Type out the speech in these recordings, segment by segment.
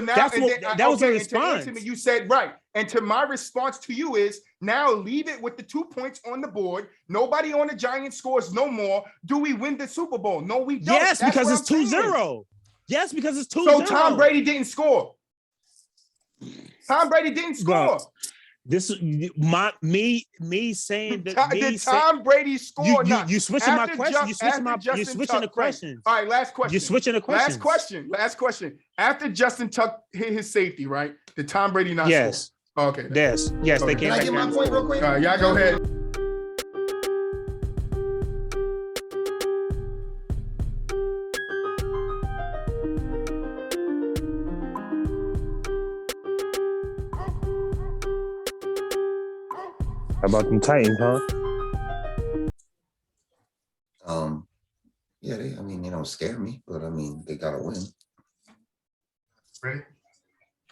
That was a response. To me, you said right. And to my response to you is now leave it with the 2 points on the board. Nobody on the Giants scores no more. Do we win the Super Bowl? No, we don't. Yes, because it's 2-0. Yes, because it's 2-0. So Tom Brady didn't score. Tom Brady didn't score. Bro, this me saying that did Tom Brady score? You switching my question. You're switching the questions. All right, last question. You're switching the questions. Last question. After Justin Tuck hit his safety, right? Did Tom Brady not score? Okay. Yes. Okay. They came Can I get my point real quick? Y'all go ahead. How about them Titans, huh? Yeah, they don't scare me, but they gotta win. Ready?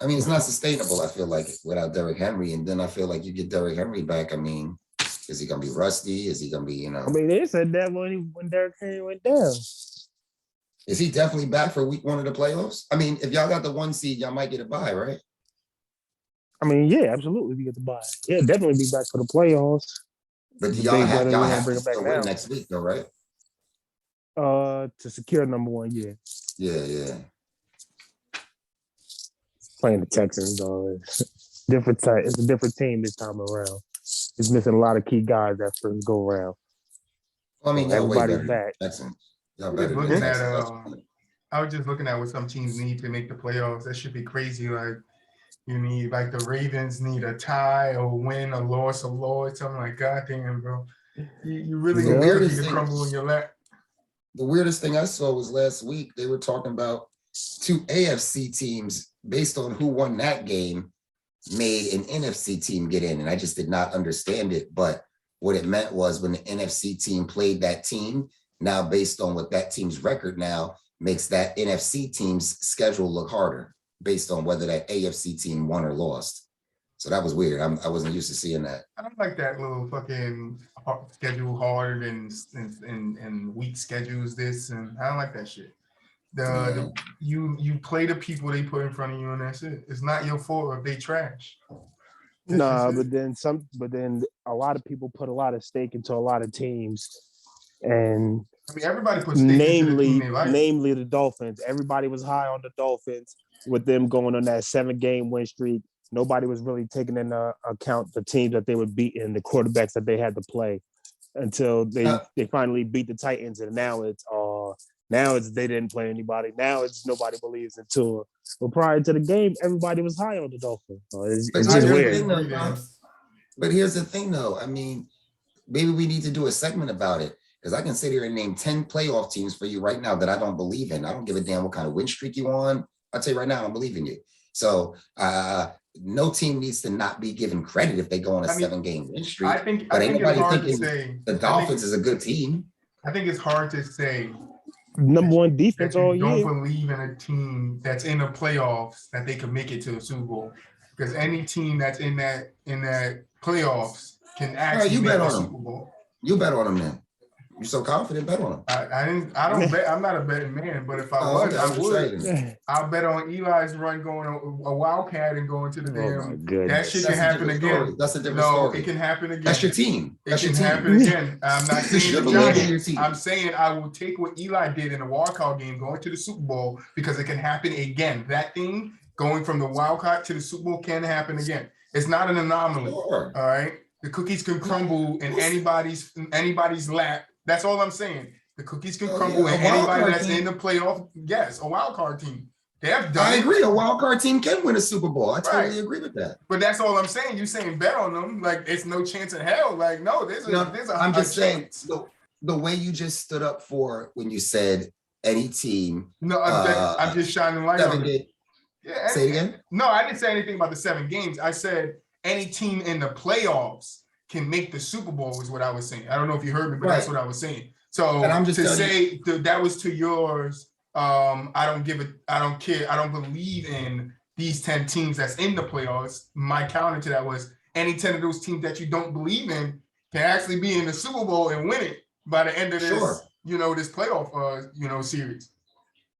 It's not sustainable, I feel like, without Derrick Henry. And then I feel like you get Derrick Henry back. Is he gonna be rusty? Is he gonna be, they said that when Derrick Henry went down. Is he definitely back for week 1 of the playoffs? If y'all got the 1 seed, y'all might get a bye, right? Yeah, absolutely. We get the bye. Yeah, definitely be back for the playoffs. But do y'all have to still win next week, though, right? To secure number 1, yeah. Yeah. Playing the Texans, though. It's a different team this time around. It's missing a lot of key guys that first go around. Everybody's back. I was just looking at what some teams need to make the playoffs. That should be crazy. Like you need, like the Ravens need a tie or win, a loss, something like, God damn, bro. You really need to crumble in your lap. The weirdest thing I saw was last week. They were talking about 2 AFC teams based on who won that game made an NFC team get in. And I just did not understand it. But what it meant was when the NFC team played that team, now based on what that team's record now makes that NFC team's schedule look harder based on whether that AFC team won or lost. So that was weird. I wasn't used to seeing that. I don't like that little fucking schedule hard and weak schedules this, and I don't like that shit. You play the people they put in front of you, and that's it. It's not your fault if they trash. But then a lot of people put a lot of stake into a lot of teams, and everybody puts stake into the team they like. Namely the Dolphins. Everybody was high on the Dolphins with them going on that 7-game win streak. Nobody was really taking into account the teams that they would beat and the quarterbacks that they had to play until they finally beat the Titans. And now it's they didn't play anybody. Now it's nobody believes in Tua. But prior to the game, everybody was high on the Dolphins. So it's just weird. But here's the thing, though. Maybe we need to do a segment about it, because I can sit here and name 10 playoff teams for you right now that I don't believe in. I don't give a damn what kind of win streak you on. I'll tell you right now, I don't believe in you. So no team needs to not be given credit if they go on a 7-game win streak. I think it's hard to say the Dolphins is a good team. I think it's hard to say number 1 defense all year. Don't believe in a team that's in the playoffs that they can make it to the Super Bowl, because any team that's in that playoffs can actually make the Super Bowl. You bet on them then. You're so confident, bet on them. I don't bet. I'm not a betting man, but if I was, I would. I'll bet on Eli's run going a Wildcat and going to the damn. That shit can happen again. That's a different story. No, it can happen again. That's your team. It can happen again. I'm not saying the Giants. I'm saying I will take what Eli did in the wildcard game, going to the Super Bowl, because it can happen again. That thing going from the wildcard to the Super Bowl can happen again. It's not an anomaly. Sure. All right. The cookies can crumble in anybody's lap. That's all I'm saying. The cookies can crumble and anybody that's in the playoff, yes, a wild card team. They have done. I agree. A wild card team can win a Super Bowl. I totally agree with that. But that's all I'm saying. You're saying bet on them. Like, it's no chance in hell. Like, no, there's I'm just saying the way you just stood up for when you said any team. No, I'm just shining light on it. Yeah, say it again. No, I didn't say anything about the 7 games. I said any team in the playoffs can make the Super Bowl is what I was saying. I don't know if you heard me, but that's what I was saying. So and I'm just to say that was to yours. I don't care. I don't believe in these 10 teams that's in the playoffs. My counter to that was any 10 of those teams that you don't believe in can actually be in the Super Bowl and win it by the end of this, this playoff, series.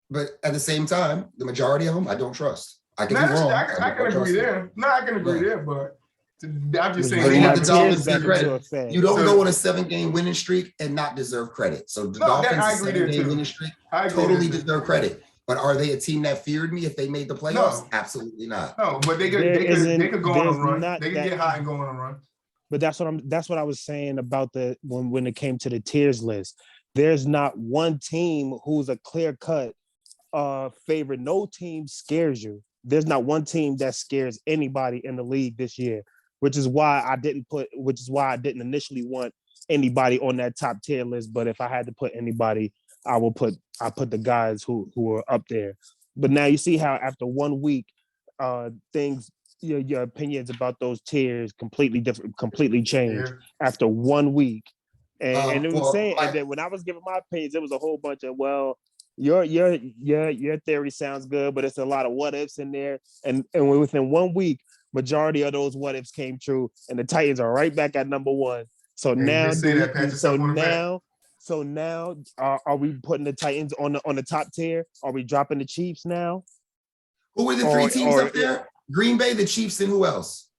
But at the same time, the majority of them I don't trust. I could be wrong. I can agree there. No, I can agree there, but I'm just saying they have the Dolphins back credit. effect. You don't go on a 7-game winning streak and not deserve credit. So the Dolphins, I agree 7-game winning streak, totally deserve credit. But are they a team that feared me if they made the playoffs? No. Absolutely not. No, but they could go on a run. They could get hot and go on a run. But that's what I was saying about when it came to the tiers list. There's not one team who's a clear-cut favorite. No team scares you. There's not one team that scares anybody in the league this year, which is why I didn't initially want anybody on that top tier list. But if I had to put anybody, I put the guys who are up there. But now you see how after 1 week, things, your opinions about those tiers completely changed after 1 week. And it was saying, and then when I was giving my opinions, it was a whole bunch of, well, your theory sounds good, but it's a lot of what ifs in there. And within 1 week, majority of those what ifs came true, and the Titans are right back at number one. So now, are we putting the Titans on the top tier? Are we dropping the Chiefs now? Who were the three teams up there? Green Bay, the Chiefs, and who else?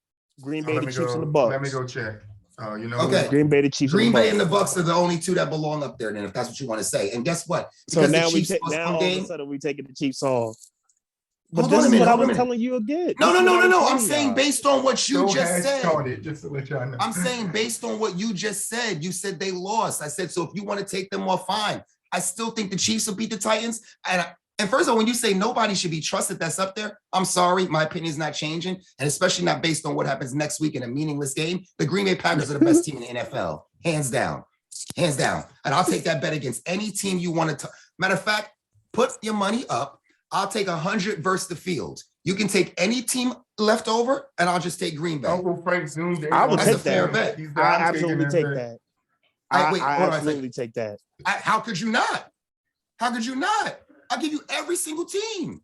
Green Bay, the Chiefs, and the Bucs. Let me go check. Okay. Green Bay, the Chiefs, Green Bay, and the Bucs are the only two that belong up there. Then, if that's what you want to say, and guess what? Because so now all of a sudden we taking the Chiefs off. But this is what I was telling you again. No. I'm saying based on what you just said. Just to let y'all know. I'm saying based on what you just said. You said they lost. I said so. If you want to take them off, fine. I still think the Chiefs will beat the Titans. And first of all, when you say nobody should be trusted that's up there, I'm sorry, my opinion is not changing, and especially not based on what happens next week in a meaningless game. The Green Bay Packers are the best team in the NFL, hands down. And I'll take that bet against any team you want to. Matter of fact, put your money up. I'll take 100 versus the field. You can take any team left over, and I'll just take Green Bay. Uncle Frank zoomed in. I would take a fair bet. I absolutely take that. I absolutely take that. How could you not? I'll give you every single team.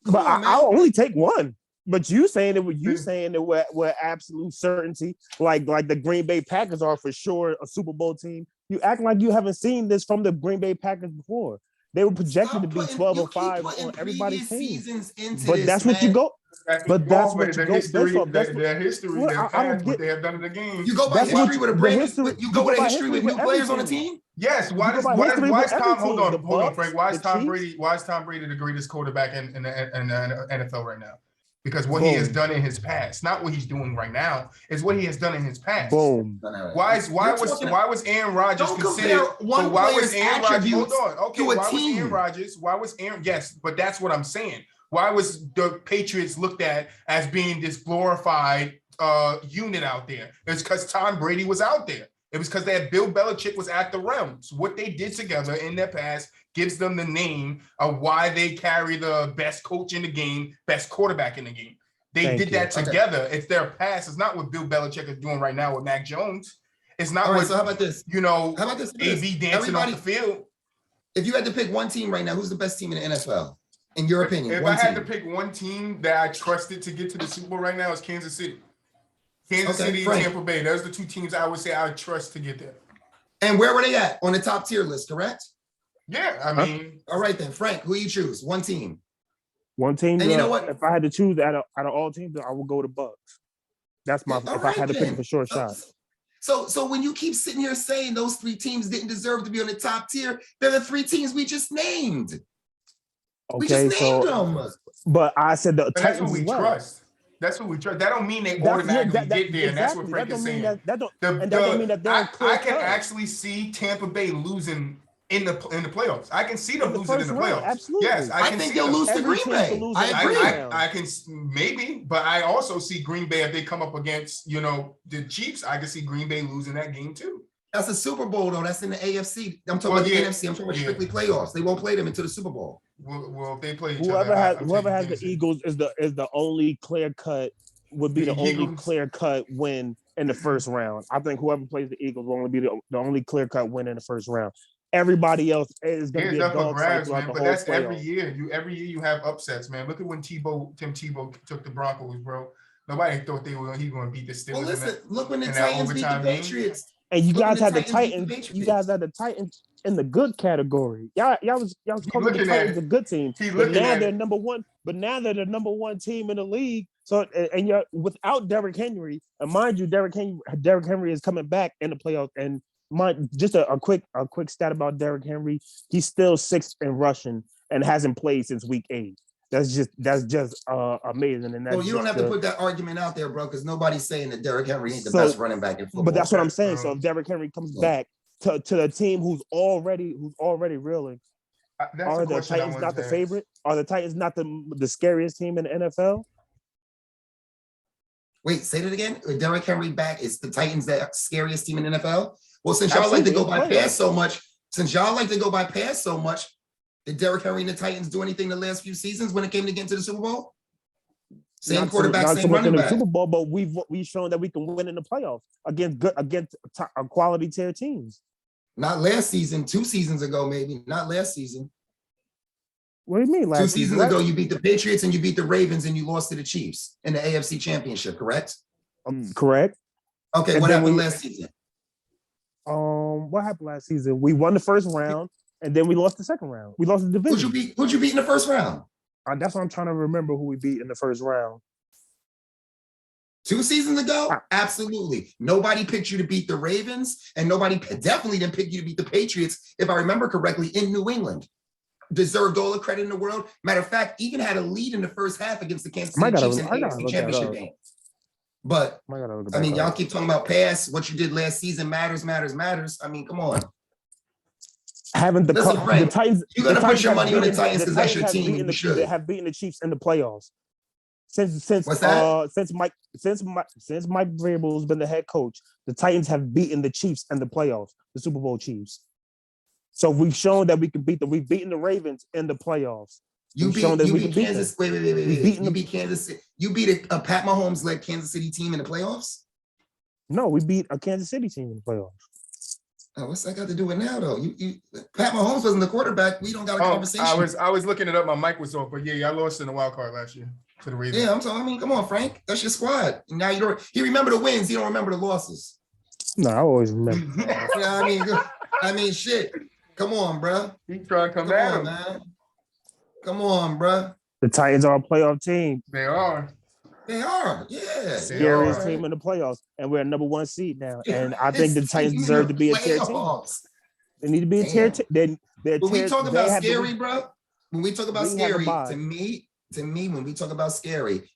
But I'll only take one. But you saying it with absolute certainty, like the Green Bay Packers are for sure a Super Bowl team. You act like you haven't seen this from the Green Bay Packers before. They were projected to be 12-5 on everybody's team. But that's what you go. But that's what you go based off. Their history, what they have done in the game. You go by history with a brand. You go with a history with new players on the team. Yes. Why is Tom? Hold on, Frank. Why is Tom Brady? Why is Tom Brady the greatest quarterback in the NFL right now? Because what he has done in his past, not what he's doing right now, is what he has done in his past. Boom. Why was Aaron Rodgers considered? Why was Aaron Rodgers? Hold on. Okay. Why was Aaron Rodgers? Why was Aaron? Yes, but that's what I'm saying. Why was the Patriots looked at as being this glorified unit out there? It's because Tom Brady was out there. It was because Bill Belichick was at the realm. So what they did together in their past gives them the name of why they carry the best coach in the game, best quarterback in the game. They did that together. Okay. It's their past. It's not what Bill Belichick is doing right now with Mac Jones. It's not so how about this? How about this? AB dancing on the field. If you had to pick one team right now, who's the best team in the NFL? In your opinion? If I had to pick one team that I trusted to get to the Super Bowl right now, it's Kansas City. Kansas City and Tampa Bay. Those are the two teams I would say I would trust to get there. And where were they at? On the top tier list, correct? Yeah, I mean. All right then, Frank, who you choose? One team. One team. And you know what? If I had to choose out of all teams, I would go to Bucs. That's my. If I had to pick a for sure shot. So when you keep sitting here saying those three teams didn't deserve to be on the top tier, they're the three teams we just named. Okay, we just named them. But I said the Titans. That's what we trust. That's what we trust. That don't mean they automatically get there. Exactly. And that's what Frank is saying. That don't mean that they're I can actually see Tampa Bay losing in the playoffs. I can see them losing in the playoffs. Absolutely. Yes, I think they'll lose to Green Bay. I agree. I can maybe, but I also see Green Bay if they come up against the Chiefs. I can see Green Bay losing that game too. That's a Super Bowl though. That's in the AFC. I'm talking about the NFC. I'm talking about strictly playoffs. They won't play them into the Super Bowl. Well, if they play whoever has the Eagles is the only clear cut clear cut win in the first round. I think whoever plays the Eagles will only be the only clear cut win in the first round. Everybody else is going to be a dog fight throughout the whole that's playoff. every year you have upsets, man. Look at when Tim Tebow took the Broncos, bro. Nobody thought he was going to beat the Steelers. Well, listen, look when the Titans beat the Patriots. And you Look at guys had the Titans beat Titans. the You guys had the Titans in the good category. Y'all was calling the Titans a good team. But now they're number one. But now they're the number one team in the league. So and you're without Derrick Henry, and mind you, Derrick Henry is coming back in the playoffs. And just a quick stat about Derrick Henry. He's still 6th in rushing and hasn't played since week 8. That's just amazing. And well, you don't have to put that argument out there, bro, because nobody's saying that Derrick Henry ain't the best running back in football. But that's what I'm saying. So if Derrick Henry comes back to the team who's already reeling, are the Titans not the favorite? Are the Titans not the scariest team in the NFL? Wait, say that again. With Derrick Henry back, is the Titans the scariest team in the NFL? Well, since y'all like to go by pass so much, did Derrick Henry and the Titans do anything the last few seasons when it came to getting to the Super Bowl? Same quarterback, same running back. Super Bowl, but we've shown that we can win in the playoffs against quality tier teams. Not last season, 2 seasons ago, maybe. Not last season. What do you mean? 2 seasons ago, you beat the Patriots and you beat the Ravens and you lost to the Chiefs in the AFC Championship, correct? Correct. Okay, what happened last season? What happened last season? We won the first round and then we lost the second round. We lost the division. Who'd you beat in the first round? That's what I'm trying to remember who we beat in the first round. 2 seasons ago? Absolutely. Nobody picked you to beat the Ravens, and nobody definitely didn't pick you to beat the Patriots, if I remember correctly, in New England. Deserved all the credit in the world. Matter of fact, even had a lead in the first half against the Kansas City Chiefs in the AFC Championship game. But, I mean, y'all keep talking about pass. What you did last season matters. I mean, come on. Having the Titans, you're gonna put your money on the Titans because that's your team. They have beaten the Chiefs in the playoffs since Mike Vrabel's been the head coach. The Titans have beaten the Chiefs in the playoffs, the Super Bowl Chiefs. So we've shown that we can beat them. We've beaten the Ravens in the playoffs. You beat Kansas. Wait. You beat Kansas City. You beat a Pat Mahomes led Kansas City team in the playoffs. No, we beat a Kansas City team in the playoffs. Oh, what's that got to do with now, though? Pat Mahomes wasn't the quarterback. We don't got a conversation. I was looking it up. My mic was off, but yeah, I lost in the wild card last year to the Ravens. Yeah, I'm talking. I mean, come on, Frank. That's your squad. Now you don't. He remember the wins. He don't remember the losses. No, I always remember. You know what I mean, shit. Come on, bro. He trying to come back, man. Come on, bro. The Titans are a playoff team. They are. Yeah. Scariest team in the playoffs, and we're a number 1 seed now. And I think the Titans deserve to be a tier team. They need to be a tier team. When we talk about scary, bro, when we talk about scary, to me, when we talk about scary,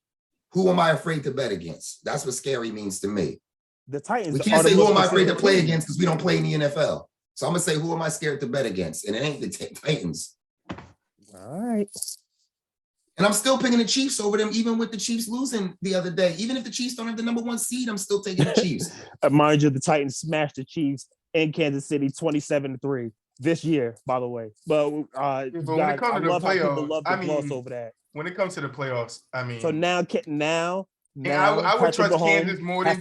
who am I afraid to bet against? That's what scary means to me. The Titans. We can't say who am I afraid to play against because we don't play in the NFL. So I'm gonna say who am I scared to bet against, and it ain't the Titans. All right. And I'm still picking the Chiefs over them, even with the Chiefs losing the other day. Even if the Chiefs don't have the number 1 seed, I'm still taking the Chiefs. Mind you, the Titans smashed the Chiefs in Kansas City 27-3 this year, by the way. But when it comes to the playoffs, gloss over that. When it comes to the playoffs, I mean. So now I would trust Kansas more than.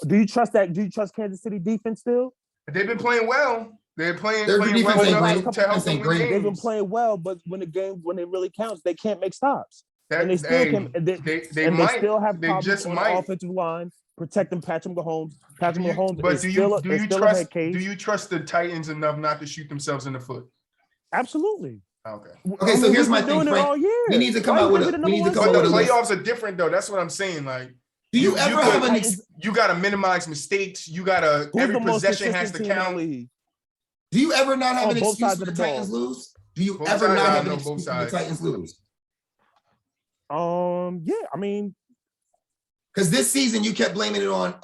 Do you trust that? Do you trust Kansas City defense still? They've been playing well. They're playing well. They've been playing well, but when it really counts, they can't make stops. And they still can. They still have problems on the offensive line protecting Patrick Mahomes. Patrick Mahomes is still a head case. Do you trust the Titans enough not to shoot themselves in the foot? Absolutely. Okay, so here's my thing, Frank. We need to come out with a. Playoffs are different, though. That's what I'm saying. Like. Do you ever have an? You got to minimize mistakes. You got to every possession has to count. Do you ever not have an excuse when the Titans lose? Do you ever not have an excuse when the Titans lose? Yeah, I mean, because this season you kept blaming it on.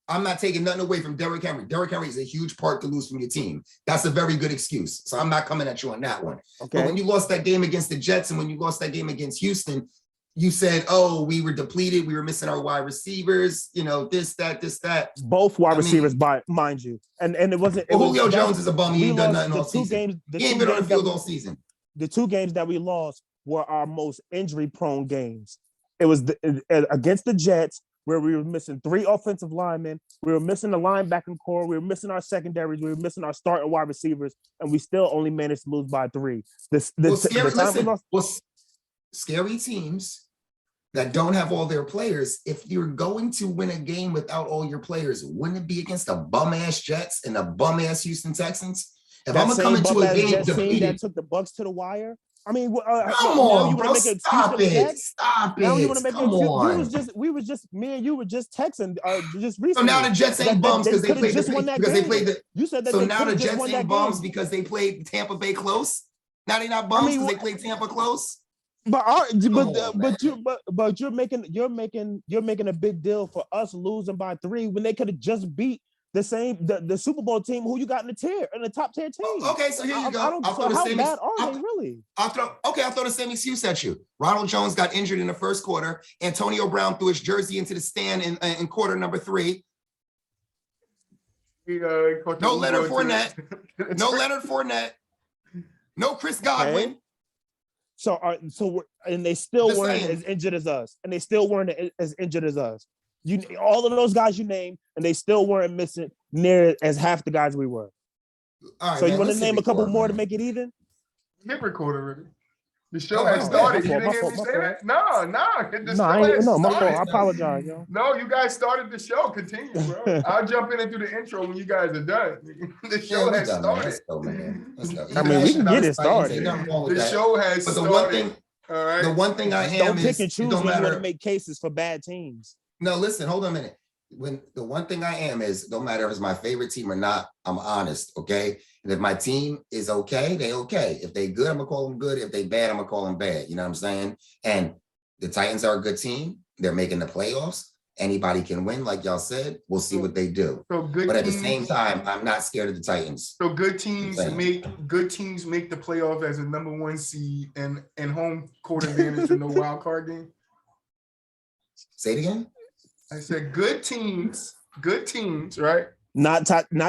I'm not taking nothing away from Derrick Henry. Derrick Henry is a huge part to lose from your team. That's a very good excuse. So I'm not coming at you on that one. Okay. But when you lost that game against the Jets and when you lost that game against Houston, you said, we were depleted. We were missing our wide receivers, this, that. Both wide receivers, mind you. And it wasn't. Julio Jones is a bum. He ain't done nothing all season. He ain't been on the field all season. The 2 games that we lost were our most injury-prone games. It was against the Jets, where we were missing 3 offensive linemen. We were missing the linebacking core. We were missing our secondaries. We were missing our starting wide receivers. And we still only managed to lose by 3. Scary teams that don't have all their players, if you're going to win a game without all your players, wouldn't it be against the bum-ass Jets and the bum-ass Houston Texans? If I'm gonna come into a game depleted, that took the Bucks to the wire. I mean, come on, bro, stop it. Now you want to make come on. Me and you were just texting just recently. So now the Jets ain't bums because they played the. You said that. So now the Jets ain't bums because they played Tampa Bay close. Now they're not bums because they played Tampa close. But you're making a big deal for us losing by 3 when they could have just beat the Super Bowl team who you got in the top tier team. Okay, so here you go. How bad are they really? I'll throw the same excuse at you. Ronald Jones got injured in the first quarter. Antonio Brown threw his jersey into the stand in quarter number 3. No Leonard Fournette. No Leonard Fournette. No Chris Godwin. Okay. And they still weren't as injured as us. And they still weren't as injured as us. All of those guys you named, and they still weren't missing near as half the guys we were. All right, so you want to name a couple more to make it even? Hit record already. The show has started. You didn't hear me say that? No. My fault. I apologize, yo. No, you guys started the show. Continue, bro. I'll jump in and do the intro when you guys are done. The show has started. Let's go, man. Let's go. I mean, we can get it started. The show has started. The one thing I am don't pick and choose when you want to make cases for bad teams. No, listen, hold on a minute. The one thing I am is, no matter if it's my favorite team or not, I'm honest, okay? And if my team is okay, they okay. If they good, I'm gonna call them good. If they bad, I'm gonna call them bad. You know what I'm saying? And the Titans are a good team. They're making the playoffs. Anybody can win, like y'all said. We'll see what they do. But at the same time, I'm not scared of the Titans. So good teams make the playoff as a number 1 seed and home court advantage in the wild card game. Say it again. I said good teams, right? Not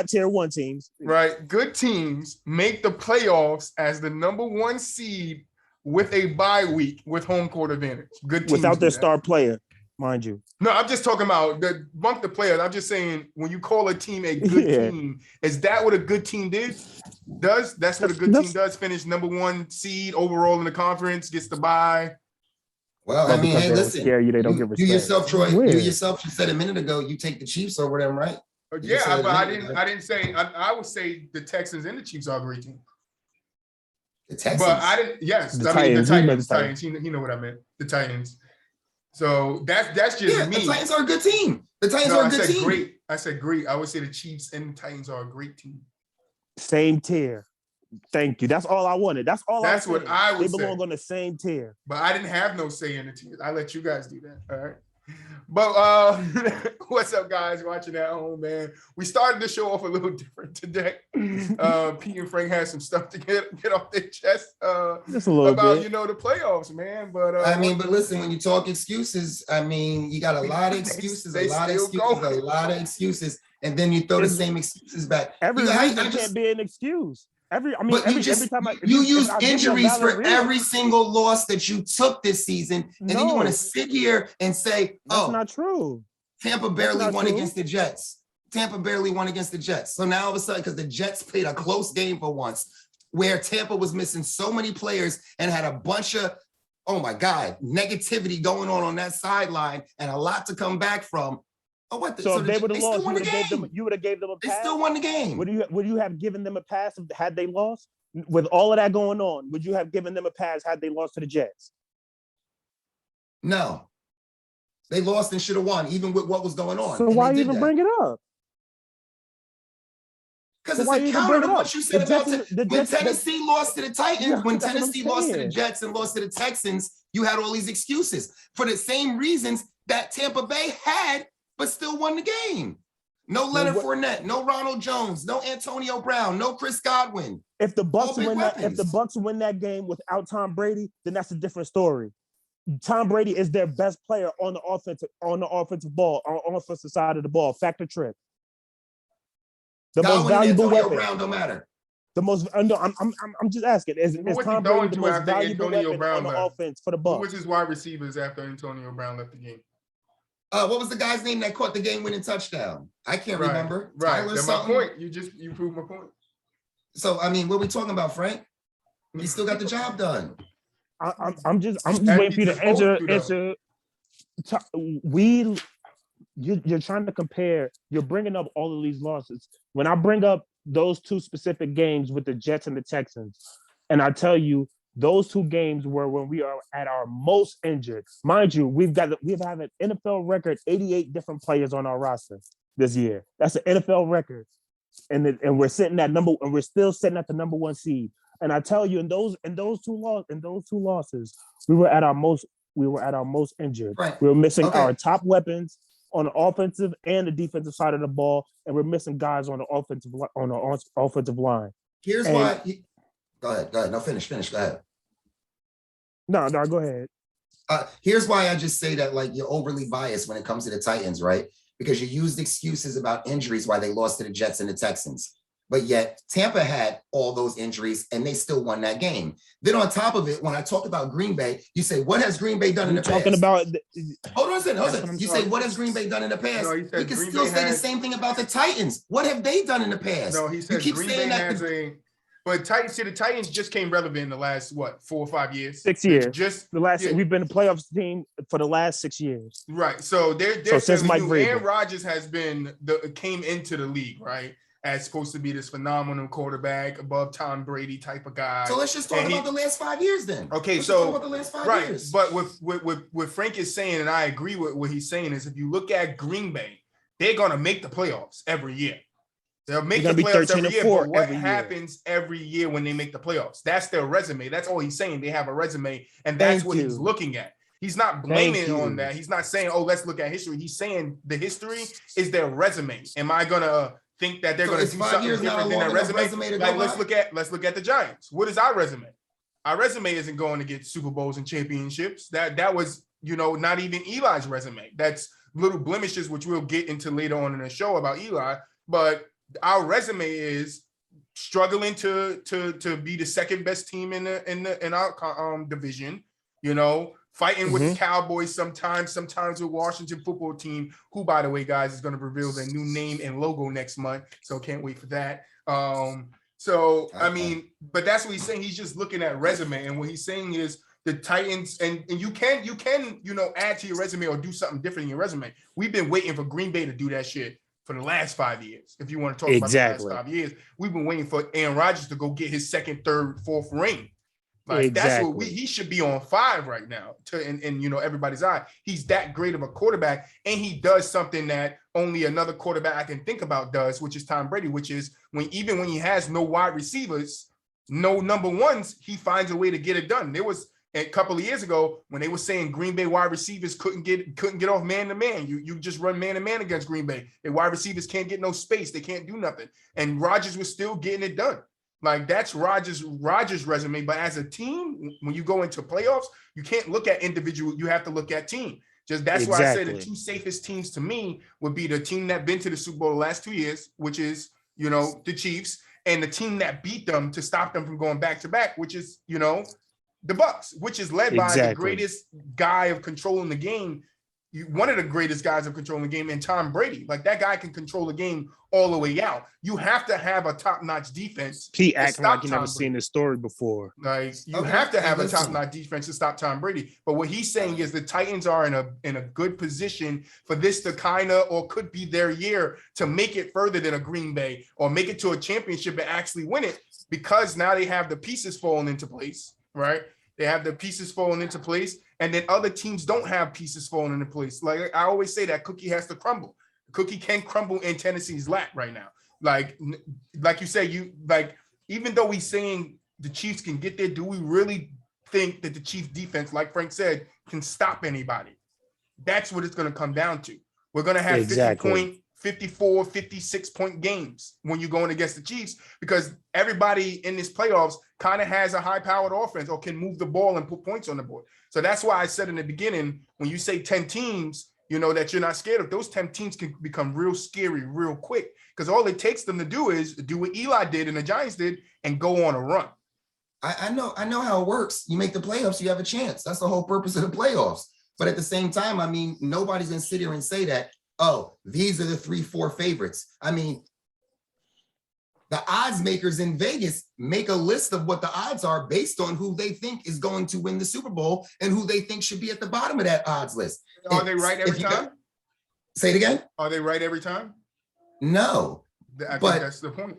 tier 1 teams. Right. Good teams make the playoffs as the number 1 seed with a bye week with home court advantage. Good teams without their star player, mind you. No, I'm just talking about the bump the players. I'm just saying when you call a team a good team, is that what a good team does? That's what a good team does. Finish number 1 seed overall in the conference, gets the bye. Well, I mean, hey, listen. They don't give you yourself, Troy. You yourself just said a minute ago you take the Chiefs over them, right? Yeah, but I didn't say. I would say the Texans and the Chiefs are a great team. The Texans, but I didn't. Yes, the Titans. You know what I meant. The Titans. So that's just me. The Titans are a good team. The Titans are a good team. Great. I said great. I would say the Chiefs and the Titans are a great team. Same tier. Thank you. That's all I wanted. That's what I would say. They belong on the same tier. But I didn't have no say in the tier. I let you guys do that. All right. But what's up, guys watching at home, man? We started the show off a little different today. Pete and Frank had some stuff to get off their chest just a little about bit. The playoffs, man. But but listen, when you talk excuses, I mean, you got a lot of excuses, a lot of excuses, and then you throw the same excuses back. Every reason can't be an excuse. Every time you use injuries for every single loss that you took this season, and then you want to sit here and say, "Oh, that's not true." Tampa barely won against the Jets. So now all of a sudden, because the Jets played a close game for once, where Tampa was missing so many players and had a bunch of, oh my God, negativity going on that sideline and a lot to come back from. Oh, what? So if they would have lost, you would have gave them a pass. They still won the game. Would you have given them a pass had they lost? With all of that going on, would you have given them a pass had they lost to the Jets? No. They lost and should have won, even with what was going on. So why even bring it up? Because it's a counter to what you said about when Tennessee lost to the Titans, when Tennessee lost to the Jets and lost to the Texans, you had all these excuses for the same reasons that Tampa Bay had, but still won the game. No Leonard Fournette, no Ronald Jones, no Antonio Brown, no Chris Godwin. If the Bucks win that game without Tom Brady, then that's a different story. Tom Brady is their best player on the offensive side of the ball. Factor trip. The most valuable weapon. Brown don't matter. The most. I'm just asking. Is Tom Brady the most valuable weapon on the offense for the Bucks? Who was his wide receivers after Antonio Brown left the game? What was the guy's name that caught the game-winning touchdown? I can't remember. Right. That's my point. You proved my point. So I mean, what are we talking about, Frank? He still got the job done. I'm just waiting for you to answer. you're trying to compare. You're bringing up all of these losses. When I bring up those two specific games with the Jets and the Texans, and I tell you those two games were when we are at our most injured. Mind you, we've had an NFL record 88 different players on our roster this year. That's an NFL record, and we're sitting at and we're still sitting at the number one seed. And I tell you, in those two losses, we were at our most injured. Right. We were missing our top weapons on the offensive and the defensive side of the ball, and we're missing guys on the offensive line. Here's why. Go ahead. No, finish. Go ahead. No, go ahead. Here's why I just say that, like, you're overly biased when it comes to the Titans, right? Because you used excuses about injuries why they lost to the Jets and the Texans. But yet Tampa had all those injuries and they still won that game. Then on top of it, when I talk about Green Bay, you say, what has Green Bay done in the past? Talking about hold on a second. You say, what has Green Bay done in the past? You can still say the same thing about the Titans. What have they done in the past? No, he said Green Bay has but the Titans just came relevant in the last 4 or 5 years. 6 years. We've been a playoffs team for the last 6 years. Right. So since Mike Vrabel. Aaron Rodgers has came into the league, right? As supposed to be this phenomenal quarterback, above Tom Brady type of guy. So let's just talk about the last 5 years then. Okay, let's talk about the last 5 years. But what Frank is saying, and I agree with what he's saying, is if you look at Green Bay, they're gonna make the playoffs every year. They'll make the playoffs every year, but what happens every year when they make the playoffs? That's their resume. That's all he's saying. They have a resume, and that's what he's looking at. He's not blaming on that. He's not saying, oh, let's look at history. He's saying the history is their resume. Am I gonna think that they're going to do something different than their resume? Like, let's look at the Giants. What is our resume? Our resume isn't going to get Super Bowls and championships. That was, not even Eli's resume. That's little blemishes, which we'll get into later on in the show about Eli. But our resume is struggling to be the second best team in our division. Fighting with the Cowboys sometimes with Washington football team, who, by the way, guys, is going to reveal their new name and logo next month. So can't wait for that. I mean, but that's what he's saying. He's just looking at resume. And what he's saying is the Titans, and you can, add to your resume or do something different in your resume. We've been waiting for Green Bay to do that shit for the last 5 years. If you want to talk about the last 5 years, we've been waiting for Aaron Rodgers to go get his second, third, fourth ring. Like that's what he should be on 5 right now in everybody's eye. He's that great of a quarterback, and he does something that only another quarterback I can think about does, which is Tom Brady, which is when he has no wide receivers, no number ones, he finds a way to get it done. There was a couple of years ago when they were saying Green Bay wide receivers couldn't get off man to man. You just run man to man against Green Bay. The wide receivers can't get no space. They can't do nothing. And Rodgers was still getting it done. Like that's Rodgers' resume. But as a team, when you go into playoffs, you can't look at individual. You have to look at team. That's why I say the two safest teams to me would be the team that been to the Super Bowl the last 2 years, which is the Chiefs, and the team that beat them to stop them from going back to back, which is the Bucs, which is led by the greatest guy of controlling the game. One of the greatest guys of controlling the game, and Tom Brady. Like that guy can control the game all the way out. You have to have a top-notch defense. He acting like you never seen this story before. Like you have to have a top-notch defense to stop Tom Brady. But what he's saying is the Titans are in a good position for this to or could be their year to make it further than a Green Bay or make it to a championship and actually win it, because now they have the pieces falling into place, right? They have the pieces falling into place, and then other teams don't have pieces falling into place. Like I always say, that cookie has to crumble. The cookie can crumble in Tennessee's lap right now. Like you say, even though he's saying the Chiefs can get there, do we really think that the Chiefs defense, like Frank said, can stop anybody? That's what it's going to come down to. We're going to have 54, 56-point games when you're going against the Chiefs, because everybody in this playoffs kind of has a high-powered offense or can move the ball and put points on the board. So that's why I said in the beginning, when you say 10 teams, that you're not scared of, those 10 teams can become real scary real quick, because all it takes them to do is do what Eli did and the Giants did and go on a run. I know how it works. You make the playoffs, you have a chance. That's the whole purpose of the playoffs. But at the same time, I mean, nobody's going to sit here and say that, oh, these are the 3-4 favorites. I mean, The odds makers in Vegas make a list of what the odds are based on who they think is going to win the Super Bowl and who they think should be at the bottom of that odds list. Are they right every time? Say it again. Are they right every time? No. I think that's the point.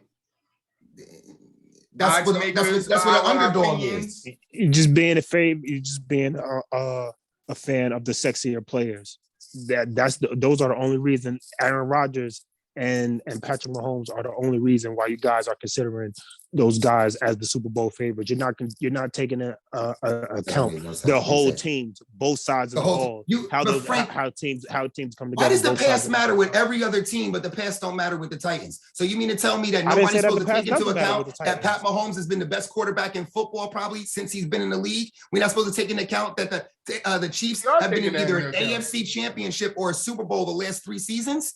That's what an underdog is. You're just being a fan. You're just being a fan of the sexier players. Those are the only reason. Aaron Rodgers and Patrick Mahomes are the only reason why you guys are considering those guys as the Super Bowl favorites. You're not taking account the whole teams, both sides of the ball. How teams come together. Why does the past matter with every other team, but the past don't matter with the Titans? So you mean to tell me that nobody's supposed to take into account that Pat Mahomes has been the best quarterback in football probably since he's been in the league? We're not supposed to take into account that the Chiefs have been in either an AFC championship or a Super Bowl the last 3 seasons?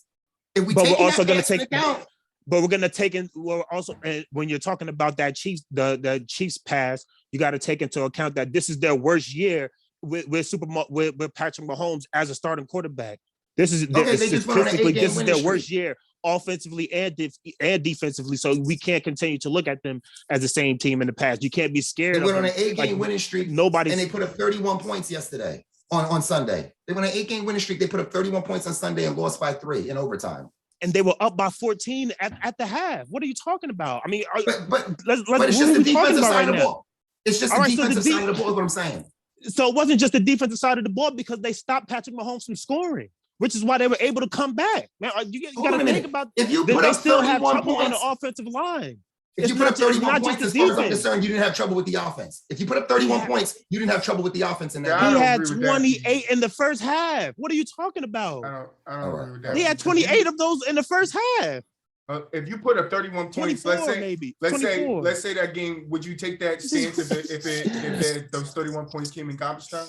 If we take also going to take account, but we're going to take in. Well, also when you're talking about that Chiefs, the Chiefs pass, you got to take into account that this is their worst year with Patrick Mahomes as a starting quarterback. This is their worst year offensively and defensively. So we can't continue to look at them as the same team in the past. You can't be scared. They went on an 8-game winning streak. And they put up 31 points yesterday. On Sunday. They went an 8-game winning streak. They put up 31 points on Sunday and lost by 3 in overtime. And they were up by 14 at the half. What are you talking about? I mean, but it's just the defensive side of the ball. It's just the defensive side of the ball is what I'm saying. So it wasn't just the defensive side of the ball because they stopped Patrick Mahomes from scoring, which is why they were able to come back. Man, you got to think about if you put up still have trouble points, on the offensive line. If you put up 31 points, as far as I'm concerned, you didn't have trouble with the offense. If you put up 31 points, you didn't have trouble with the offense in that game. He had 28 in the first half. What are you talking about? I don't agree with that. He had 28 of those in the first half. If you put up 31 points, let's say that game, would you take that stance if those 31 points came in garbage time?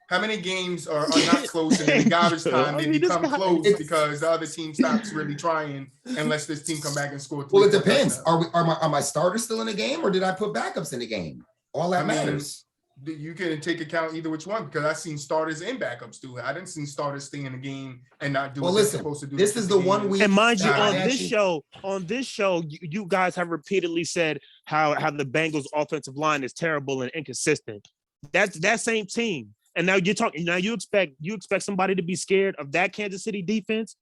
How many games are not close and in garbage time they become close because the other team stops really trying and lets this team come back and score? Well, it depends. Are my starters still in the game or did I put backups in the game? All that matters. You can take account either which one because I've seen starters and backups do it. I didn't see starters stay in the game and not do what they're supposed to do. This is the 1 week. And mind you, on this show, you guys have repeatedly said how the Bengals offensive line is terrible and inconsistent. That's that same team. And now you expect somebody to be scared of that Kansas City defense?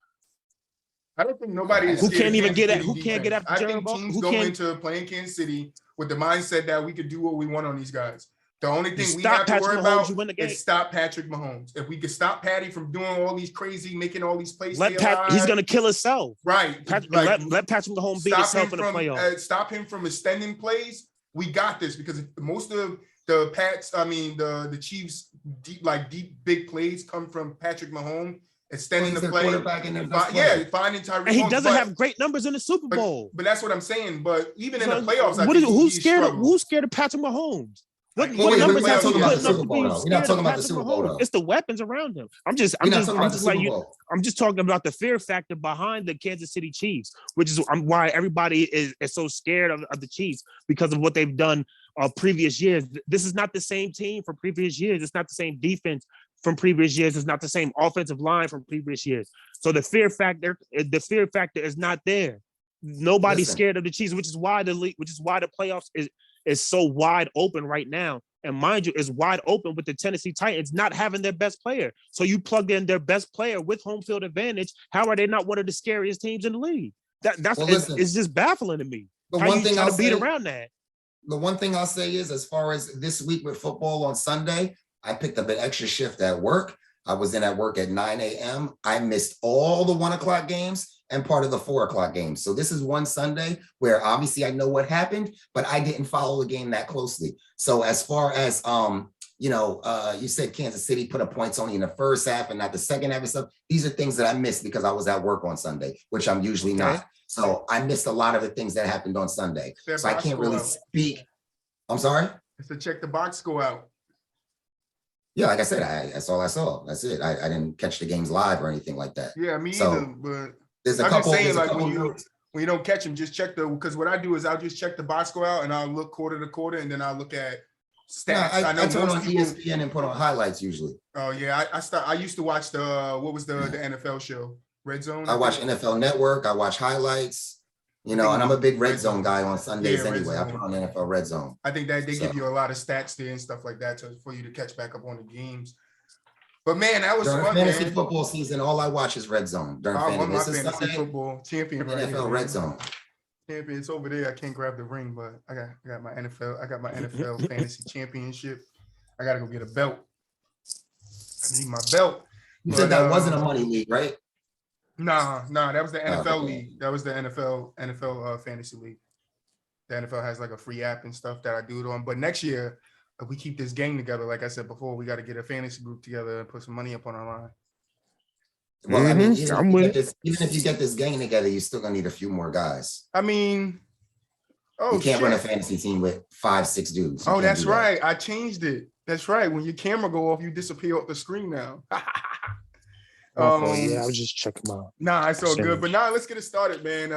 I don't think nobody is who can't even get at who can't get after. I think teams go into playing Kansas City with the mindset that we could do what we want on these guys. The only thing we have to worry about is stop Patrick Mahomes. If we could stop Patty from doing all these crazy, making all these plays, he's going to kill himself. Right. Let Patrick Mahomes beat himself in the playoffs. Stop him from extending plays. We got this because most of the Chiefs deep big plays come from Patrick Mahomes extending the play. Finding Tyreek. And he doesn't have great numbers in the Super Bowl. But that's what I'm saying. But even in the playoffs, who's scared of Patrick Mahomes? What numbers have he put up? We're not talking about the Super Bowl. It's the weapons around him. I'm just talking about the fear factor behind the Kansas City Chiefs, which is why everybody is so scared of the Chiefs because of what they've done previous years. This is not the same team from previous years. It's not the same defense from previous years. It's not the same offensive line from previous years. So the fear factor is not there. Nobody's scared of the Chiefs, which is why the playoffs is so wide open right now. And mind you, it's wide open with the Tennessee Titans not having their best player. So you plugged in their best player with home field advantage. How are they not one of the scariest teams in the league? It's just baffling to me. The one thing I'll beat around that. The one thing I'll say is, as far as this week with football on Sunday, I picked up an extra shift at work. I was in at work at 9 a.m. I missed all the 1 o'clock games and part of the 4 o'clock games. So this is one Sunday where obviously I know what happened, but I didn't follow the game that closely. So as far as, you said Kansas City put up points only in the first half and not the second half and stuff. These are things that I missed because I was at work on Sunday, which I'm usually not. So I missed a lot of the things that happened on Sunday. So I can't really speak. I'm sorry? It's to check the box score out. Yeah, like I said, that's all I saw. That's it. I didn't catch the games live or anything like that. Yeah, me either. But there's a I'm couple. Just saying, when you don't catch them, just check because what I do is I'll just check the box score out and I'll look quarter to quarter and then I'll look at stats. I turn on ESPN and put on highlights usually. Oh yeah, I used to watch the NFL show, Red Zone. I watch NFL Network. I watch highlights. You know, and I'm a big red zone guy on Sundays Yeah, anyway. I put on NFL Red Zone. I think that they give you a lot of stats there and stuff like that for you to catch back up on the games. But man, that was during fun, fantasy man. Football season, all I watch is Red Zone. During I won my fantasy fantasy Sunday, football champion right NFL here. Red Zone. Champion, it's over there. I can't grab the ring, but I got my NFL. I got my NFL fantasy championship. I gotta go get a belt. I need my belt. You said that wasn't a money league, right? Nah, that was the NFL league. That was the NFL fantasy league. The NFL has like a free app and stuff that I do it on. But next year, if we keep this gang together, like I said before, we got to get a fantasy group together and put some money up on our line. Well, I mean, even if you get this gang together, you're still gonna need a few more guys. I mean, you can't run a fantasy team with 5-6 dudes. Oh, that's right. I changed it. That's right. When your camera go off, you disappear off the screen now. Yeah, I was just checking them out. Nah, it's all good. But let's get it started, man.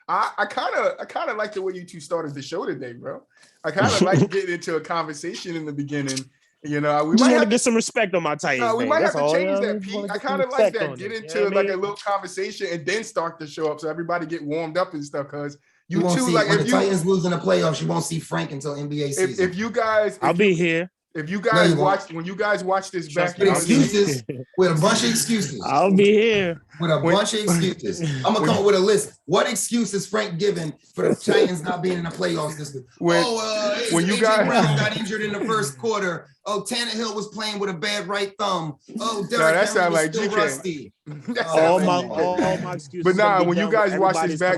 I kind of like the way you two started the show today, bro. I kind of like getting into a conversation in the beginning. You know, we might have to get some respect on my Titans. We might have to change that, Pete. I kind of like that. Get into like a little conversation and then start the show up so everybody get warmed up and stuff. Because you two, like, if the Titans lose in the playoffs, you won't see Frank until NBA season. If you guys, I'll be here. If you guys when you guys watch this back, excuses with a bunch of excuses. I'll be here with a bunch of excuses. I'm gonna come up with a list. What excuse is Frank given for the Titans not being in the playoffs this week? When you guys Brown got injured in the first quarter. Oh, Tannehill was playing with a bad right thumb. Oh, Derrick Henry was still rusty. All my excuses. But when you guys watch this back,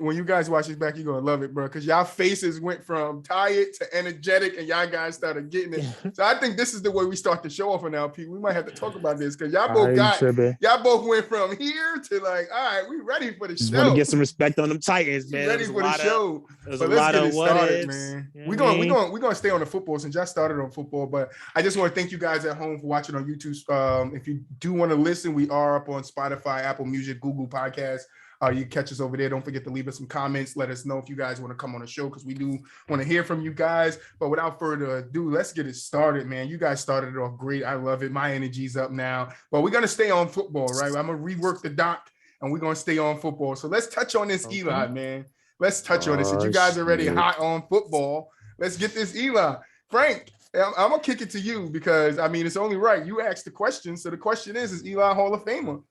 when you guys watch this back, you're gonna love it, bro. Because y'all faces went from tired to energetic, and y'all guys started getting it. So I think this is the way we start the show off for now, Pete. We might have to talk about this because y'all both went from here to like, all right, we ready for the show. Just want to get some respect on them Titans, man. Ready for the show. So let's get it started, man. We're gonna stay on the football since y'all started on football, but I just want to thank you guys at home for watching on YouTube. If you do want to listen, we are up on Spotify, Apple Music, Google Podcasts. You can catch us over there. Don't forget to leave us some comments. Let us know if you guys want to come on the show because we do want to hear from you guys. But without further ado, let's get it started, man. You guys started it off great. I love it. My energy's up now. But we're going to stay on football, right? I'm going to rework the doc, and we're going to stay on football. So let's touch on this Eli, man. Let's touch on this. If you guys are already hot on football, let's get this Eli. Frank, I'm going to kick it to you because, I mean, it's only right. You asked the question. So the question is Eli Hall of Famer?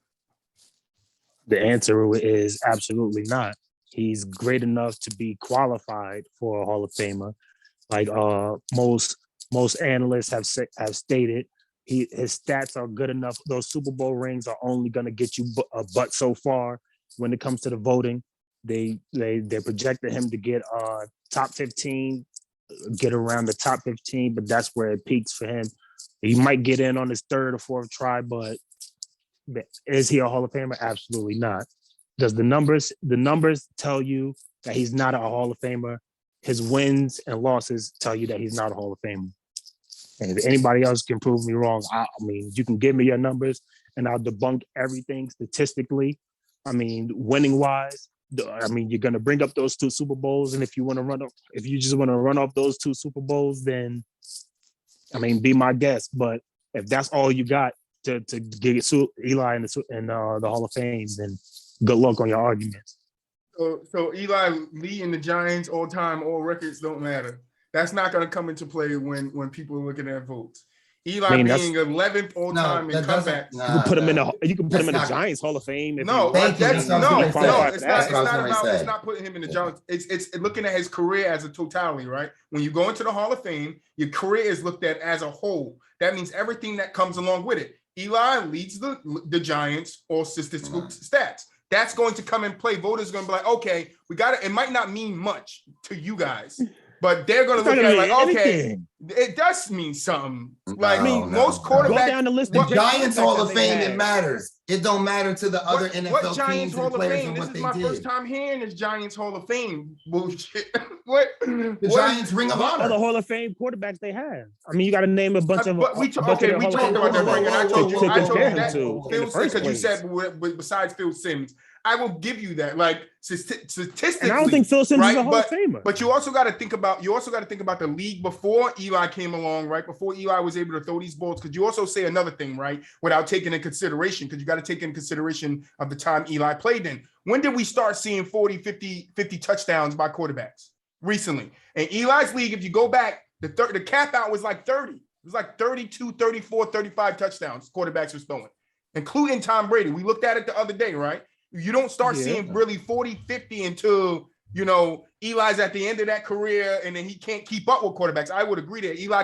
The answer is absolutely not. He's great enough to be qualified for a Hall of Famer. Like most analysts have stated, his stats are good enough. Those Super Bowl rings are only going to get you a butt so far when it comes to the voting. They projected him to get top 15, get around the top 15, but that's where it peaks for him. He might get in on his third or fourth try, but is he a Hall of Famer? Absolutely not. Does the numbers tell you that he's not a Hall of Famer? His wins and losses tell you that he's not a Hall of Famer. And if anybody else can prove me wrong, I mean, you can give me your numbers and I'll debunk everything statistically. I mean, winning wise, I mean, you're gonna bring up those 2 Super Bowls, and if you just want to run off those 2 Super Bowls, then I mean, be my guest. But if that's all you got to get Eli in the Hall of Fame, then good luck on your arguments. So Eli leading the Giants all time, all records don't matter. That's not going to come into play when people are looking at votes. Eli being 11th all time in comebacks. You can put him in the Giants Hall of Fame. It's not putting him in the Giants. It's looking at his career as a totality, right? When you go into the Hall of Fame, your career is looked at as a whole. That means everything that comes along with it. Eli leads the Giants all statistical stats. That's going to come and play. Voters are going to be like, okay, we got it. It might not mean much to you guys, but they're going to look at it like, okay, it does mean something. Like most quarterbacks. Down the list. The Giants Hall of Fame, it matters. It don't matter to the other NFL teams and players and what they did. This is my first time hearing this Giants Hall of Fame bullshit. What? The Giants Ring of Honor. All the Hall of Fame quarterbacks they have. I mean, you got to name a bunch of. We talked about that ring, and I told you that Phil, because you said besides Phil Sims, I will give you that. Like statistically, and I don't think Phil Simms is a Hall but, of Famer. But you also got to think about the league before Eli came along, right? Before Eli was able to throw these balls. Could you also say another thing, right? Without taking into consideration, because you got to take into consideration of the time Eli played in. When did we start seeing 40, 50 touchdowns by quarterbacks? Recently. In Eli's league, if you go back, the cap out was like 30. It was like 32, 34, 35 touchdowns quarterbacks were throwing, including Tom Brady. We looked at it the other day, right? You don't start seeing really 40, 50 until, you know, Eli's at the end of that career and then he can't keep up with quarterbacks. I would agree that Eli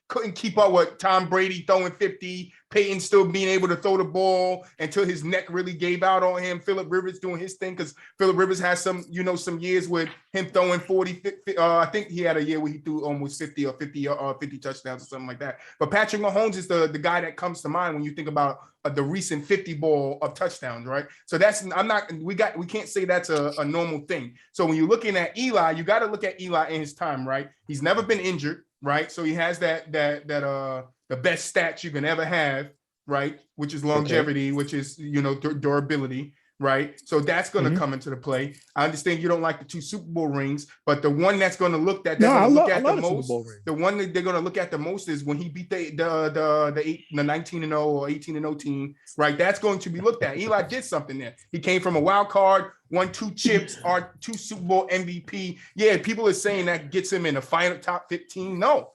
couldn't keep up with Tom Brady throwing 50, Peyton still being able to throw the ball until his neck really gave out on him. Phillip Rivers doing his thing because Phillip Rivers has some years with him throwing 40, 50, I think he had a year where he threw almost 50 or 50 touchdowns or something like that. But Patrick Mahomes is the guy that comes to mind when you think about the recent 50 ball of touchdowns, right? So we can't say that's a normal thing. So when you're looking at Eli, you got to look at Eli in his time, right? He's never been injured, right? So he has the best stats you can ever have, right? Which is longevity, which is, durability, right? So that's going to come into the play. I understand you don't like the 2 Super Bowl rings, but the one that's going to look at the one that they're going to look at the most is when he beat the 19-0 or 18-0 team, right? That's going to be looked at. Eli did something there. He came from a wild card, won 2 chips, or 2 Super Bowl MVP. Yeah, people are saying that gets him in the final top 15. No.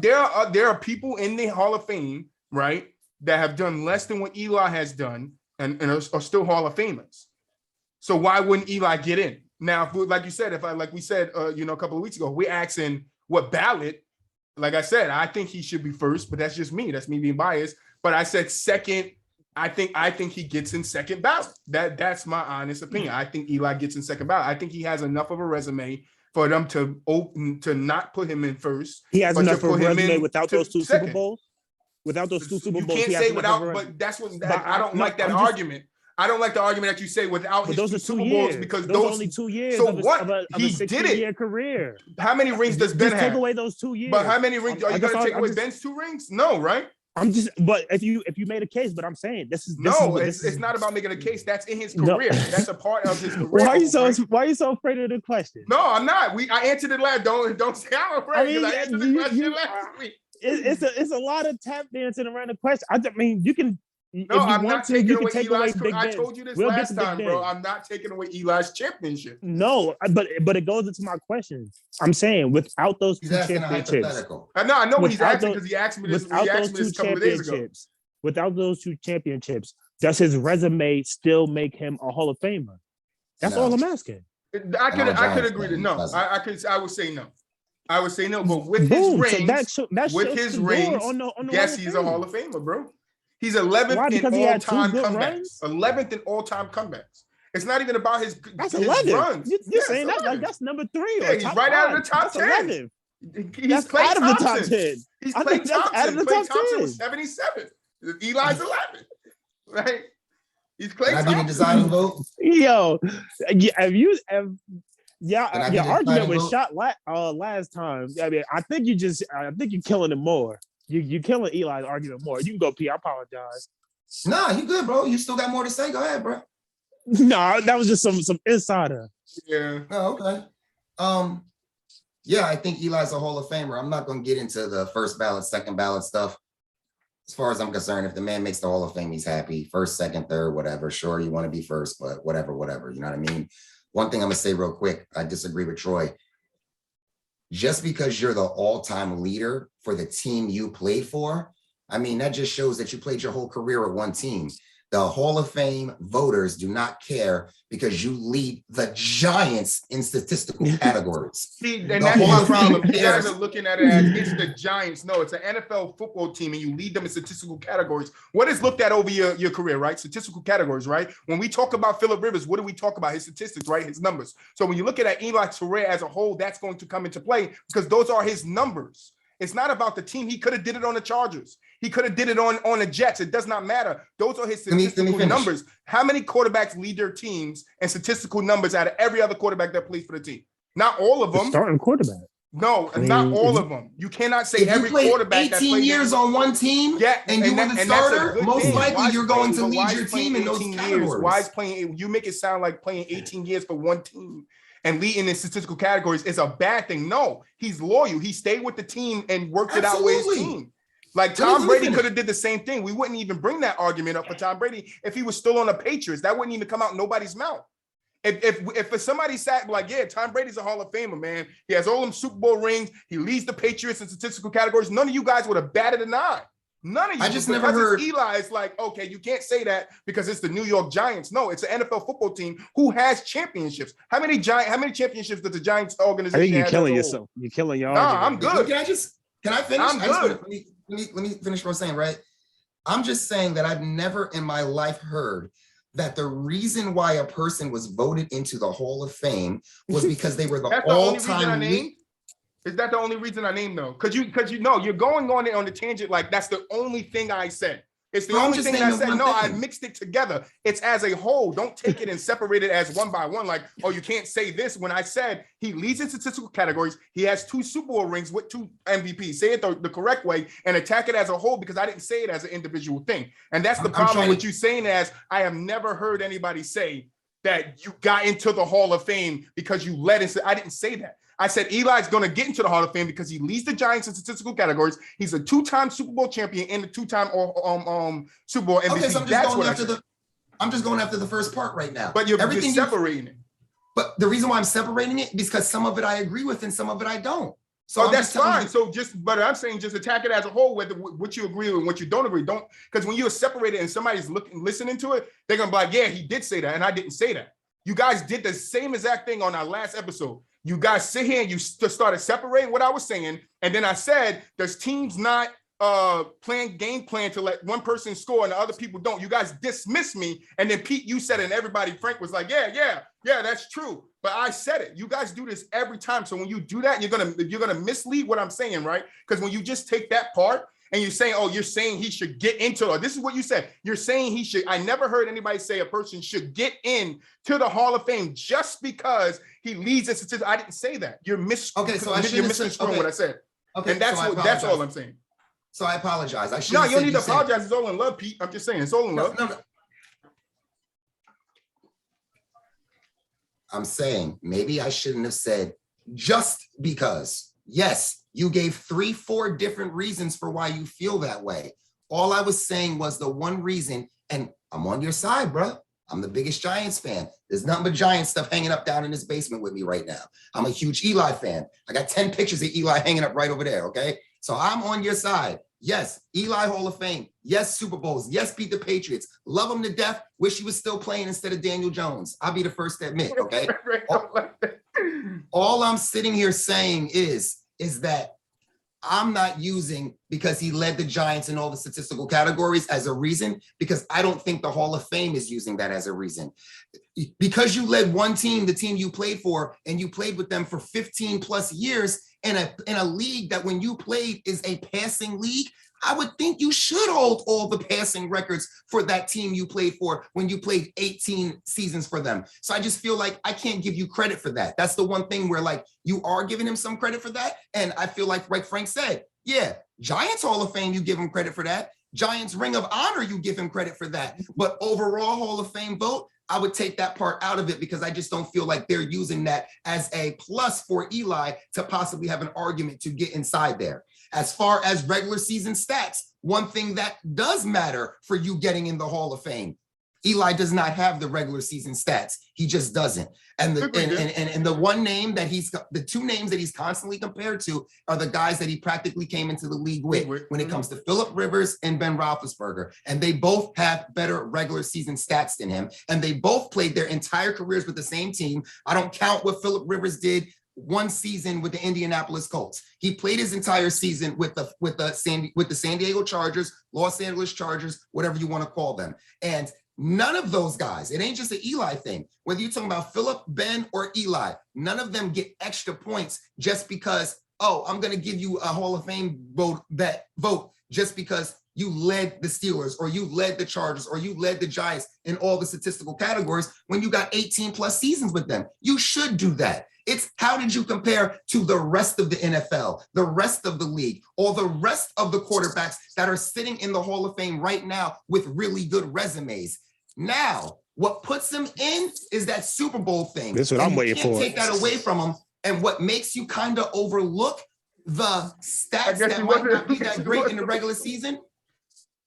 There are people in the Hall of Fame, right, that have done less than what Eli has done and are still Hall of Famers. So why wouldn't Eli get in? Now, like we said, a couple of weeks ago, we're asking what ballot. Like I said, I think he should be first, but that's just me. That's me being biased. But I said second. I think he gets in second ballot. That's my honest opinion. I think Eli gets in second ballot. I think he has enough of a resume for them to not put him in first. He has enough of a resume without those 2 second. Super Bowls. Without those 2 Super Bowls, you can't say without. But that's what I don't like that argument. I don't like the argument that you say without his 2 Super Bowls because those are only 2 years. So of what? He did it. Career. How many rings does Ben have? Take away those 2 years. But how many rings are you going to take away Ben's 2 rings? No, right? But if you made a case, but I'm saying it's not about making a case. That's in his career. No. That's a part of his career. Why are you so afraid of the question? No, I'm not. I answered it last. Don't say I'm afraid because I answered the question last week. It's a lot of tap dancing around the question. I mean, you can. No, I'm not taking away Eli's. I told you this last time, bro. I'm not taking away Eli's championship. No, but it goes into my question. I'm saying without those 2 championships. I know what he's asking because he asked me this. He asked me this a couple of days ago. Without those 2 championships, does his resume still make him a Hall of Famer? That's all I'm asking. I could agree to no. I would say no. I would say no, but with his rings, yes, he's a Hall of Famer, bro. He's 11th in all-time comebacks. 11th in all-time comebacks. It's not even about his runs. You're saying that like that's number 3. Yeah, he's right out of the top 10. He's played out of the top 10. He's played Thompson. Clay Thompson was 77. Eli's 11. Right? He's Clay Thompson. Can I be the design vote? Yo, your argument was shot last time. I mean, I think you're killing it more. You're killing Eli's argument more. You can go pee. I apologize. Nah, you good, bro. You still got more to say. Go ahead, bro. No, that was just some insider. Yeah. Oh, okay. Yeah, I think Eli's a Hall of Famer. I'm not going to get into the first ballot, second ballot stuff. As far as I'm concerned, if the man makes the Hall of Fame, he's happy. First, second, third, whatever. Sure, you want to be first, but whatever. You know what I mean? One thing I'm going to say real quick. I disagree with Troy. Just because you're the all-time leader for the team you played for, I mean, that just shows that you played your whole career with one team. The Hall of Fame voters do not care because you lead the Giants in statistical categories. See, and that's my problem. You guys are looking at it as it's the Giants. No, it's an NFL football team, and you lead them in statistical categories. What is looked at over your career, right? Statistical categories, right? When we talk about Phillip Rivers, what do we talk about? His statistics, right? His numbers. So when you look at Eli's career as a whole, that's going to come into play because those are his numbers. It's not about the team. He could have did it on the Chargers. He could have did it on the Jets. It does not matter. Those are his statistical numbers. How many quarterbacks lead their teams and statistical numbers out of every other quarterback that plays for the team? Not all of them. The starting quarterback. No, not all of them. You cannot say if every you played quarterback 18 years on one team, and you were the starter, most likely you're going to lead your team in those categories. Why is playing? You make it sound like playing 18 years for one team and leading in statistical categories is a bad thing. No, he's loyal. He stayed with the team and worked it out with his team. Like Tom Brady could have did the same thing. We wouldn't even bring that argument up for Tom Brady if he was still on the Patriots. That wouldn't even come out nobody's mouth. If somebody sat like, yeah, Tom Brady's a Hall of Famer, man. He has all them Super Bowl rings. He leads the Patriots in statistical categories. None of you guys would have batted an eye. None of you. I just never heard. Eli is like, okay, you can't say that because it's the New York Giants. No, it's an NFL football team who has championships. How many championships does the Giants organization? I think you're killing yourself. You're killing your argument. I'm good. Can I finish? I'm good. Let me finish what I'm saying, right? I'm just saying that I've never in my life heard that the reason why a person was voted into the Hall of Fame was because they were the all-time leader. Is that the only reason I named though? Because you know you're going on it on the tangent like that's the only thing I said. It's the only thing I said. No, I mixed it together. It's as a whole. Don't take it and separate it as one by one. Like, oh, you can't say this. When I said he leads in statistical categories, he has 2 Super Bowl rings with 2 MVPs. Say it the correct way and attack it as a whole because I didn't say it as an individual thing. And that's the problem with you saying as I have never heard anybody say that you got into the Hall of Fame because you led into. I didn't say that. I said Eli's going to get into the Hall of Fame because he leads the Giants in statistical categories. He's a 2-time Super Bowl champion and a 2-time Super Bowl MVP. Okay, so I'm just going after the first part right now. But you're separating it. But the reason why I'm separating it is because some of it I agree with and some of it I don't. So that's fine. But I'm saying just attack it as a whole, whether what you agree with and what you don't agree. Don't, because when you're separated and somebody's listening to it, they're gonna be like, yeah, he did say that, and I didn't say that. You guys did the same exact thing on our last episode. You guys sit here and you started separating what I was saying, and then I said there's teams not playing game plan to let one person score and the other people don't. You guys dismissed me, and then Pete, you said it, and everybody, Frank was like, yeah, that's true. But I said it. You guys do this every time. So when you do that, you're gonna mislead what I'm saying, right? Because when you just take that part and you're saying, oh, you're saying he should get into it. This is what you said. You're saying he should. I never heard anybody say a person should get in to the Hall of Fame just because he leads a statistic. I didn't say that. You're misconstruing what I said. Okay, and that's all I'm saying. So I apologize. No, you don't need to apologize. It's all in love, Pete. I'm just saying it's all in love. No. I'm saying maybe I shouldn't have said just because. Yes, you gave 3-4 different reasons for why you feel that way. All I was saying was the one reason, and I'm on your side, bro. I'm the biggest Giants fan. There's nothing but Giants stuff hanging up down in this basement with me right now. I'm a huge Eli fan. I got 10 pictures of Eli hanging up right over there, okay? So I'm on your side. Yes, Eli Hall of Fame. Yes, Super Bowls. Yes, beat the Patriots. Love him to death. Wish he was still playing instead of Daniel Jones. I'll be the first to admit, okay? All I'm sitting here saying is that I'm not using because he led the Giants in all the statistical categories as a reason, because I don't think the Hall of Fame is using that as a reason. Because you led one team, the team you played for, and you played with them for 15 plus years in a league that when you played is a passing league, I would think you should hold all the passing records for that team you played for when you played 18 seasons for them. So I just feel like I can't give you credit for that. That's the one thing where like you are giving him some credit for that. And I feel like Frank said, yeah, Giants Hall of Fame, you give him credit for that. Giants Ring of Honor, you give him credit for that. But overall Hall of Fame vote, I would take that part out of it because I just don't feel like they're using that as a plus for Eli to possibly have an argument to get inside there. As far as regular season stats, one thing that does matter for you getting in the Hall of Fame, Eli does not have the regular season stats. He just doesn't. And the one name that the 2 names that he's constantly compared to are the guys that he practically came into the league with when it comes to Phillip Rivers and Ben Roethlisberger. And they both have better regular season stats than him. And they both played their entire careers with the same team. I don't count what Phillip Rivers did one season with the Indianapolis Colts. He played his entire season with the San Diego Chargers, Los Angeles Chargers, whatever you want to call them. And none of those guys, it ain't just an Eli thing. Whether you're talking about Phillip, Ben, or Eli, none of them get extra points just because, oh, I'm going to give you a Hall of Fame vote just because you led the Steelers or you led the Chargers or you led the Giants in all the statistical categories when you got 18 plus seasons with them. You should do that. It's how did you compare to the rest of the NFL, the rest of the league, or the rest of the quarterbacks that are sitting in the Hall of Fame right now with really good resumes. Now, what puts them in is that Super Bowl thing. That's what I'm waiting for. You can't take that away from them. And what makes you kind of overlook the stats that might not be that great in the regular season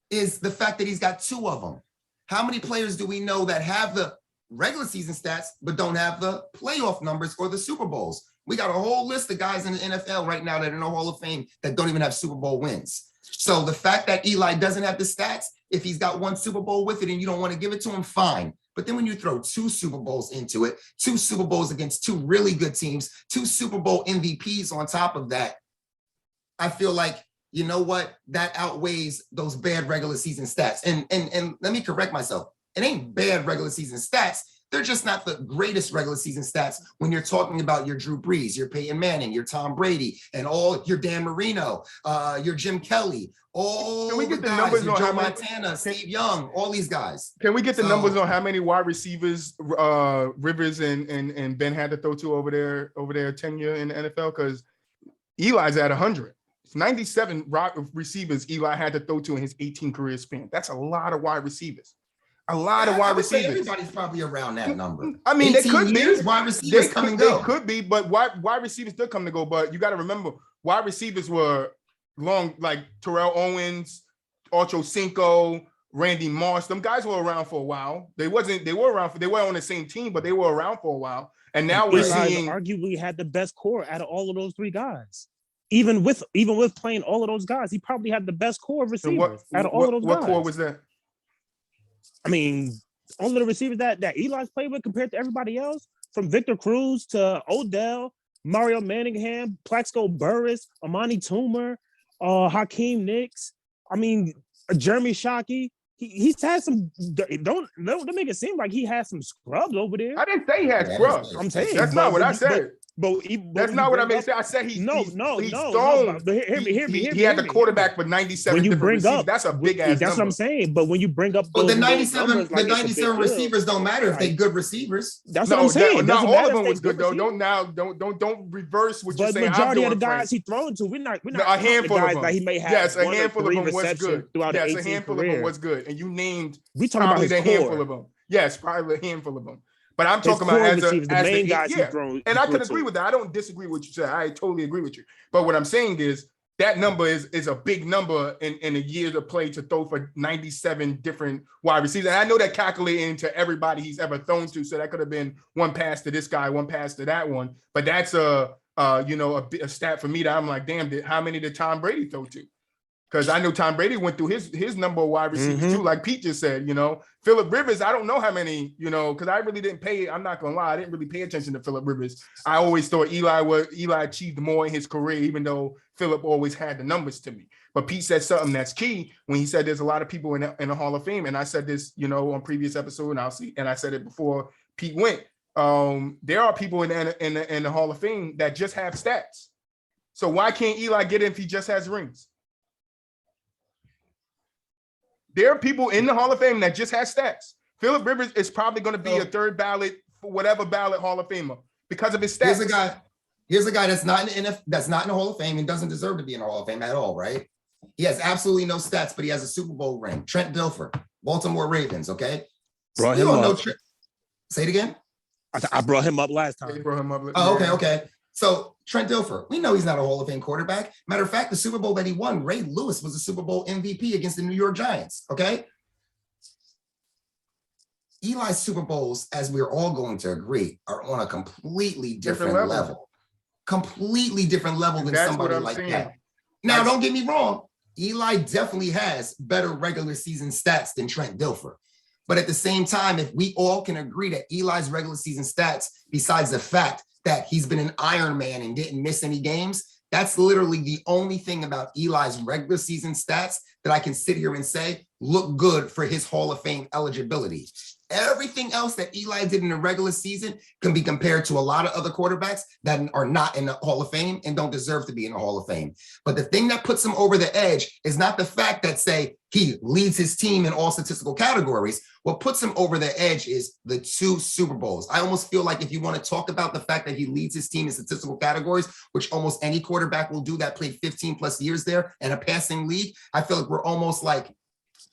is the fact that he's got 2 of them. How many players do we know that have the regular season stats, but don't have the playoff numbers or the Super Bowls? We got a whole list of guys in the NFL right now that are in the Hall of Fame that don't even have Super Bowl wins. So the fact that Eli doesn't have the stats, if he's got 1 Super Bowl with it and you don't want to give it to him, fine. But then when you throw 2 Super Bowls into it, 2 Super Bowls against 2 really good teams, 2 Super Bowl MVPs on top of that, I feel like, you know what, that outweighs those bad regular season stats. And let me correct myself. It ain't bad regular season stats. They're just not the greatest regular season stats when you're talking about your Drew Brees, your Peyton Manning, your Tom Brady, and all your Dan Marino, your Jim Kelly, all Can we get the the guys, numbers your on Joe how many- Montana, Steve Young, all these guys. Can we get the numbers on how many wide receivers Rivers and Ben had to throw to over their tenure in the NFL? Because Eli's at 100. It's 97 receivers Eli had to throw to in his 18 career span. That's a lot of wide receivers. A lot of wide receivers. Everybody's probably around that number. I mean, they could years, be. Wide receivers come and go. They could be, but wide receivers did come to go. But you got to remember, wide receivers were long, like Terrell Owens, Ocho Cinco, Randy Moss. Them guys were around for a while. They were on the same team, but they were around for a while. And now we're seeing arguably had the best core out of all of those 3 guys. Even with playing all of those guys, he probably had the best core of receivers out of all of those guys. What core was that? I mean, all of the receivers that Eli's played with compared to everybody else, from Victor Cruz to Odell, Mario Manningham, Plaxico Burress, Amani Toomer, Hakeem Nicks. I mean, Jeremy Shockey. He's had some. Don't make it seem like he has some scrubs over there. I didn't say he had scrubs. I'm saying that's not what I said. But that's not what I mean. I said he's thrown. But hear me. He had the quarterback for 97. When you bring up, that's a big ass. That's what I'm saying. But when you bring up, the 97 receivers don't matter if they're good receivers. That's what I'm saying. Not all of them was good though. Don't reverse what you're saying. But majority of the guys he thrown to, we're not a handful of them. That he may have. Yes, a handful of them was good. Yes, a handful of them was good. And you named probably a handful of them. Yes, probably a handful of them. But I'm talking about as the main guys he's thrown. And I can agree with that. I don't disagree with what you said. I totally agree with you. But what I'm saying is that number is a big number in a year of play to throw for 97 different wide receivers. And I know that calculating into everybody he's ever thrown to. So that could have been 1 pass to this guy, 1 pass to that one. But that's a stat for me that I'm like, damn, how many did Tom Brady throw to? Because I know Tom Brady went through his number of wide receivers too, like Pete just said, Phillip Rivers, I don't know how many, because I really didn't I'm not going to lie, I didn't really pay attention to Phillip Rivers. I always thought Eli achieved more in his career, even though Phillip always had the numbers to me. But Pete said something that's key when he said there's a lot of people in the Hall of Fame. And I said this, on previous episode, and I said it before Pete went. There are people in the Hall of Fame that just have stats. So why can't Eli get in if he just has rings? There are people in the Hall of Fame that just has stats. Phillip Rivers is probably going to be a 3rd ballot, whatever ballot Hall of Famer because of his stats. Here's a guy that's not in the Hall of Fame and doesn't deserve to be in the Hall of Fame at all, right? He has absolutely no stats, but he has a Super Bowl ring. Trent Dilfer, Baltimore Ravens. Okay, brought him up. Say it again. I brought him up last time. You brought him up. Okay. So Trent Dilfer, we know he's not a Hall of Fame quarterback. Matter of fact, the Super Bowl that he won, Ray Lewis was a Super Bowl MVP against the New York Giants, okay? Eli's Super Bowls, as we're all going to agree, are on a completely different level. Completely different level than somebody like that. Now, don't get me wrong. Eli definitely has better regular season stats than Trent Dilfer. But at the same time, if we all can agree that Eli's regular season stats, besides the fact that he's been an Iron Man and didn't miss any games, that's literally the only thing about Eli's regular season stats that I can sit here and say look good for his Hall of Fame eligibility. Everything else that Eli did in the regular season can be compared to a lot of other quarterbacks that are not in the Hall of Fame and don't deserve to be in the Hall of Fame. But the thing that puts him over the edge is not the fact that, say, he leads his team in all statistical categories. What puts him over the edge is the 2 Super Bowls. I almost feel like if you want to talk about the fact that he leads his team in statistical categories, which almost any quarterback will do that played 15 plus years there in a passing league, I feel like we're almost like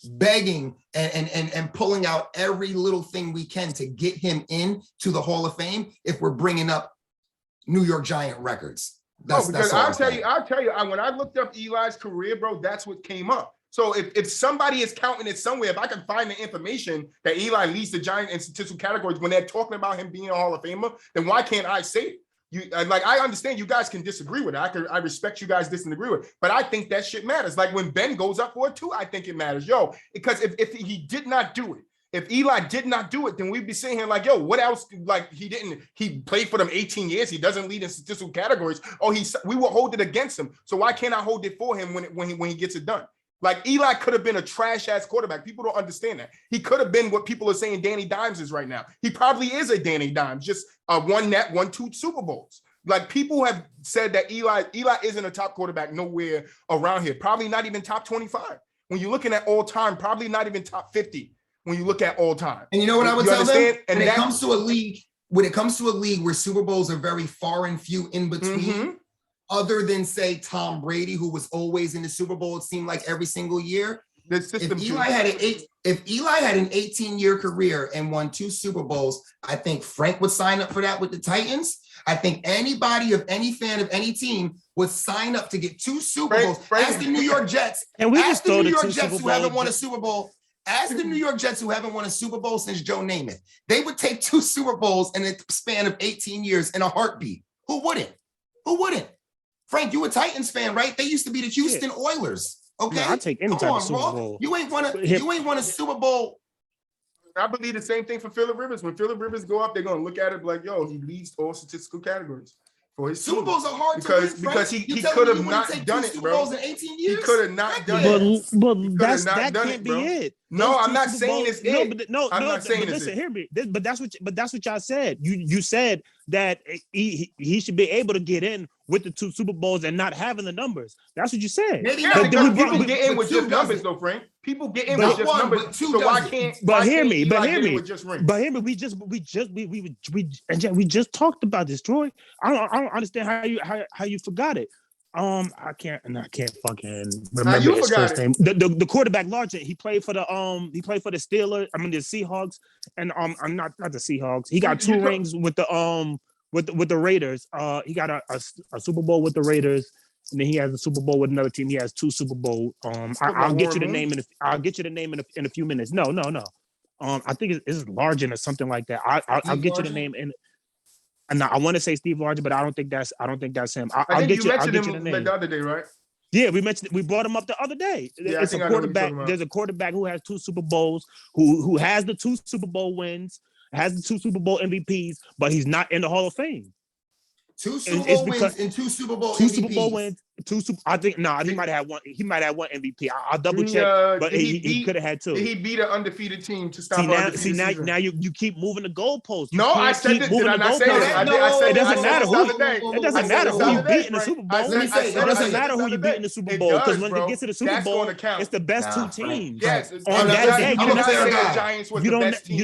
begging and pulling out every little thing we can to get him in to the Hall of Fame if we're bringing up New York Giant records. Because I'll tell you, when I looked up Eli's career, bro, that's what came up. So if somebody is counting it somewhere, if I can find the information that Eli leads the Giant in statistical categories when they're talking about him being a Hall of Famer, then why can't I say it? I understand you guys can disagree with it. I respect you guys disagree with it, but I think that shit matters. Like when Ben goes up for it too, I think it matters. Because if he did not do it, if Eli did not do it, then we'd be sitting here like, what else? Like he played for them 18 years. He doesn't lead in statistical categories. We will hold it against him. So why can't I hold it for him when he gets it done? Like Eli could have been a trash ass quarterback. People don't understand that. He could have been what people are saying Danny Dimes is right now. He probably is a Danny Dimes, just won 2 Super Bowls. Like people have said that Eli isn't a top quarterback nowhere around here. Probably not even top 25. When you're looking at all time, probably not even top 50 when you look at all time. And you know what I would tell them? When it comes to a league where Super Bowls are very far and few in between, other than say Tom Brady, who was always in the Super Bowl, it seemed like every single year. If Eli had an 18-year career and won 2 Super Bowls, I think Frank would sign up for that with the Titans. I think anybody of any fan of any team would sign up to get 2 Super Bowls. Ask the New York Jets. And we just the New York Jets who haven't won a Super Bowl. Ask the New York Jets who haven't won a Super Bowl since Joe Namath. They would take 2 Super Bowls in a span of 18 years in a heartbeat. Who wouldn't? Frank, you a Titans fan, right? They used to be the Houston Oilers. Okay, I take any type of Super Bowl. You ain't won a Super Bowl. I believe the same thing for Phillip Rivers. When Phillip Rivers go up, they're gonna look at it like, he leads all statistical categories for his Super team. Bowls are hard because he could have not done it, bro. In 18 years? He could have not done it. But that can't be it. No, I'm not saying it's it. I'm not saying it's it. Listen, hear me. But that's what y'all said. You said that he should be able to get in with the 2 Super Bowls and not having the numbers. That's what you said. Because people get in with just numbers, though, Frank. People get in with just numbers. So why can't? But hear me. We just talked about this, Troy. I don't understand how you forgot it. I can't fucking remember his first name. The quarterback Largent, he played for the Steelers. I mean the Seahawks, and I'm not the Seahawks. He got 2 rings with the Raiders. He got a Super Bowl with the Raiders, and then he has a Super Bowl with another team. He has 2 Super Bowl. I'll get you the name in a few minutes. No. I think it's Largent or something like that. I'll get you the name in. And I want to say Steve Largent, but I don't think that's him. I'll get you the name. The other day, right? Yeah, we brought him up the other day. Yeah, it's a quarterback. There's a quarterback who has 2 Super Bowls, who has the 2 Super Bowl wins, has the 2 Super Bowl MVPs, but he's not in the Hall of Fame. 2 Super Bowl wins and 2 Super Bowl MVPs. Super Bowl wins. I think he might have one. He might have one MVP. I'll double check, but he could have had 2. He beat an undefeated team to stop. Now you keep moving the goalposts. No, I said this. Did I not say this? It doesn't matter who. It doesn't matter who you beat in the Super Bowl. It doesn't matter who you beat in the Super Bowl because when it gets to the Super Bowl, it's the best 2 teams. Yes. On that day, you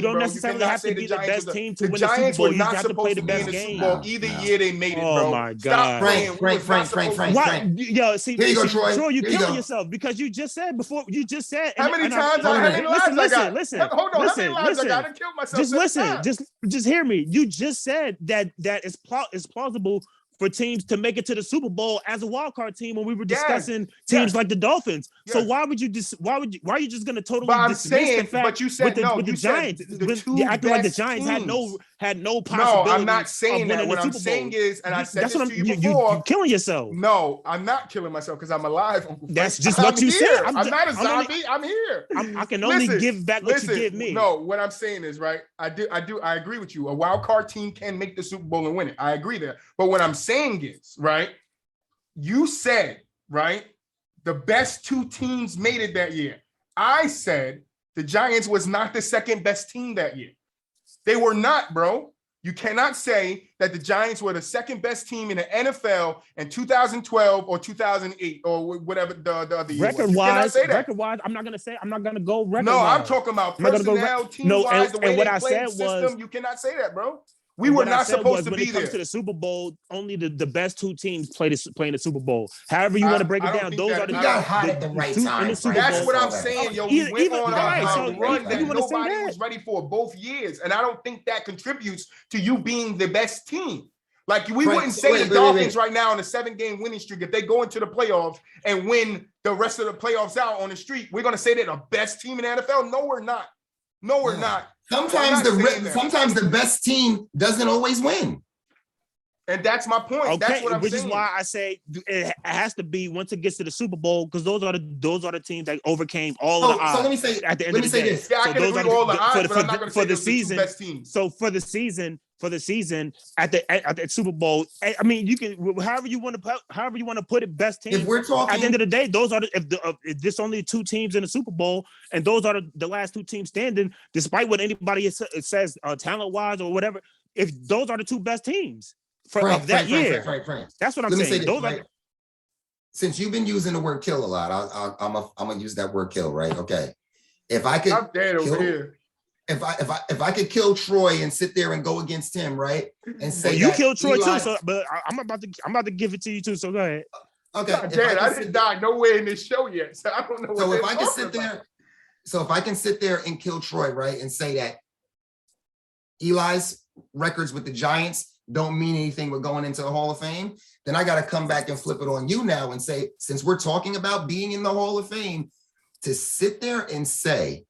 don't necessarily have to be the best team to win the Super Bowl. You just have to play the best game. Either year they made it, bro. Oh my God. Frank. Yo, see, here you go, Troy. You're killing yourself because you just said. How many times I listen. Hold on. How many lives I got? I killed myself. Just listen. Just hear me. You just said that it's plausible for teams to make it to the Super Bowl as a wild card team when we were discussing teams like the Dolphins. So why are you just gonna totally dismiss the fact? But you said with the Giants, you acting like the Giants had no possibility. No, I'm not saying that. What I'm saying is, and I said this to you before, you're killing yourself. No, I'm not killing myself because I'm alive. That's just what you said. I'm not a zombie. I'm here. I can only give back what you give me. No, what I'm saying is right. I agree with you. A wild card team can make the Super Bowl and win it. I agree there. But what I'm saying is, right, you said, right, the best 2 teams made it that year. I said the Giants was not the second best team that year. They were not, bro. You cannot say that the Giants were the second best team in the NFL in 2012 or 2008 or whatever the other year was. You cannot say that. Record-wise, I'm not gonna go record. No, I'm talking about personnel, team-wise, the way they played the system. You cannot say that, bro. We were not supposed to be there. When it comes to the Super Bowl, only the best two teams play in the Super Bowl. However you want to break it down, those are the got hot at the right time. That's what I'm saying, yo. We went on a run that nobody was ready for both years, and I don't think that contributes to you being the best team. Like we wouldn't say the Dolphins right now on a 7-game winning streak, if they go into the playoffs and win the rest of the playoffs out on the street, we're gonna say they're the best team in the NFL. No, we're not. No, we're not. Sometimes the best team doesn't always win. And that's my point. Okay, that's what I'm saying. Which is why I say it has to be once it gets to the Super Bowl, because those are the teams that overcame all of the odds. So let me say at the end of the day. This. Yeah, I can agree with all the odds, but I'm not going to say the season. Best teams. So for the season at the Super Bowl, I mean, you can however you want to put it, best team. If we're talking at the end of the day, those are if there's only 2 teams in the Super Bowl, and those are the last 2 teams standing, despite what anybody says talent wise or whatever. If those are the 2 best teams. Frank, That's what I'm saying. Since you've been using the word kill a lot, I'm gonna use that word kill, right? Okay. If I could, I'm dead over here. If I could kill Troy and sit there and go against him, right? And say you killed Troy too, so but I'm about to give it to you too. So go ahead. Okay. I didn't die nowhere in this show yet, so I don't know. So if I can sit there, if I can sit there and kill Troy, right, and say that Eli's records with the Giants don't mean anything with going into the Hall of Fame, then I got to come back and flip it on you now and say, since we're talking about being in the Hall of Fame, to sit there and say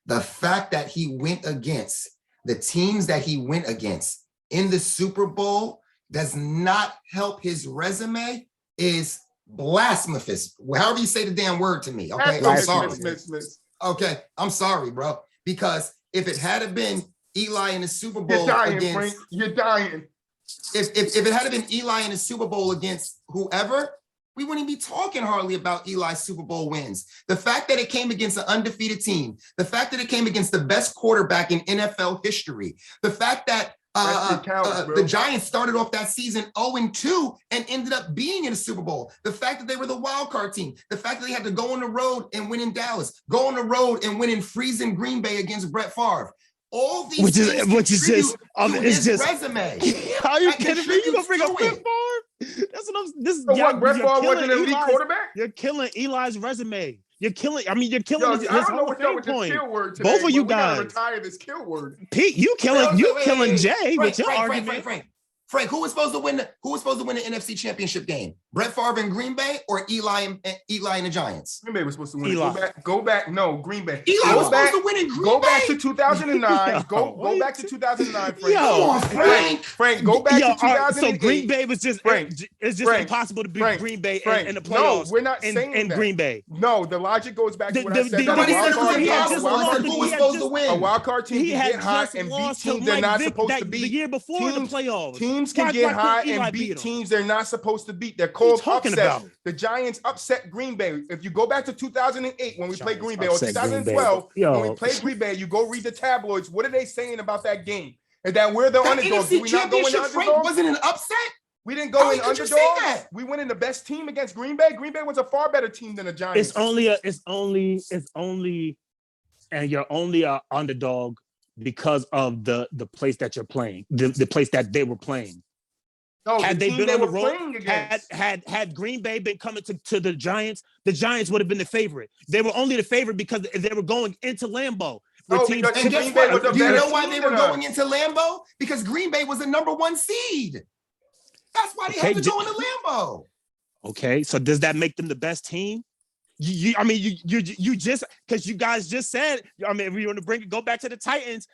the fact that he went against the teams that he went against in the Super Bowl does not help his resume is blasphemous. However you say the damn word to me. Okay, I'm sorry. Okay, I'm sorry, bro. Because if it had been Eli in the Super Bowl, you're dying, Frank. You're dying. If it had been Eli in the Super Bowl against whoever, we wouldn't be talking hardly about Eli's Super Bowl wins. The fact that it came against an undefeated team, the fact that it came against the best quarterback in NFL history, the fact that the Giants started off that season 0-2 and ended up being in the Super Bowl. The fact that they were the wild card team, the fact that they had to go on the road and win in Dallas, go on the road and win in freezing Green Bay against Brett Favre. All these which is just it's just resume. How you kidding me? You gonna bring up Brett Favre? That's what I'm. This is Brett Favre wasn't an elite quarterback. You're killing Eli's resume. You're killing his I don't know whole what point. Kill word today, both of you guys retire this kill word. Pete, you killing Jay with your argument. Frank, who was supposed to win the NFC Championship game? Brett Favre in Green Bay or Eli and the Giants? Green Bay was supposed to win. Go back. No, Green Bay. Eli was supposed to win in Green Bay. Go back to 2009. Go back to 2009, Frank. Frank, go back to 2008. So Green Bay was just it's just impossible to beat Green Bay in the playoffs. No, we're not saying in Green Bay. No, the logic goes back to what I said. Nobody said it was impossible. Who was supposed to win? A wild card team can get hot and beat teams they're not supposed to beat. The year before the playoffs. Teams can get hot and beat teams they're not supposed to beat. They're called upsets. The Giants upset Green Bay. If you go back to 2008 when we played Green Bay, or 2012 when we played Green Bay, you go read the tabloids. What are they saying about that game? And that we're the underdogs. NFC Championship, Frank, wasn't an upset. We didn't go in underdogs. We went in the best team against Green Bay. Green Bay was a far better team than the Giants. It's only, and you're only an underdog because of the place that you're playing, the place that they were playing. No, had they been on the road, had Green Bay been coming to the Giants would have been the favorite. They were only the favorite because they were going into Lambeau. And guess what? Do you know why they were going into Lambeau? Because Green Bay was the #1 seed. That's why they had to go into Lambeau. Okay, so does that make them the best team? You just because you guys just said. I mean, if we want to go back to the Titans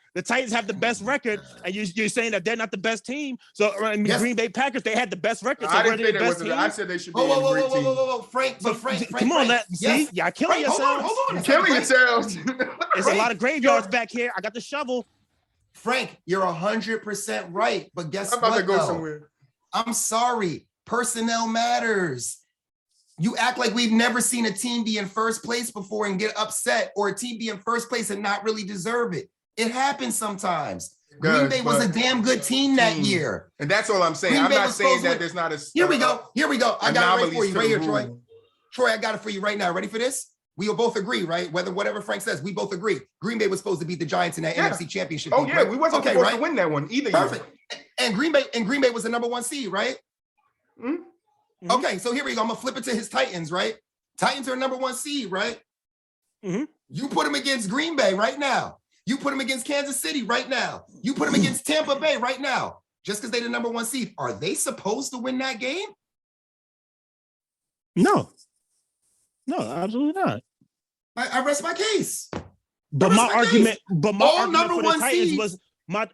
have the best record, and you're saying that they're not the best team. So Green Bay Packers, they had the best record. So I didn't say they wasn't. I said they should be. Whoa, Frank. Come on, see, y'all killing yourselves. Hold on. Killing yourselves. There's a lot of graveyards back here. I got the shovel. Frank, you're 100% right, but guess what? I'm about to go somewhere. I'm sorry. Personnel matters. You act like we've never seen a team be in first place before and get upset, or a team be in first place and not really deserve it. It happens sometimes. Green Bay was a damn good team that year. And that's all I'm saying. I'm not saying that there's not a... Here we go. I got it right for you right here, Troy. Troy, I got it for you right now. Ready for this? We will both agree, right? Whatever Frank says, we both agree. Green Bay was supposed to beat the Giants in that NFC Championship. Oh, yeah. We wasn't supposed to win that one either. Perfect. And Green Bay was the number 1 seed, right? Mm-hmm. Okay, so here we go. I'm gonna flip it to his Titans, right? Titans are number 1 seed, right? Mm-hmm. You put them against Green Bay right now. You put them against Kansas City right now. You put them against Tampa Bay right now. Just because they're the number 1 seed, are they supposed to win that game? No, absolutely not. I rest my case. But my argument for the Titans seed. was my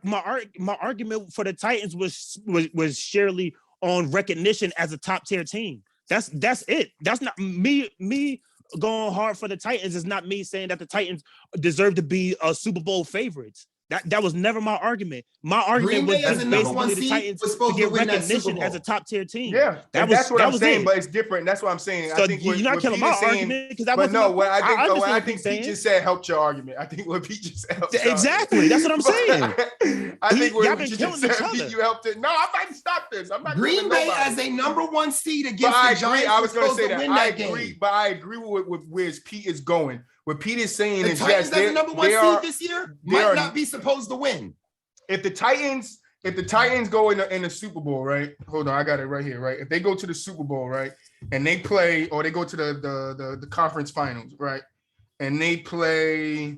argument for the Titans was surely on recognition as a top tier team. That's it. That's not me going hard for the Titans. Is not me saying that the Titans deserve to be a Super Bowl favorites. That was never my argument. My argument was just basically the Titans to get recognition as a top tier team. Yeah, that's what I'm saying. But it's different. That's what I'm saying. So I think you're not killing my argument because that was what I think Pete just said helped your argument. I think what Pete just said helped exactly. That's what I'm saying. I think what you just said, Pete, you helped it. No, I'm not to stop this. I'm not. Green Bay as a number 1 seed against the Giants. I was going to say that. I agree, but I agree with where Pete is going. What Pete is saying is yes, they're the number 1 seed this year. Might not be supposed to win. If the Titans go in the Super Bowl, right? Hold on, I got it right here, right? If they go to the Super Bowl, right, and they play, or they go to the conference finals, right, and they play,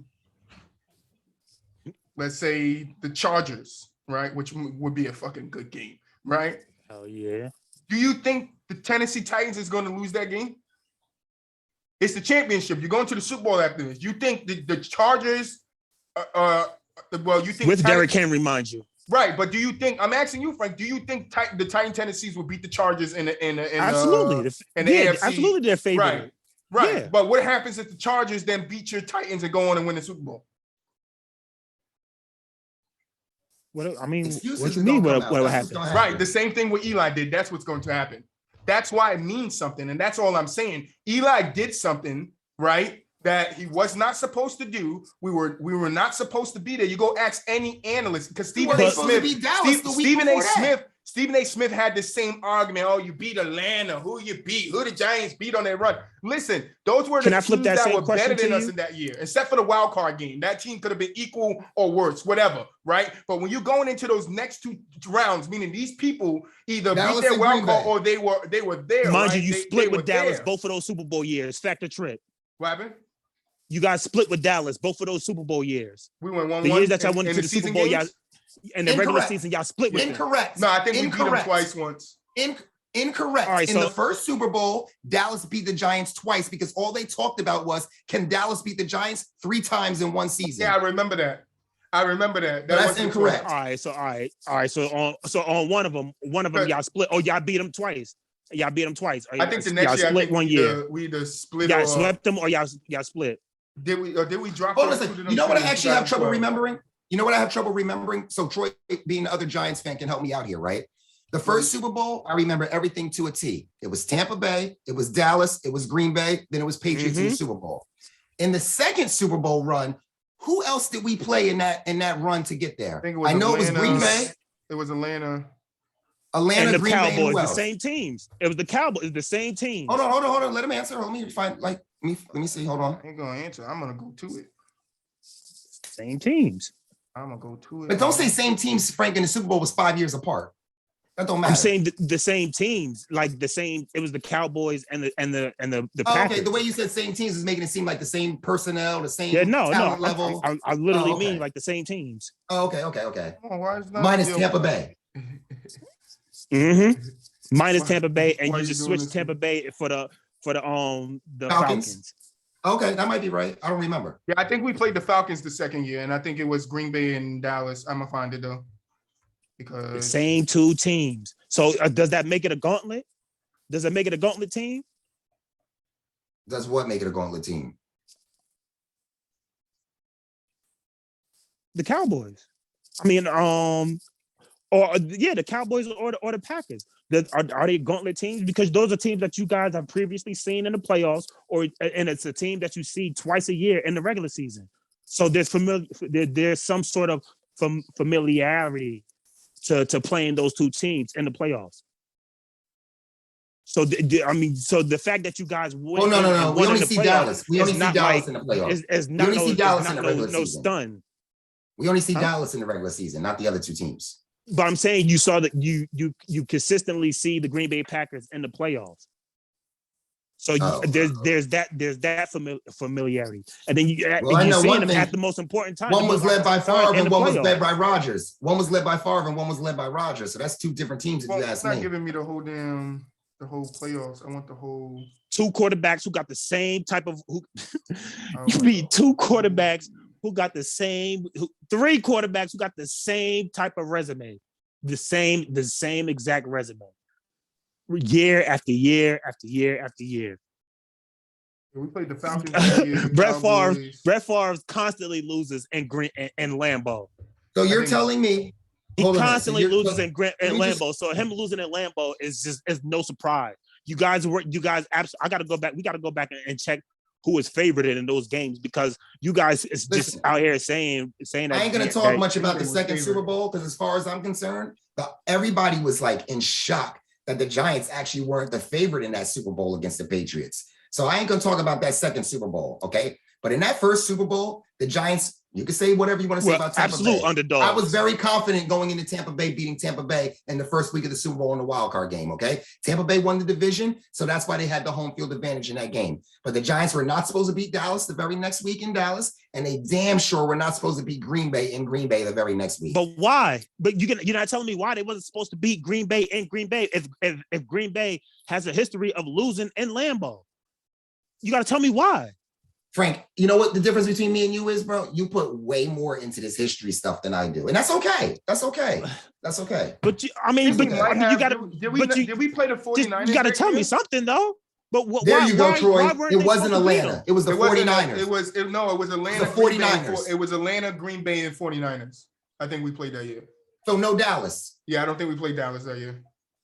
let's say the Chargers, right, which would be a fucking good game, right? Oh yeah. Do you think the Tennessee Titans is going to lose that game? It's the championship. You're going to the Super Bowl after this. You think the Chargers, you think with Derrick Henry, mind you, right? But do you think? I'm asking you, Frank. Do you think the Titan Tennessees will beat the Chargers in the absolutely in the AFC? Absolutely, their favorite. Right. Yeah. But what happens if the Chargers then beat your Titans and go on and win the Super Bowl? What do you mean? What will happen? Right. The same thing what Eli did. That's what's going to happen. That's why it means something. And that's all I'm saying. Eli did something, right, that he was not supposed to do. We were not supposed to be there. You go ask any analyst, because Stephen A. Smith had the same argument. Oh, you beat Atlanta. Who you beat? Who the Giants beat on their run? Listen, those were the teams that were better than us in that year, except for the wild card game. That team could have been equal or worse, whatever, right? But when you're going into those next 2 rounds, meaning these people either beat their wild card or they were there. Mind you, you split with Dallas both of those Super Bowl years. Factor trip. What happened? You guys split with Dallas both of those Super Bowl years. We went 1-1. The years that y'all went to the Super Bowl, y'all. And the regular season, y'all split with Incorrect. No, I think we beat them twice once. Incorrect. Right, in the first Super Bowl, Dallas beat the Giants twice because all they talked about was, can Dallas beat the Giants 3 times in one season? Yeah, I remember that. That's incorrect. All right. So on one of them, y'all split. Oh, y'all beat them twice. Y'all beat them twice. I think the next year, split 1 year. We either split. Y'all swept them, or y'all split. Did we drop? Oh, listen. You know what I actually have trouble remembering? So Troy, being the other Giants fan, can help me out here, right? The first Super Bowl, I remember everything to a T. It was Tampa Bay, it was Dallas, it was Green Bay, then it was Patriots in the Super Bowl. In the second Super Bowl run, who else did we play in that run to get there? I know it was Green Bay. It was Atlanta. And the Green Cowboys, Bay, the same teams. It was the Cowboys, the same teams. Hold on. Let him answer. Let me find, let me see. Hold on. I ain't gonna answer. I'm gonna go to it. Same teams. I'm gonna go to it. But don't say same teams, Frank, and the Super Bowl was 5 years apart. That don't matter. I'm saying the same teams, like the same. It was the Cowboys and the Packers. Okay, the way you said same teams is making it seem like the same personnel, the same talent level. I literally mean like the same teams. Oh, okay. Oh, why is that minus Tampa Bay. Minus Tampa Bay, and you just switch Tampa Bay for the Falcons. Okay, that might be right. I don't remember. Yeah, I think we played the Falcons the second year, and I think it was Green Bay and Dallas. I'm gonna find it though, because the same 2 teams. So does that make it a gauntlet? Does it make it a gauntlet team? Does what make it a gauntlet team? The Cowboys. I mean, Or the Cowboys or the Packers. Are they gauntlet teams? Because those are teams that you guys have previously seen in the playoffs, and it's a team that you see twice a year in the regular season. So there's some sort of familiarity to playing those two teams in the playoffs. So so the fact that you guys win, no. We only see Dallas. We only see Dallas in the playoffs. We only see Dallas in the regular season. Stun. We only see Dallas in the regular season, not the other two teams. But I'm saying you saw that you consistently see the Green Bay Packers in the playoffs. So there's that familiarity, and then you're seeing them at the most important time. One was led by Favre and one was led by Rodgers. One was led by Favre and one was led by Rodgers. So that's two different teams. If you ask me, it's not giving me the whole playoffs. I want the whole two quarterbacks who got the same type of. You need two quarterbacks who got the same. Three quarterbacks who got the same type of resume, the same exact resume. Year after year after year after year. We played the Falcons. Brett Favre constantly loses in Lambeau. So you're telling me he constantly loses in Lambeau. So him losing in Lambeau is no surprise. I got to go back. We got to go back and check who is favored in those games, because you guys is just out here saying that. I ain't gonna talk much about the second Super Bowl, because as far as I'm concerned, everybody was like in shock that the Giants actually weren't the favorite in that Super Bowl against the Patriots. So I ain't gonna talk about that second Super Bowl, okay? But in that first Super Bowl, the Giants, you can say whatever you want to say about Tampa Bay. Underdog. I was very confident going into Tampa Bay, beating Tampa Bay in the first week of the Super Bowl in the wild card game, okay? Tampa Bay won the division, so that's why they had the home field advantage in that game. But the Giants were not supposed to beat Dallas the very next week in Dallas, and they damn sure were not supposed to beat Green Bay in Green Bay the very next week. But why? But you're not telling me why they wasn't supposed to beat Green Bay in Green Bay if Green Bay has a history of losing in Lambeau. You got to tell me why. Frank, you know what the difference between me and you is, bro? You put way more into this history stuff than I do, and that's okay. That's okay. That's okay. But you got to. Did we play the 49ers? You got to tell me something though. But there you go, Troy. It wasn't Atlanta. It was the 49ers. It was Atlanta. The 49ers. It was Atlanta, Green Bay, and 49ers. I think we played that year. So no Dallas. Yeah, I don't think we played Dallas that year.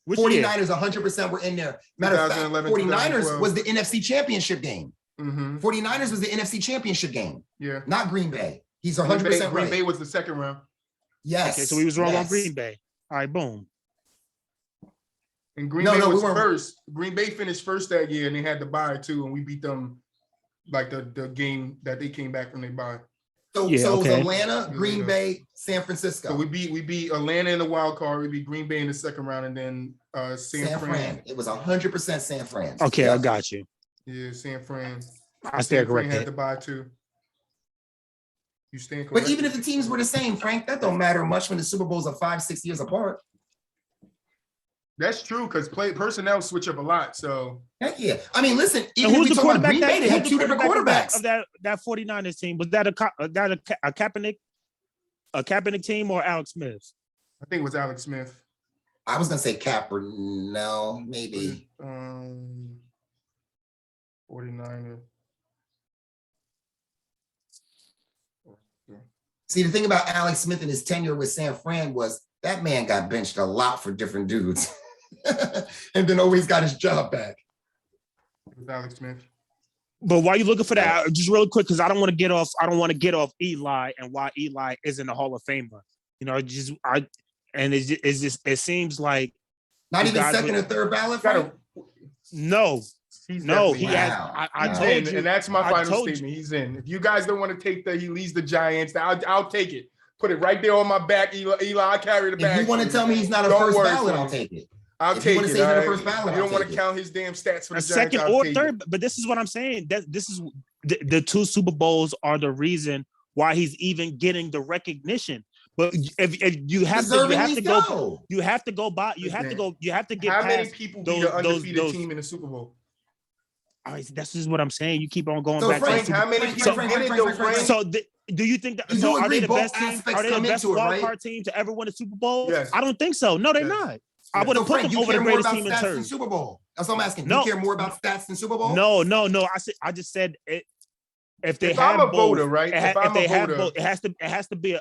49ers 100% were in there. Matter of fact, 49ers was the NFC Championship game. Mm-hmm. 49ers was the NFC Championship game. Yeah. Not Green Bay. He's 100% right. Green Bay was the second round. Yes. Okay, so he was wrong on Green Bay. All right, boom. And Green Bay was first. Green Bay finished first that year, and they had to bye too, and we beat them like the game that they came back from their bye. So it was Atlanta, Green Bay, San Francisco. So we beat Atlanta in the wild card. We beat Green Bay in the second round, and then San Fran. It was 100% San Fran. Okay, I got you. Yeah, San Fran. I stand corrected. Had to buy too. You stand corrected. But even if the teams were the same, Frank, that don't matter much when the Super Bowls are 5-6 years apart. That's true, because personnel switch up a lot. So heck yeah. I mean, listen, even if we talk about Green Bay, they had two different quarterbacks. Of that 49ers team, was that a Kaepernick team or Alex Smith? I think it was Alex Smith. I was gonna say no, maybe. 49ers. See, the thing about Alex Smith and his tenure with San Fran was that man got benched a lot for different dudes and then always got his job back. It was Alex Smith. But while you're looking for that, just real quick, because I don't want to get off Eli and why Eli isn't a Hall of Famer. You know, it seems like not even second or third ballot. No. He has. I told you, and that's my final statement. He's in. If you guys don't want to take he leads the Giants, I'll take it. Put it right there on my back, Eli. I carry the bag. If you want to tell me he's not a first ballot, I'll take it. I'll take it. You don't want to count his damn stats for the Giants. Second or third, but this is what I'm saying. This is the two Super Bowls are the reason why he's even getting the recognition. But if you have to get how past many people beat an undefeated team in the Super Bowl? All right, that's just what I'm saying. You keep on going so back. Frank, how many people did it though, Frank? So do you think that? So are they the best team? Are they the best wild card team to ever win a Super Bowl? Yes. I don't think so. No, they're not. I would have put them over the greatest team in terms. Super Bowl. That's what I'm asking. No. You care more about stats than Super Bowl? No. I just said it. if I'm a voter, right? If I'm a voter, it has to be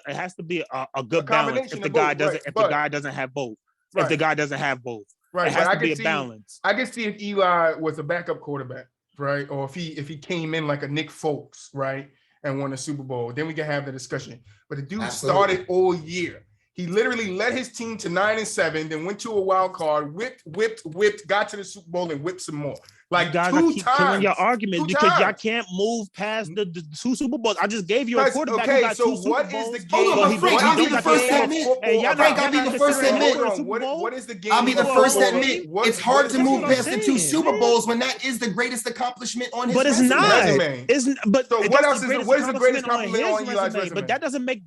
a good balance. If the guy doesn't have both, if the guy doesn't have both, right? It has to be a balance. I can see if Eli was a backup quarterback, right? Or if he came in like a Nick Folks, right, and won a Super Bowl, then we can have the discussion. But the dude started all year. He literally led his team to 9-7, then went to a wild card, whipped, got to the Super Bowl and whipped some more. Like you guys, two keep times. Killing your argument because y'all can't move past the 2 Super Bowls. I just gave you a quarterback who got 2 Super Bowls. Is the game? Hold on, Frank, I'll be the first to admit. Frank, I'll be the first to admit. What is the game? I'll be the first to admit. It's hard to move past the 2 Super Bowls when that is the greatest accomplishment on his resume. But it's not. But so what else is? What is the greatest compliment on Eli's resume? But that doesn't mean.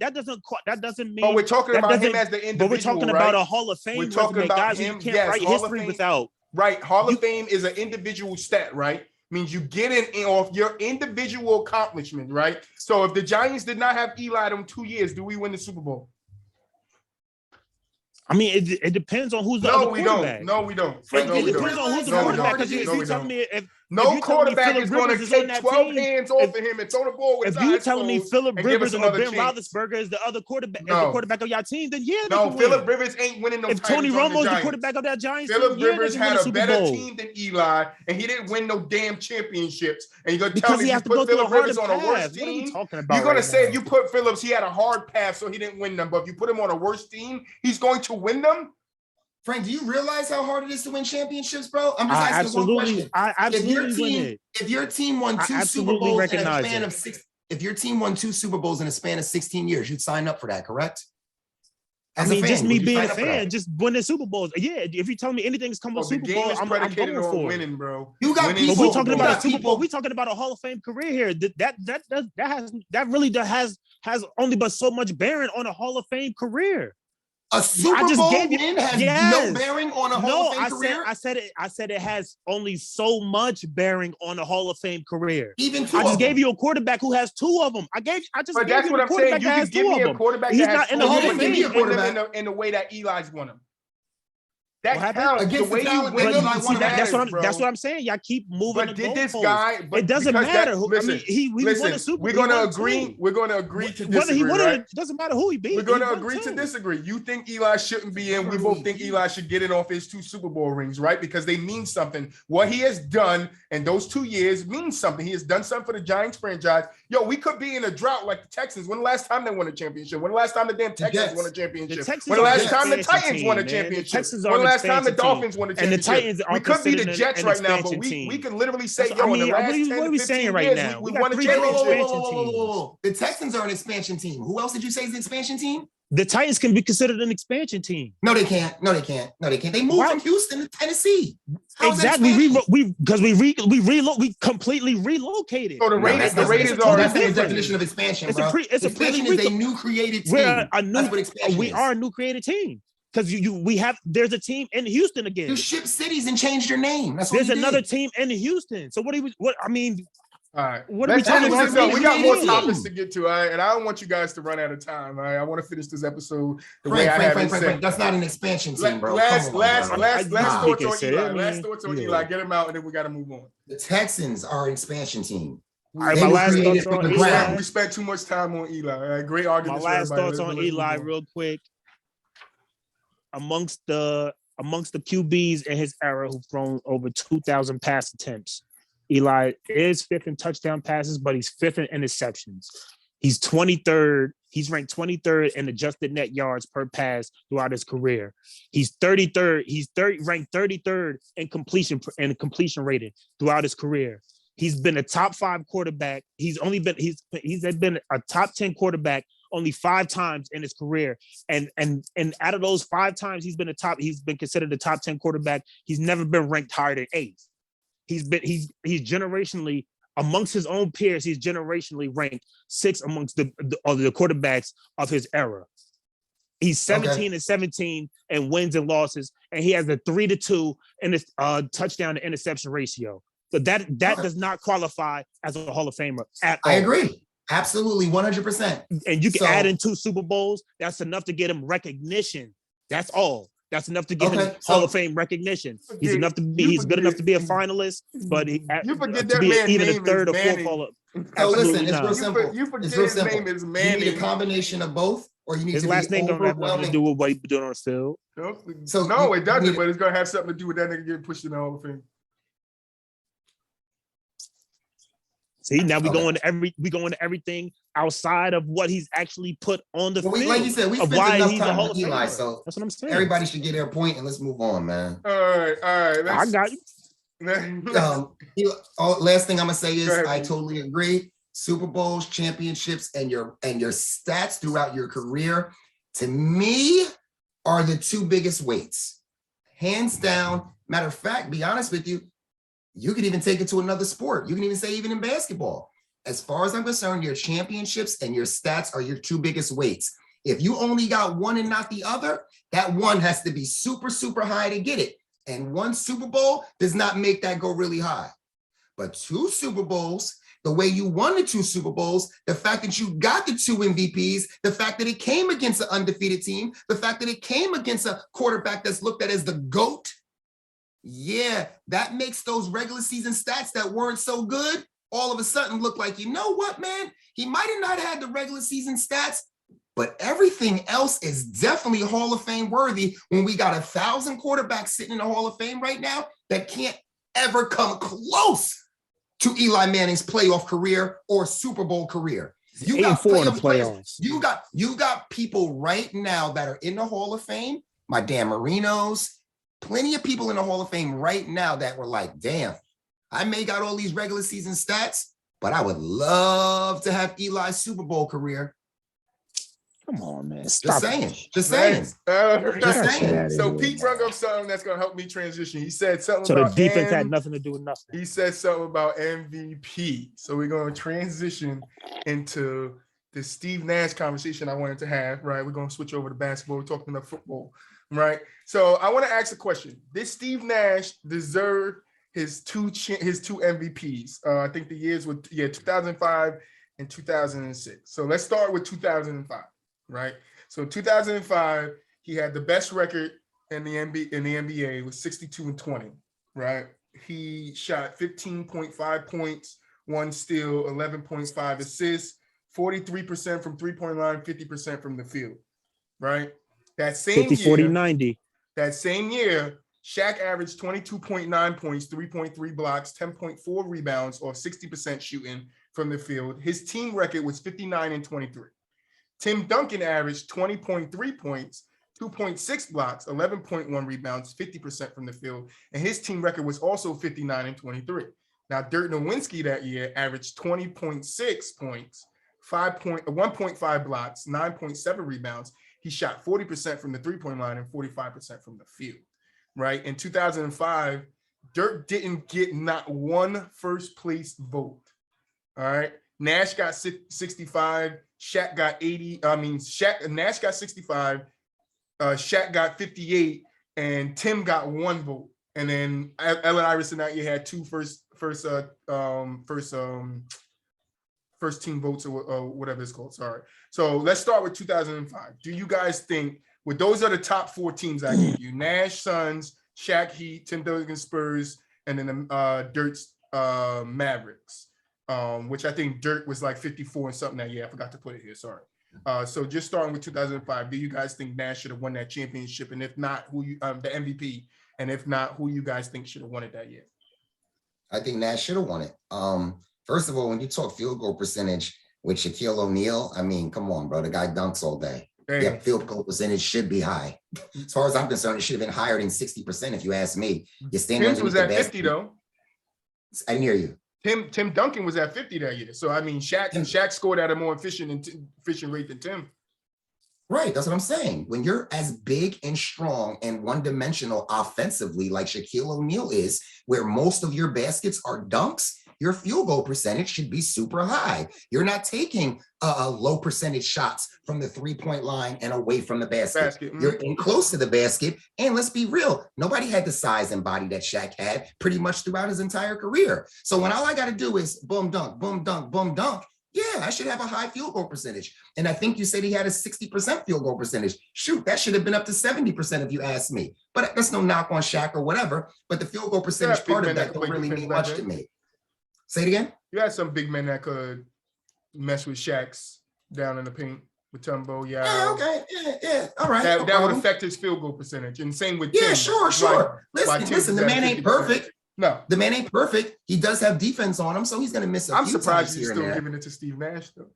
But we're talking about him as the individual. But we're talking about a Hall of Fame resume, guys. You can't write history without. Right, Hall of Fame is an individual stat, right? Means you get it off your individual accomplishment, right? So if the Giants did not have Eli them 2 years, do we win the Super Bowl? I mean, it depends on who's the other quarterback. No, we don't. It depends on who's the quarterback. Because if you tell me no quarterback is going to take 12 hands off of him and throw the ball with his eyes closed. If you telling me Phillip Rivers and Ben Roethlisberger is the other quarterback, is the quarterback of your team, then yeah. No, Phillip Rivers ain't winning no titles. If Tony Romo is the quarterback of that Giants, Phillip Rivers had a better team than Eli, and he didn't win no damn championships. And you're gonna tell me you put Phillip Rivers on a worse team? You're gonna say if you put Phillips, he had a hard path, so he didn't win them. But if you put him on a worse team, he's going to win them. Frank, do you realize how hard it is to win championships, bro? I'm just asking one question. If your team won 2 Super Bowls in a span of 6, if your team won 2 Super Bowls in a span of 16 years, you'd sign up for that, correct? As a fan, just me being a fan, just winning Super Bowls. Yeah, if you tell me anything's come with Super Bowl, I'm going for winning, bro. You got people. But we're talking about a Super Bowl. We're talking about a Hall of Fame career here. That really has only but so much bearing on a Hall of Fame career. A Super Bowl win has no bearing on a Hall of Fame career? I said it has only so much bearing on a Hall of Fame career. Even 2 I just gave you a quarterback who has 2 of them. But that's what I'm saying. You can give me a quarterback that has 2 of them in the way that Eli's won them. That counts. The way you win, that's what I'm saying. Y'all keep moving. But did this guy? It doesn't matter. Listen, he won a Super Bowl. We're gonna agree to disagree. Right? It doesn't matter who he beat. We're gonna agree to disagree. You think Eli shouldn't be in? We both think Eli should get it off his 2 Super Bowl rings, right? Because they mean something. What he has done in those 2 years means something. He has done something for the Giants franchise. Yo, we could be in a drought like the Texans. When the last time they won a championship? When the last time the damn Texans won a championship? When the last time the Titans won a championship? When the last time the Dolphins won a championship? And the Titans we could be the Jets right now, but we can literally say, yo, in the last 10 to 15 right years, now? we won a championship. The Texans are an expansion team. Who else did you say is an expansion team? The Titans can be considered an expansion team. No, they can't. They moved from Houston to Tennessee. Exactly. We completely relocated. So the Raiders are that's the definition of expansion, bro. Expansion is a new created team. We are a new created team. Because there's a team in Houston again. You shipped cities and changed your name. There's another team in Houston. So all right. What are we talking about? We got more topics to get to, all right? And I don't want you guys to run out of time. All right? I want to finish this episode the way I have it set. That's not an expansion team, bro. Last thoughts on Eli. Last thoughts on Eli. Get him out, and then we got to move on. The Texans are an expansion team. All right, my last thoughts on Eli. We spent too much time on Eli. All right? Great argument. My last thoughts on Eli, real quick. Amongst the QBs in his era who've thrown over 2,000 pass attempts, Eli is 5th in touchdown passes, but he's 5th in interceptions. He's 23rd. He's ranked 23rd in adjusted net yards per pass throughout his career. He's 33rd. Ranked 33rd in completion rating throughout his career. He's been a top 5 quarterback. He's been a top 10 quarterback only 5 times in his career. And out of those 5 times he's been considered a top 10 quarterback, he's never been ranked higher than 8th. He's generationally amongst his own peers, he's generationally ranked 6th amongst the quarterbacks of his era. He's 17-17 in wins and losses, and he has a 3-2 in his touchdown to interception ratio. So that does not qualify as a Hall of Famer at all. I agree. Absolutely, 100%. And you can add in 2 Super Bowls. That's enough to get him recognition. That's all. That's enough to give him Hall of Fame recognition. He's good enough to be a finalist, but you forget to that be man's even a name third is or fourth Manning. Hall of So listen, it's not. real simple. You forget it's real his simple. name is You Manning. need a combination of both, or you need His to last be name don't have nothing to do with what he's doing on the field. So no, it doesn't, but it's gonna have something to do with that nigga getting pushed in the Hall of Fame. See, now we go into everything outside of what he's actually put on the field. Like you said, we spent enough time on Eli, so that's what I'm saying. Everybody should get their point, and let's move on, man. All right. I got you. Last thing I'm gonna say is I totally agree. Super Bowls, championships, and your stats throughout your career, to me, are the two biggest weights, hands down. Matter of fact, be honest with you, you could even take it to another sport. You can even say even in basketball. As far as I'm concerned, your championships and your stats are your two biggest weights. If you only got one and not the other, that one has to be super, super high to get it. And one Super Bowl does not make that go really high. But two Super Bowls, the way you won the two Super Bowls, the fact that you got the two MVPs, the fact that it came against an undefeated team, the fact that it came against a quarterback that's looked at as the GOAT, yeah, that makes those regular season stats that weren't so good all of a sudden look like, you know what, man? He might have not had the regular season stats, but everything else is definitely Hall of Fame worthy when we got 1,000 quarterbacks sitting in the Hall of Fame right now that can't ever come close to Eli Manning's playoff career or Super Bowl career. You got playoffs. You got people right now that are in the Hall of Fame, my Dan Marinos, plenty of people in the Hall of Fame right now that were like, damn, I may got all these regular season stats, but I would love to have Eli's Super Bowl career. Come on, man. Just saying. So Pete brought up something that's going to help me transition. He said something about the defense had nothing to do with nothing. He said something about MVP. So we're going to transition into the Steve Nash conversation I wanted to have, right? We're going to switch over to basketball. We're talking about football, right? So I want to ask a question. Did Steve Nash deserve his two MVPs? I think the years were 2005 and 2006. So let's start with 2005, right? So 2005, he had the best record in the NBA with 62-20, right? He shot 15.5 points, 1 steal, 11.5 assists, 43% from three-point line, 50% from the field, right? That same 50, 40, 90. That same year, Shaq averaged 22.9 points, 3.3 blocks, 10.4 rebounds, or 60% shooting from the field. His team record was 59-23. Tim Duncan averaged 20.3 points, 2.6 blocks, 11.1 rebounds, 50% from the field, and his team record was also 59-23. Now, Dirk Nowitzki that year averaged 20.6 points, 1.5 blocks, 9.7 rebounds. He shot 40% from the three-point line and 45% from the field. Right? In 2005, Dirk didn't get not one first place vote. All right. Nash got 65. Shaq got 80. Nash got 65. Shaq got 58. And Tim got 1 vote. And then Allen Iverson that year had 2 first team votes or whatever it's called. Sorry. So let's start with 2005. Do you guys think, those are the top 4 teams I gave you: Nash Suns, Shaq Heat, Tim Duncan Spurs, and then Dirk's Mavericks, which I think Dirk was like 54 and something that year. I forgot to put it here. Sorry. So just starting with 2005, do you guys think Nash should have won that championship? And if not, the MVP? And if not, who you guys think should have won it that year? I think Nash should have won it. First of all, when you talk field goal percentage with Shaquille O'Neal, I mean, come on, bro. The guy dunks all day. Yeah, field goal percentage should be high. As far as I'm concerned, it should have been higher than 60%, if you ask me. You stand Tim's was at 50 though. I didn't hear you. Tim Duncan was at 50 that year. So I mean, Shaq scored at a more efficient rate than Tim. Right, that's what I'm saying. When you're as big and strong and one-dimensional offensively like Shaquille O'Neal is, where most of your baskets are dunks, your field goal percentage should be super high. You're not taking a low percentage shots from the three-point line and away from the basket. You're in close to the basket. And let's be real, nobody had the size and body that Shaq had pretty much throughout his entire career. So when all I got to do is boom, dunk, boom, dunk, boom, dunk, Yeah, I should have a high field goal percentage. And I think you said he had a 60% field goal percentage. Shoot, that should have been up to 70% if you ask me. But that's no knock on Shaq or whatever. But the field goal percentage part of that don't really mean much to me. Say it again. You had some big men that could mess with Shaq's down in the paint. Mutombo, yeah, okay, yeah, all right. That would affect his field goal percentage. And same with Tim. Sure. Listen, the man ain't perfect. No, the man ain't perfect. He does have defense on him, so he's gonna miss a few times. I'm surprised you're still giving it to Steve Nash, though.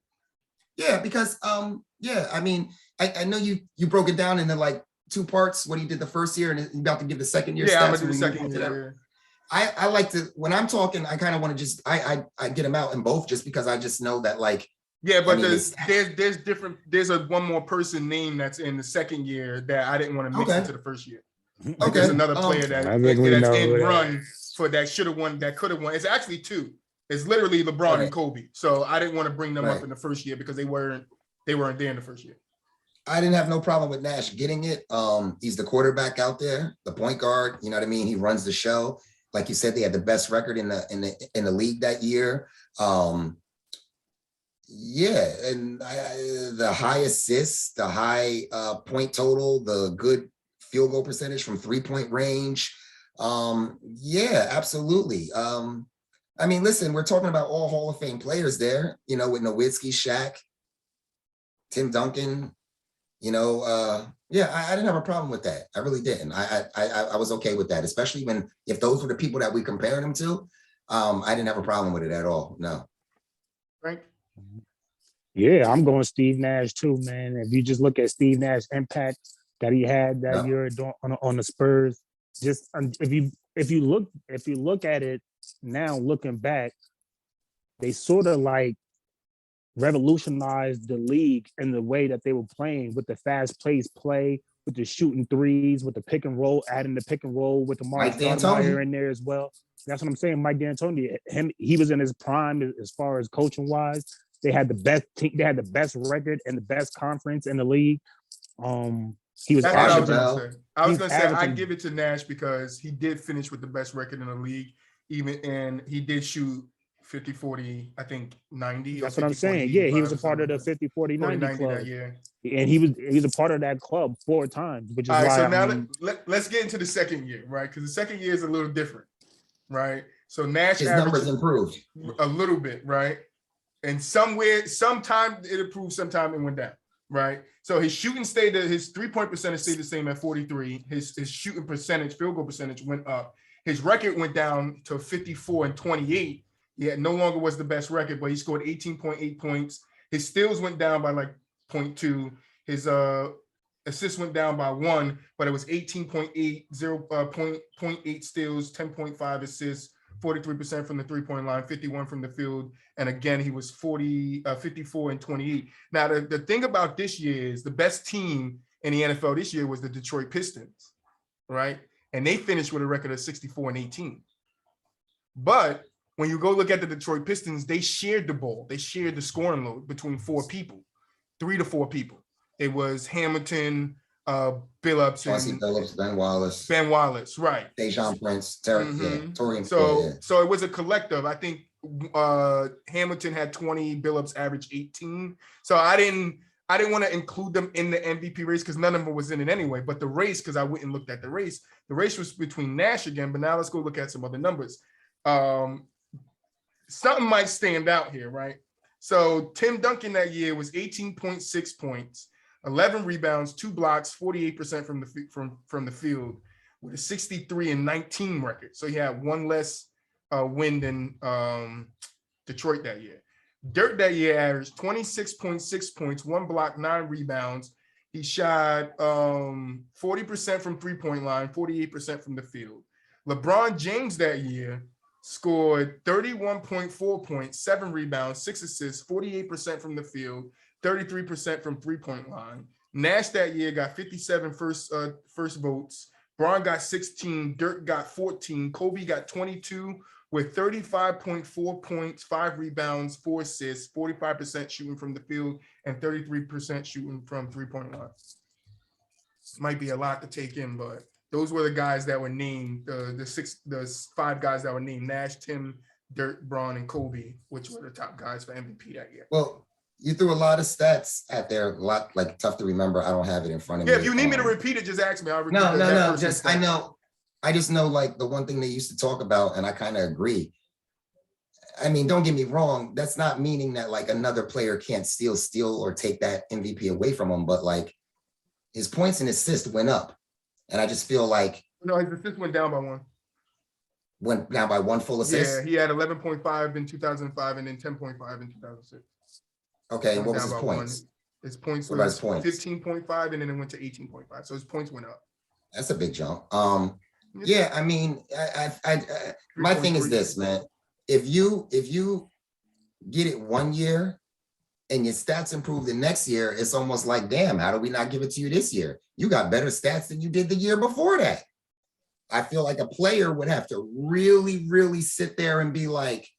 Yeah, because I mean, I know you broke it down into like two parts, what he did the first year, and you're about to give the second year. Yeah, I'm gonna do the second year. I like to, when I'm talking, I kind of want to just I get them out in both, just because I just know that, like. Yeah, but there's different. There's one more person name that's in the second year that I didn't want to mix into the first year. Okay, there's another player that's in run for that should have won, that could have won. It's actually two. It's literally LeBron and Kobe. So I didn't want to bring them up in the first year because they weren't there in the first year. I didn't have no problem with Nash getting it. He's the quarterback out there, the point guard. You know what I mean? He runs the show. Like you said, they had the best record in the league that year. Yeah, and the high assists, the high point total, the good field goal percentage from 3-point range. Yeah, absolutely. I mean, listen, we're talking about all Hall of Fame players there, you know, with Nowitzki, Shaq, Tim Duncan, you know, yeah, I didn't have a problem with that. I really didn't. I was okay with that, especially if those were the people that we compared him to. I didn't have a problem with it at all. No. Frank? Yeah, I'm going Steve Nash too, man. If you just look at Steve Nash's impact that he had that year on the Spurs, just if you look at it now, looking back, they sort of like revolutionized the league in the way that they were playing, with the fast-paced play, with the shooting threes, with the pick and roll, adding the pick and roll with the Mark Stoudemire in there as well. That's what I'm saying. Mike D'Antoni, he was in his prime as far as coaching wise. They had the best team, they had the best record and the best conference in the league. He was. I was gonna say I give it to Nash because he did finish with the best record in the league, and he did shoot 50, 40, I think 90. That's what I'm saying. Yeah, he was a part of the 50, 40, 90 club. That year. And he was a part of that club 4 times, which is why. So now let's get into the second year, right? Because the second year is a little different, right? So Nash his numbers improved a little bit, right? And sometime it improved, sometime it went down, right? So his shooting his 3-point percentage stayed the same at 43. His shooting percentage, field goal percentage went up. His record went down to 54 and 28. Yeah, no longer was the best record, but he scored 18.8 points. His steals went down by like 0.2. His assists went down by 1, but it was 18.8, 0.8 steals, 10.5 assists, 43% from the 3-point line, 51 from the field. And again, he was 54 and 28. Now, the thing about this year is the best team in the NFL this year was the Detroit Pistons, right? And they finished with a record of 64 and 18. But when you go look at the Detroit Pistons, they shared the ball. They shared the scoring load between 4 people, 3 to 4 people. It was Hamilton, Billups, Ben Wallace, right? Dejan Prince, Torian. So it was a collective. I think Hamilton had 20, Billups averaged 18. So I didn't want to include them in the MVP race because none of them was in it anyway. But the race, because I went and looked at the race was between Nash again. But now let's go look at some other numbers. Something might stand out here, right? So Tim Duncan that year was 18.6 points, 11 rebounds, 2 blocks, 48% from the field, with a 63 and 19 record. So he had 1 less win than Detroit that year. Dirk that year averaged 26.6 points, 1 block, 9 rebounds. He shot 40% from 3-point line, 48% from the field. LeBron James that year scored 31.4 points, 7 rebounds, 6 assists, 48% from the field, 33% from 3-point line. Nash that year got 57 first votes. Bron got 16, Dirk got 14, Kobe got 22 with 35.4 points, 5 rebounds, 4 assists, 45% shooting from the field, and 33% shooting from 3-point line. Might be a lot to take in, but those were the guys that were named, the 5 guys that were named: Nash, Tim, Dirk, Braun, and Kobe, which were the top guys for MVP that year. Well, you threw a lot of stats out there, a lot like tough to remember. I don't have it in front of me. Yeah, if you need me to repeat it, just ask me. I'll repeat no. Just I just know like the one thing they used to talk about, and I kind of agree. I mean, don't get me wrong. That's not meaning that like another player can't steal or take that MVP away from him, but like his points and assists went up, and I just feel like no, his assists went down by one. Went down by one full assist. Yeah, he had 11.5 in 2005 and then 10.5 in 2006. Okay, and what was his points? His points was 15.5 and then it went to 18.5. So his points went up. That's a big jump. Yeah, I mean, I my thing is this, man. If you get it one year and your stats improve the next year, it's almost like, damn, how do we not give it to you this year? You got better stats than you did the year before that. I feel like a player would have to really, really sit there and be like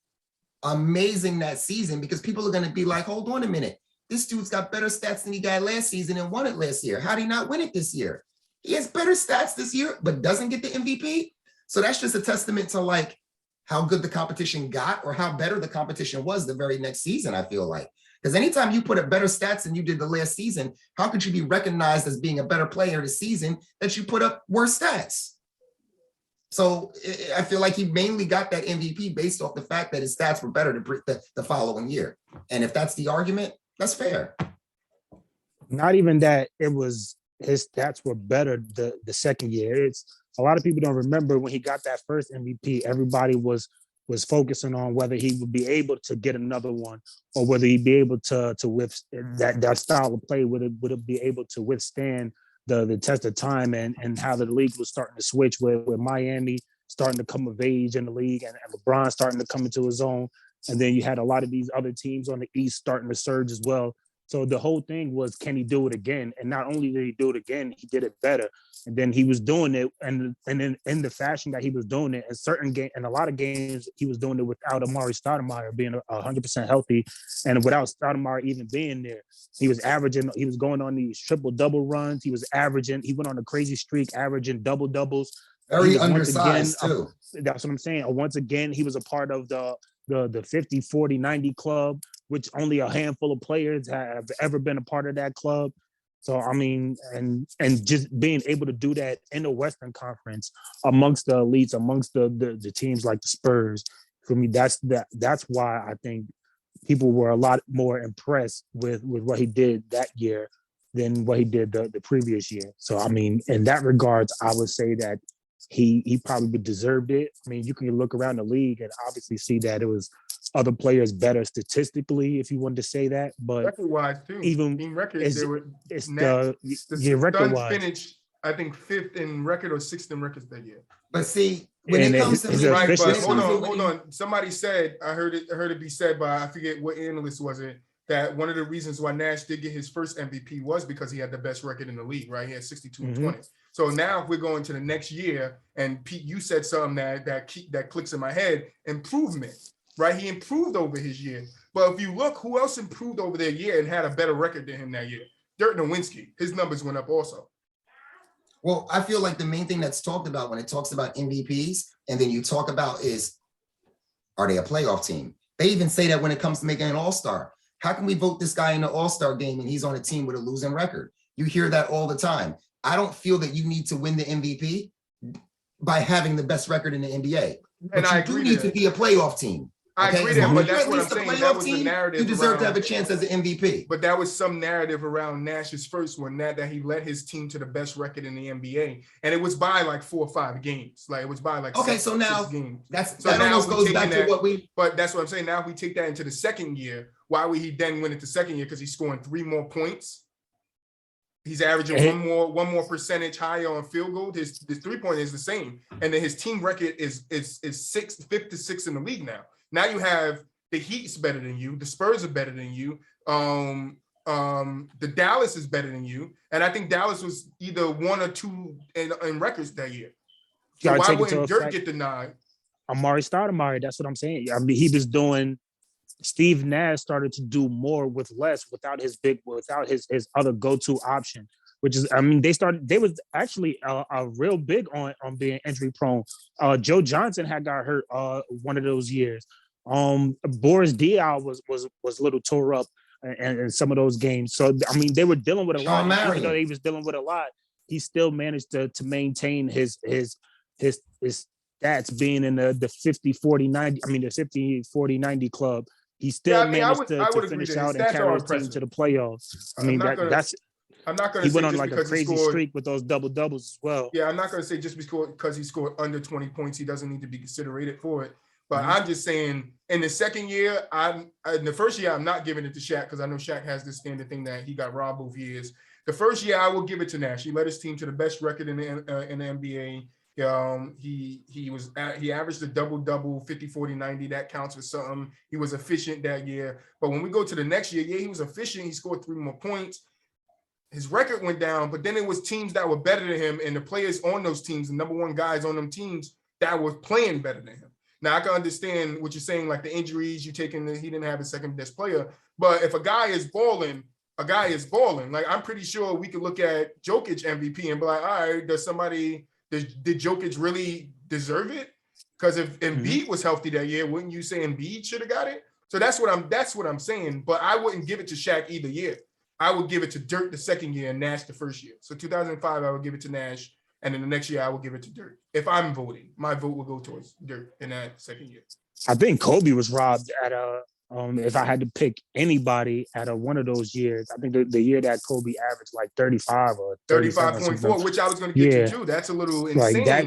amazing that season, because people are going to be like, hold on a minute. This dude's got better stats than he got last season and won it last year. How did he not win it this year? He has better stats this year, but doesn't get the MVP. So that's just a testament to like how good the competition got or how better the competition was the very next season, I feel like. Because anytime you put up better stats than you did the last season, how could you be recognized as being a better player this season that you put up worse stats? So I feel like he mainly got that MVP based off the fact that his stats were better the following year. And if that's the argument, that's fair. Not even that it was his stats were better the second year. It's a lot of people don't remember when he got that first MVP, everybody was focusing on whether he would be able to get another one or whether he'd be able to withstand that style of play, would it be able to withstand the test of time and how the league was starting to switch with Miami starting to come of age in the league and LeBron starting to come into his own. And then you had a lot of these other teams on the East starting to surge as well. So the whole thing was, can he do it again? And not only did he do it again, he did it better. And then he was doing it, and then in the fashion that he was doing it, in certain game, in a lot of games, he was doing it without Amari Stoudemire being 100% healthy, and without Stoudemire even being there. He was going on these triple-double runs. He went on a crazy streak, averaging double-doubles. Very undersized, too. That's what I'm saying. Once again, he was a part of the 50, 40, 90 club, which only a handful of players have ever been a part of that club. So, I mean, and just being able to do that in the Western Conference amongst the elites, amongst the teams like the Spurs, for me, that's why I think people were a lot more impressed with what he did that year than what he did the previous year. So, I mean, in that regards, I would say that he probably deserved it. I mean, you can look around the league and obviously see that it was other players better statistically, if you wanted to say that. But record-wise too, even team records, the record-wise finished, I think, 5th in record or 6th in records that year. But see, when it comes to right, but hold on. Somebody said, I heard it be said by, I forget what analyst was it, that one of the reasons why Nash did get his first MVP was because he had the best record in the league, right? He had 62 and 20. So now if we're going to the next year, and Pete, you said something that clicks in my head, improvement, right? He improved over his year. But if you look, who else improved over their year and had a better record than him that year? Dirk Nowitzki. His numbers went up also. Well, I feel like the main thing that's talked about when it talks about MVPs, and then you talk about is, are they a playoff team? They even say that when it comes to making an all-star. How can we vote this guy in the all-star game and he's on a team with a losing record? You hear that all the time. I don't feel that you need to win the MVP by having the best record in the NBA. And I do need to be a playoff team. I agree that, but that's what I'm saying. That was the narrative. You deserve to have a chance as an MVP. But that was some narrative around Nash's first one, that he led his team to the best record in the NBA, and it was by like 4 or 5 games. Like it was by like okay. 6, So now 6 games. That almost goes back to what we. But that's what I'm saying. Now if we take that into the second year, why would he then win it the second year? Because he's scoring 3 more points. He's averaging one more percentage higher on field goal. His 3-point is the same, and then his team record is 5th to 6th in the league now. Now you have the Heat's better than you, the Spurs are better than you, the Dallas is better than you, and I think Dallas was either 1 or 2 in records that year. So why wouldn't Dirk get the nod? Amari Stoudemire, that's what I'm saying. I mean, he was doing. Steve Nash started to do more with less without his other go-to option, which is, I mean, they was actually a real big on being injury prone. Joe Johnson had got hurt one of those years. Boris Diaw was a little tore up in some of those games. So I mean, they were dealing with a lot. Even though he was dealing with a lot, he still managed to maintain his stats being in the 50, 40, 90. I mean, the 50, 40, 90 club. He still managed to finish out and carry his team to the playoffs. I mean, I'm not going he to went say on just like a because crazy streak with those double doubles as well. Yeah, I'm not going to say just because he scored under 20 points, he doesn't need to be considered for it. But I'm just saying, in the second year, in the first year, I'm not giving it to Shaq because I know Shaq has this standard thing that he got robbed both years. The first year, I will give it to Nash. He led his team to the best record in the NBA. He averaged a double 50, 40, 90. That counts for something. He was efficient that year. But when we go to the next year, he was efficient. He scored 3 more points. His record went down, but then it was teams that were better than him, and the players on those teams, the number one guys on them teams that were playing better than him. Now I can understand what you're saying, like the injuries he didn't have a second best player. But if a guy is balling. Like I'm pretty sure we could look at Jokic MVP and be like, all right, did Jokic really deserve it? Because if Embiid was healthy that year, wouldn't you say Embiid should have got it? So that's what I'm saying. But I wouldn't give it to Shaq either year. I would give it to Dirk the second year and Nash the first year. So 2005, I would give it to Nash. And then the next year, I will give it to Dirk. If I'm voting, my vote will go towards Dirk in that second year. I think Kobe was robbed at if I had to pick anybody at one of those years. I think the year that Kobe averaged like 35 or 35.4, which I was going to get you too. That's a little insane. Like that,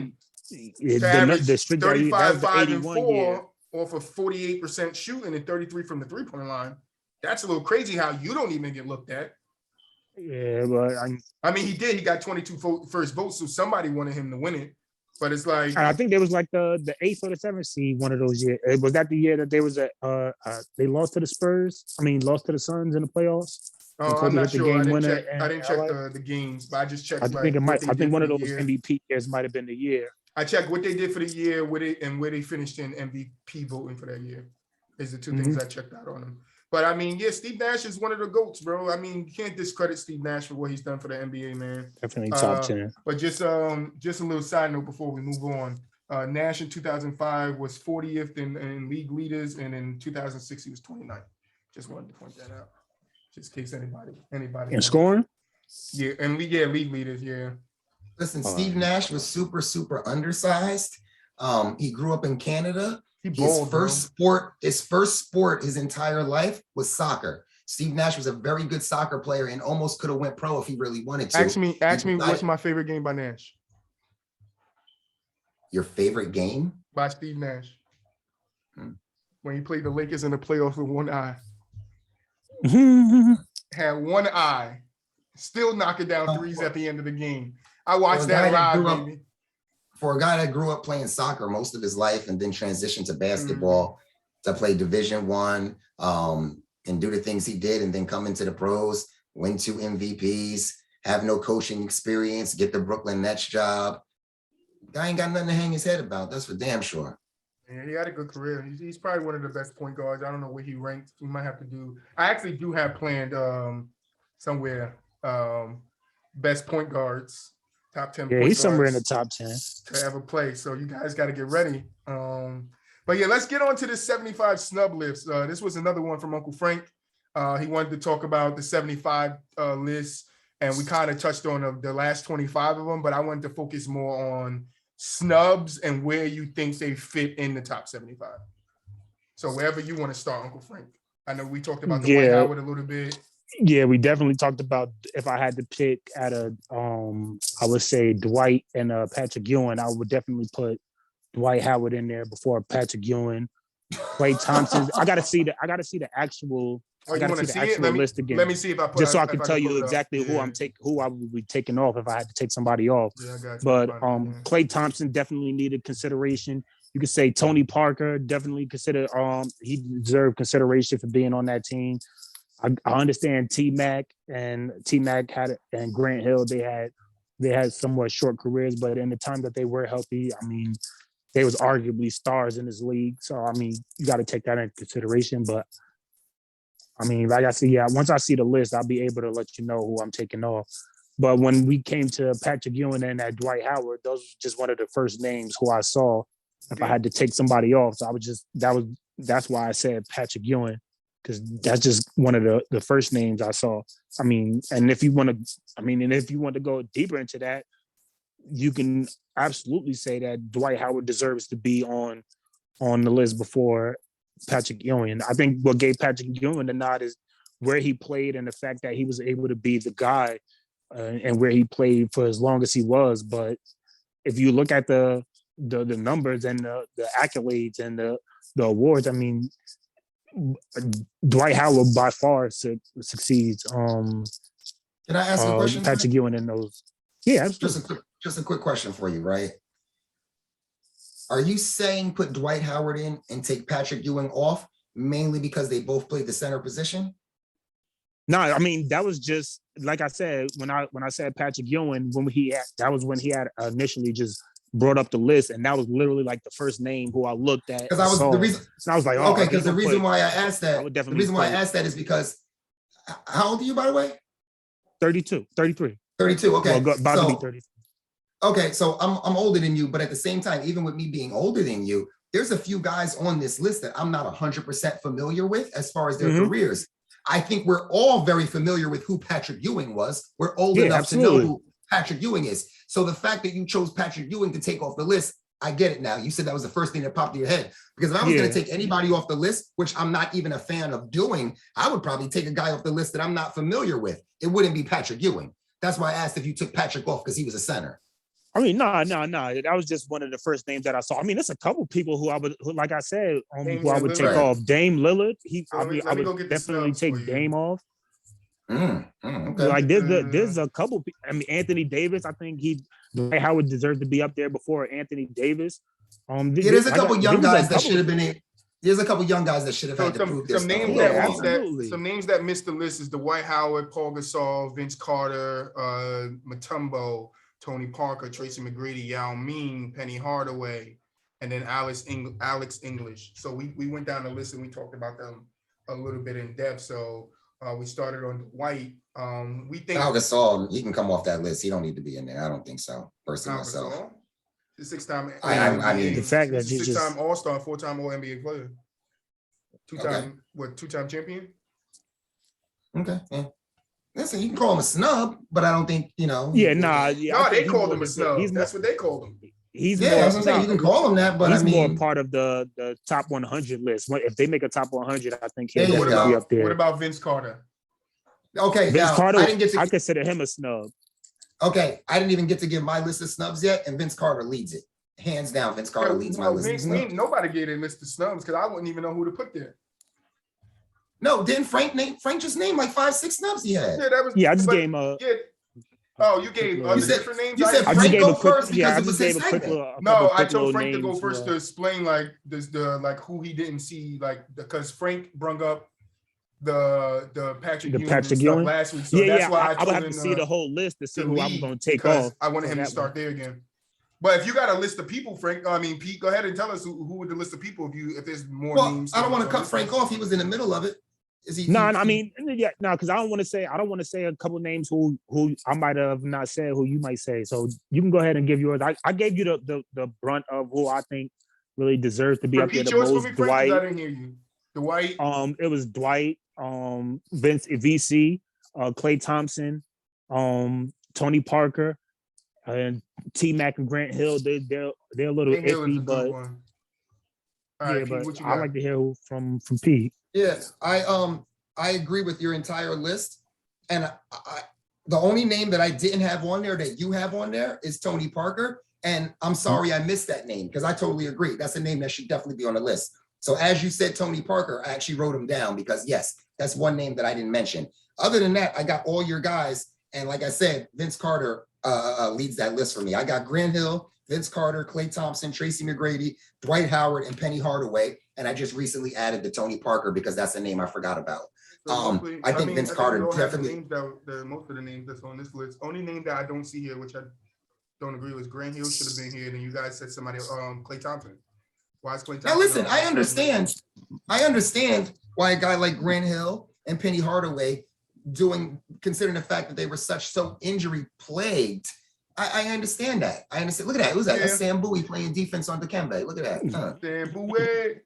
the streak 35, that 5, and 4 off of 48% shooting and 33 from the three-point line. That's a little crazy how you don't even get looked at. Yeah, but I mean, he did. He got 22 first votes, so somebody wanted him to win it. But it's like I think there was like the 8th or the 7th seed one of those years. Was that the year that there was they lost to the Spurs? I mean, lost to the Suns in the playoffs. I'm not sure. I didn't check the games, but I just checked. I think one of those MVP years might have been the year. I checked what they did for the year, where they finished in MVP voting for that year. Is the two things I checked out on them. But I mean, yeah, Steve Nash is one of the GOATs, bro. I mean, you can't discredit Steve Nash for what he's done for the NBA, man. Definitely top 10. But just a little side note before we move on. Nash in 2005 was 40th in league leaders, and in 2006 he was 29th. Just wanted to point that out, just in case anybody. In scoring? Yeah, and league leaders, yeah. Listen, Steve Nash was super undersized. He grew up in Canada. His first sport his entire life was soccer. Steve Nash was a very good soccer player and almost could have went pro if he really wanted to. Ask me what's my favorite game by Nash? Your favorite game? By Steve Nash. When he played the Lakers in the playoffs with one eye. Had one eye. Still knocking down threes at the end of the game. I watched that live, baby. For a guy that grew up playing soccer most of his life and then transitioned to basketball to play Division I and do the things he did and then come into the pros, win 2 MVPs, have no coaching experience, get the Brooklyn Nets job. Guy ain't got nothing to hang his head about. That's for damn sure. Yeah, he had a good career. He's probably one of the best point guards. I don't know where he ranked. We might have to do. I actually do have planned somewhere best point guards. Top 10. Yeah, he's somewhere in the top 10 to ever play. So you guys got to get ready. But yeah, let's get on to this 75 snub list. This was another one from Uncle Frank. He wanted to talk about the 75 list, and we kind of touched on the last 25 of them, but I wanted to focus more on snubs and where you think they fit in the top 75. So wherever you want to start, Uncle Frank. I know we talked about Dwight Howard a little bit. Yeah, we definitely talked about if I had to pick at I would say Dwight and Patrick Ewing. I would definitely put Dwight Howard in there before Patrick Ewing. Klay Thompson. I gotta see the actual. I gotta see the actual list again. Let me see if I put just so I can tell you exactly who I would be taking off if I had to take somebody off. Yeah, but Klay Thompson definitely needed consideration. You could say Tony Parker definitely consider. He deserved consideration for being on that team. I understand T-Mac and Grant Hill. They had somewhat short careers, but in the time that they were healthy, I mean, they was arguably stars in this league. So I mean, you got to take that into consideration. But I mean, like I said, once I see the list, I'll be able to let you know who I'm taking off. But when we came to Patrick Ewing and that Dwight Howard, those were just one of the first names who I saw if I had to take somebody off. So that was that's why I said Patrick Ewing, because that's just one of the first names I saw. I mean, and if you want to go deeper into that, you can absolutely say that Dwight Howard deserves to be on the list before Patrick Ewing. I think what gave Patrick Ewing the nod is where he played and the fact that he was able to be the guy and where he played for as long as he was. But if you look at the numbers and the accolades and the awards, I mean, Dwight Howard by far succeeds. Can I ask a question? Patrick Ewing in those. Yeah, absolutely. Just a quick question for you, right? Are you saying put Dwight Howard in and take Patrick Ewing off mainly because they both played the center position? No, I mean, that was just like I said when I said Patrick Ewing, when he had initially just brought up the list, and that was literally like the first name who I looked at. Because I was like, oh, okay. Because the reason why I asked that is because how old are you, by the way? 32, 33. 32. Okay, well, about to be 30. Okay, so I'm older than you, but at the same time, even with me being older than you, there's a few guys on this list that I'm not 100% familiar with as far as their careers. I think we're all very familiar with who Patrick Ewing was. We're old enough to know who Patrick Ewing is. So the fact that you chose Patrick Ewing to take off the list, I get it now. You said that was the first thing that popped in your head. Because if I was going to take anybody off the list, which I'm not even a fan of doing, I would probably take a guy off the list that I'm not familiar with. It wouldn't be Patrick Ewing. That's why I asked if you took Patrick off because he was a center. I mean, no. That was just one of the first names that I saw. I mean, there's a couple people who like I said, who I would take off. Dame Lillard. I would definitely take Dame off. Okay. Like there's a couple. I mean, Anthony Davis. I think Dwight Howard deserves to be up there before Anthony Davis. There's a couple young guys that should have been. There's a couple young guys that should have had to prove this. Some names that missed the list is Dwight Howard, Paul Gasol, Vince Carter, Mutombo, Tony Parker, Tracy McGrady, Yao Ming, Penny Hardaway, and then Alex English. So we went down the list and we talked about them a little bit in depth. So we started on Dwight. We think Paul Gasol, he can come off that list. He don't need to be in there. I don't think so. Personally, myself. The six-time. I mean, the fact that you six-time All-Star, four-time All-NBA player, two-time champion. Okay. Yeah. Listen, you can call him a snub, but I don't think, No, they called him a snub. That's what they called him. I was saying you can call him that, but he's more part of the top 100 list. If they make a top 100, I think he'll be up there. What about Vince Carter? Okay, Vince Carter, I consider him a snub. Okay, I didn't even get to give my list of snubs yet, and Vince Carter leads it. Hands down, Vince Carter leads my list of snubs. Nobody gave a list of snubs because I wouldn't even know who to put there. No, didn't Frank just name like 5-6 snubs he had? I just gave him a... Oh, you gave different names? You said Frank go first because it was his segment. No, I told Frank to go first to explain like who he didn't see, like because Frank brung up the Patrick Ewing last week. So that's why I would have to see the whole list to see who I'm going to take off. I wanted him to start there again. But if you got a list of people, Pete, go ahead and tell us who would the list of people if there's more names. I don't want to cut Frank off. He was in the middle of it. Because I don't want to say a couple names who I might have not said who you might say. So you can go ahead and give yours. I gave you the brunt of who I think really deserves to be up there the most. Dwight. I didn't hear you. Dwight. It was Dwight. Vince VC, Klay Thompson, Tony Parker, and T-Mac and Grant Hill. They're a little iffy, but right, but Pete, I like to hear from Pete. Yeah, I agree with your entire list, and the only name that I didn't have on there that you have on there is Tony Parker, and I'm sorry I missed that name because I totally agree. That's a name that should definitely be on the list. So as you said, Tony Parker, I actually wrote him down because yes, that's one name that I didn't mention. Other than that, I got all your guys, and like I said, Vince Carter leads that list for me. I got Grant Hill, Vince Carter, Klay Thompson, Tracy McGrady, Dwight Howard, and Penny Hardaway. And I just recently added the Tony Parker because that's a name I forgot about. I think Vince Carter definitely. Most of the names that's on this list. Only name that I don't see here, which I don't agree with, Grant Hill should have been here. And you guys said somebody, Klay Thompson. Why is Klay Thompson? Now listen, I understand why a guy like Grant Hill and Penny Hardaway considering the fact that they were so injury plagued. I understand that. I understand. Look at that. Who's that? That's Sam Bowie playing defense on Dikembe. Look at that. Sam Bowie.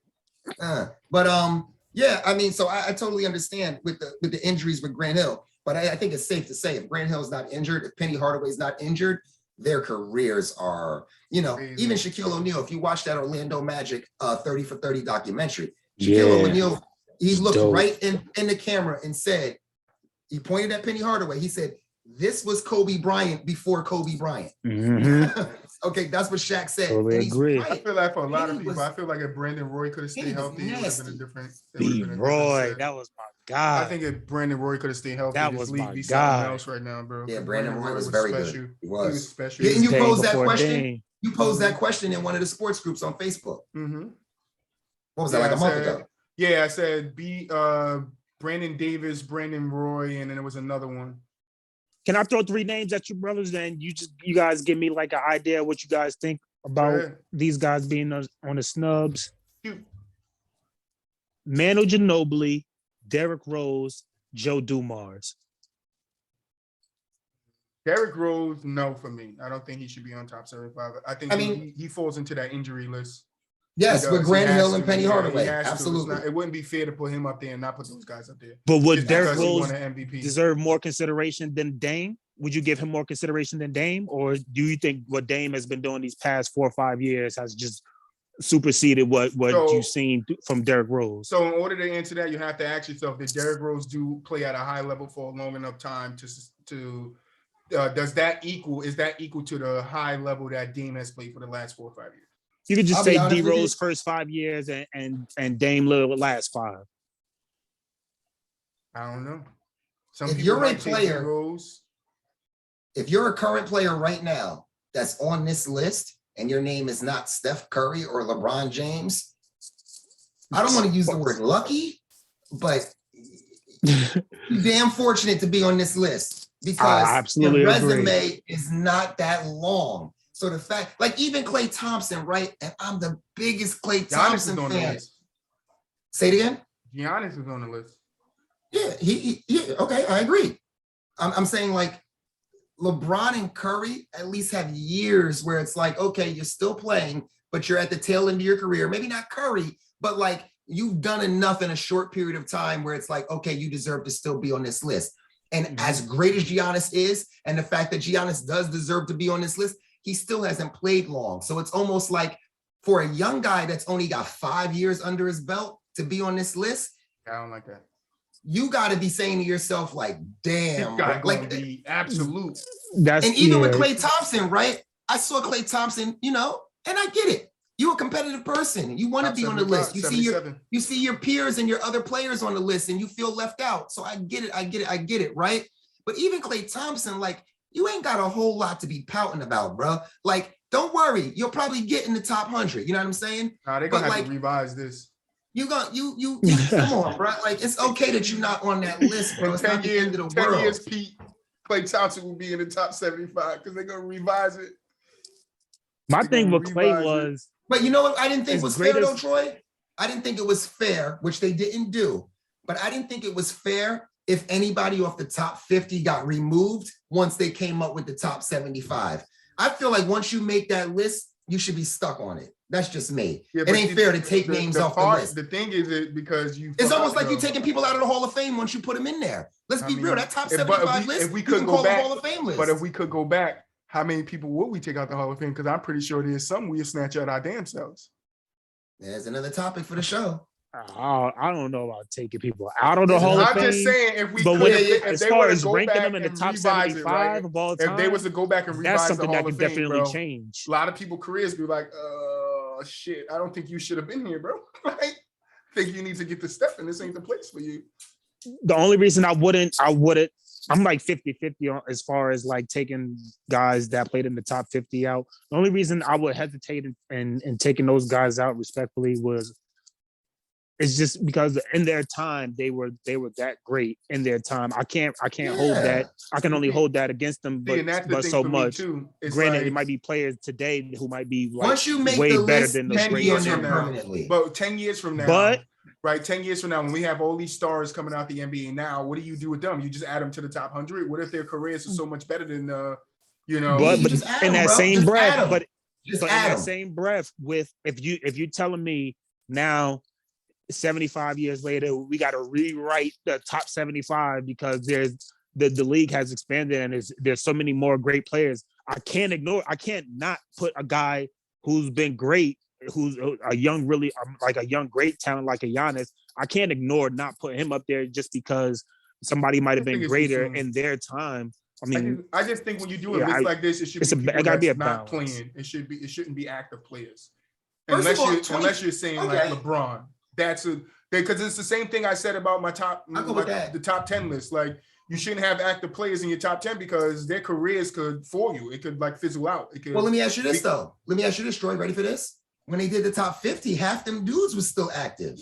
Yeah, I mean, so I totally understand with the injuries with Grant Hill, but I think it's safe to say if Grant Hill's not injured, if Penny Hardaway's not injured, their careers are, even Shaquille O'Neal. If you watch that Orlando Magic 30 for 30 documentary, Shaquille O'Neal, he looked right in the camera and said, he pointed at Penny Hardaway. He said, "This was Kobe Bryant before Kobe Bryant." Okay, that's what Shaq said. Totally agree. I feel like for a lot of people, I feel like if Brandon Roy could have stayed healthy, it would have been a different. Roy, that was my guy. I think if Brandon Roy could have stayed healthy, that was my guy. Else right now, bro. Yeah, Brandon Roy was very special. Good. He was special. Didn't you pose that question? You posed that question in one of the sports groups on Facebook. What was that, like a month ago? Yeah, I said Brandon Davis, Brandon Roy, and then there was another one. Can I throw 3 names at you, brothers, and you guys give me like an idea of what you guys think about these guys being on the snubs? Manu Ginobili, Derrick Rose, Joe Dumars. Derrick Rose, no for me. I don't think he should be on top 75. I think he falls into that injury list. Yes, with Grant Hill and Penny Hardaway. Absolutely. It wouldn't be fair to put him up there and not put those guys up there. But would Derrick Rose deserve more consideration than Dame? Would you give him more consideration than Dame? Or do you think what Dame has been doing these past 4 or 5 years has just superseded what you've seen from Derrick Rose? So in order to answer that, you have to ask yourself, did Derrick Rose play at a high level for a long enough time to is that equal to the high level that Dame has played for the last 4 or 5 years? You could just say D Rose first 5 years and Dame Lillard last 5. I don't know. If you're a player, if you're a current player right now that's on this list and your name is not Steph Curry or LeBron James, I don't want to use the word lucky, but you're damn fortunate to be on this list because your resume is not that long. So the fact, like even Klay Thompson, right? And I'm the biggest Klay Thompson fan. Say it again. Giannis is on the list. Yeah, okay, I agree. I'm saying like LeBron and Curry at least have years where it's like, okay, you're still playing, but you're at the tail end of your career. Maybe not Curry, but like you've done enough in a short period of time where it's like, okay, you deserve to still be on this list. And as great as Giannis is, and the fact that Giannis does deserve to be on this list, he still hasn't played long. So it's almost like for a young guy that's only got 5 years under his belt to be on this list. I don't like that. You got to be saying to yourself, like, damn, like be absolute. And even with Klay Thompson, right? I saw Klay Thompson, and I get it. You're a competitive person. You want to be on the list. You see your peers and your other players on the list, and you feel left out. So I get it, right? But even Klay Thompson, like, you ain't got a whole lot to be pouting about, bro. Like, don't worry, you'll probably get in the top 100. You know what I'm saying? Nah, they're gonna have to revise this. You come on, bro. Like, it's okay that you're not on that list, bro. It's not the end of the world. 10 years, Pete, Klay Thompson will be in the top 75 because they're gonna revise it. My thing with Klay was, but you know what? I didn't think was fair though, Troy. I didn't think it was fair, which they didn't do. But I didn't think it was fair if anybody off the top 50 got removed once they came up with the top 75. I feel like once you make that list, you should be stuck on it. That's just me. Yeah, it ain't fair to take names off the list. The thing is because it's almost like you taking people out of the Hall of Fame once you put them in there. Let's be real. That top 75 list, if we could go back, Hall of Fame list. But if we could go back, how many people would we take out the Hall of Fame? Because I'm pretty sure there's some we'll snatch out our damn selves. There's another topic for the show. I don't know about taking people out of the Hall of Fame. I'm just saying, if we but could, as far as ranking them in the top 75 of all time, if they was to go back and revise that's something the Hall that of could Fame, definitely bro, change. A lot of people careers be like, shit, I don't think you should have been here, bro. Like, I think you need to get the step, and this ain't the place for you. The only reason I wouldn't, I'm like 50-50 as far as like taking guys that played in the top 50 out. The only reason I would hesitate in taking those guys out respectfully it's just because in their time they were that great in their time. I can't hold that. I can only hold that against them, but so much. Granted, like, it might be players today who might be like once you make way the better list, than those 10 great years from now. But 10 years from now, right? 10 years from now, when we have all these stars coming out the NBA now, what do you do with them? You just add them to the top 100. What if their careers are so much better than But in that same breath, with if you telling me now 75 years later, we got to rewrite the top 75 because the league has expanded and there's so many more great players. I can't not put a guy who's been great, who's a young, really like a young, great talent like a Giannis. I can't ignore not putting him up there just because somebody might have been greater in their time. I mean, I just think when you do a list like this, it should be people that's not playing. It shouldn't be active players. Unless you're saying like LeBron. Because it's the same thing I said about the top 10 list. Like, you shouldn't have active players in your top 10 because their careers could fool you. It could like fizzle out. Well, let me ask you this though. Let me ask you this, Troy. Ready for this? When they did the top 50, half them dudes was still active.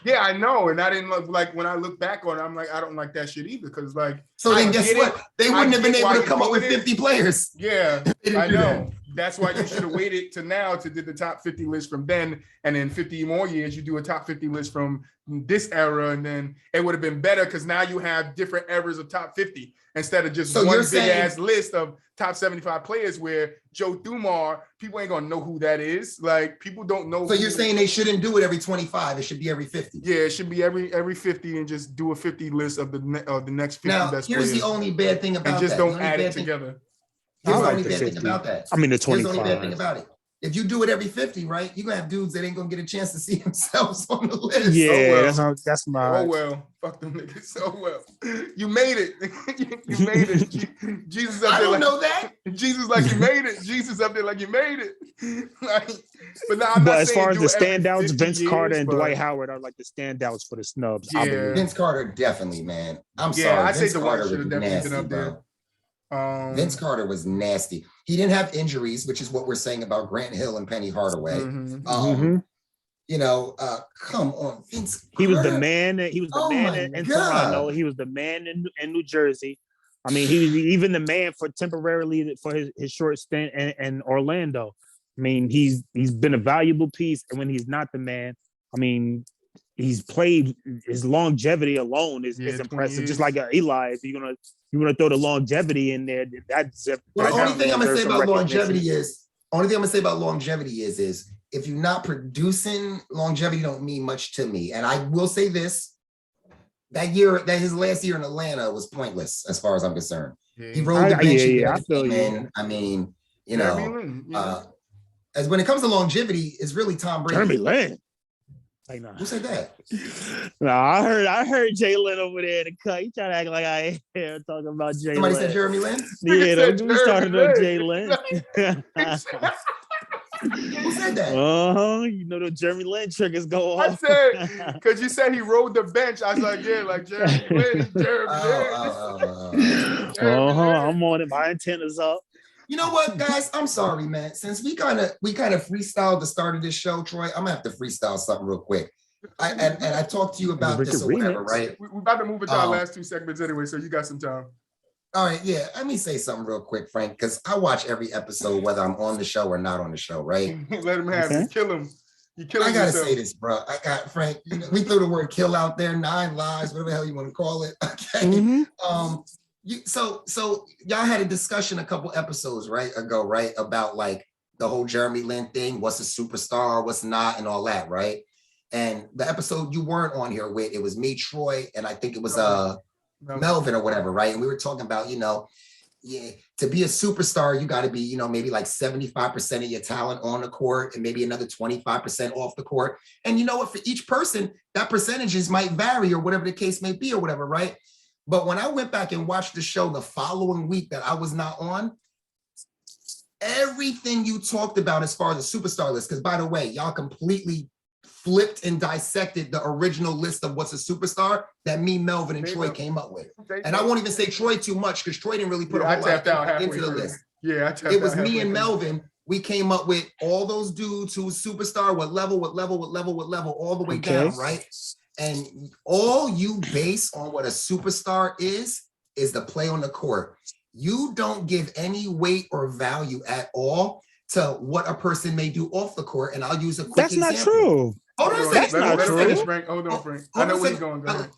Yeah, I know. And I didn't like when I look back on it, I'm like, I don't like that shit either. Because like, so then guess what? They wouldn't have been able to come up with 50 players. Yeah, I know. That's why you should have waited to now to do the top 50 list from then, and then 50 more years you do a top 50 list from this era, and then it would have been better because now you have different eras of top 50 instead of just one big ass list of top 75 players where Joe Dumars, people ain't gonna know who that is. Like, people don't know. So you're saying they shouldn't do it every 25? It should be every 50. Yeah, it should be every 50 and just do a 50 list of the next 50 now, best here's players. The only bad thing about and just don't add it together. Here's the only bad thing about that. I mean, the 25. Here's the only bad thing about it. If you do it every 50, right, you're gonna have dudes that ain't gonna get a chance to see themselves on the list. Yeah, that's my. Oh well, fuck them niggas. Oh well, you made it. You made it. Jesus up there. I don't know that. Jesus like you made it. Jesus up there like you made it. Like, but as far as the standouts, Vince Carter and Dwight Howard are like the standouts for the snubs. Yeah, Vince Carter definitely, man. I'm sorry. I Vince say Dwight should have definitely been up there. Vince Carter was nasty. He didn't have injuries, which is what we're saying about Grant Hill and Penny Hardaway. You know, come on, Vince Carter. He was the man. He was the man in Toronto. He was the man in New Jersey. I mean, he was even the man for temporarily for his short stint in Orlando. I mean, he's been a valuable piece, and when he's not the man, I mean, he's played. His longevity alone is impressive. Just like Eli, if you're gonna throw the longevity in there, the only thing I'm gonna say about longevity is if you're not producing, longevity don't mean much to me. And I will say this: his last year in Atlanta was pointless as far as I'm concerned. He rode the bench. I feel you. I mean, you know, as when it comes to longevity, it's really Tom Brady. Jeremy Lin. Like, nah. Who said that? No, I heard Jay Lin over there in the cut. He trying to act like I ain't here talking about Jay Lin. Somebody said Jeremy Lin? Yeah, don't get me started on Jay Lin. Who said that? You know the Jeremy Lin triggers go off. I said, because you said he rode the bench. I was like, yeah, like Jeremy Lin, I'm on it. My antenna's up. You know what, guys? I'm sorry, man. Since we kind of freestyled the start of this show, Troy, I'm gonna have to freestyle something real quick. I talked to you about this or whatever, right? We're about to move into our last two segments anyway, so you got some time. All right, yeah. Let me say something real quick, Frank, because I watch every episode, whether I'm on the show or not on the show, right? Let him have it. Kill him. You kill him. I gotta say this, bro. Frank. You know, we threw the word "kill" out there. 9 lives, whatever the hell you want to call it. Okay. So y'all had a discussion a couple episodes ago, right? About like the whole Jeremy Lin thing, what's a superstar, what's not, and all that, right? And the episode you weren't on here with, it was me, Troy, and I think it was Melvin or whatever, right? And we were talking about, you know, to be a superstar, you got to be, you know, maybe like 75% of your talent on the court and maybe another 25% off the court. And you know what, for each person, that percentages might vary or whatever the case may be or whatever, right? But when I went back and watched the show the following week that I was not on, everything you talked about as far as the superstar list, because by the way, y'all completely flipped and dissected the original list of what's a superstar that me, Melvin, and Troy came up with. And I won't even say Troy too much because Troy didn't really put a whole lot into the list. Yeah, it was me and Melvin. We came up with all those dudes who was superstar, what level, all the way down, right? And all you base on what a superstar is the play on the court. You don't give any weight or value at all to what a person may do off the court. And I'll use a quick example. That's not true. Hold on a second. That's not true. Hold on, Frank. I know where you're going. Go ahead.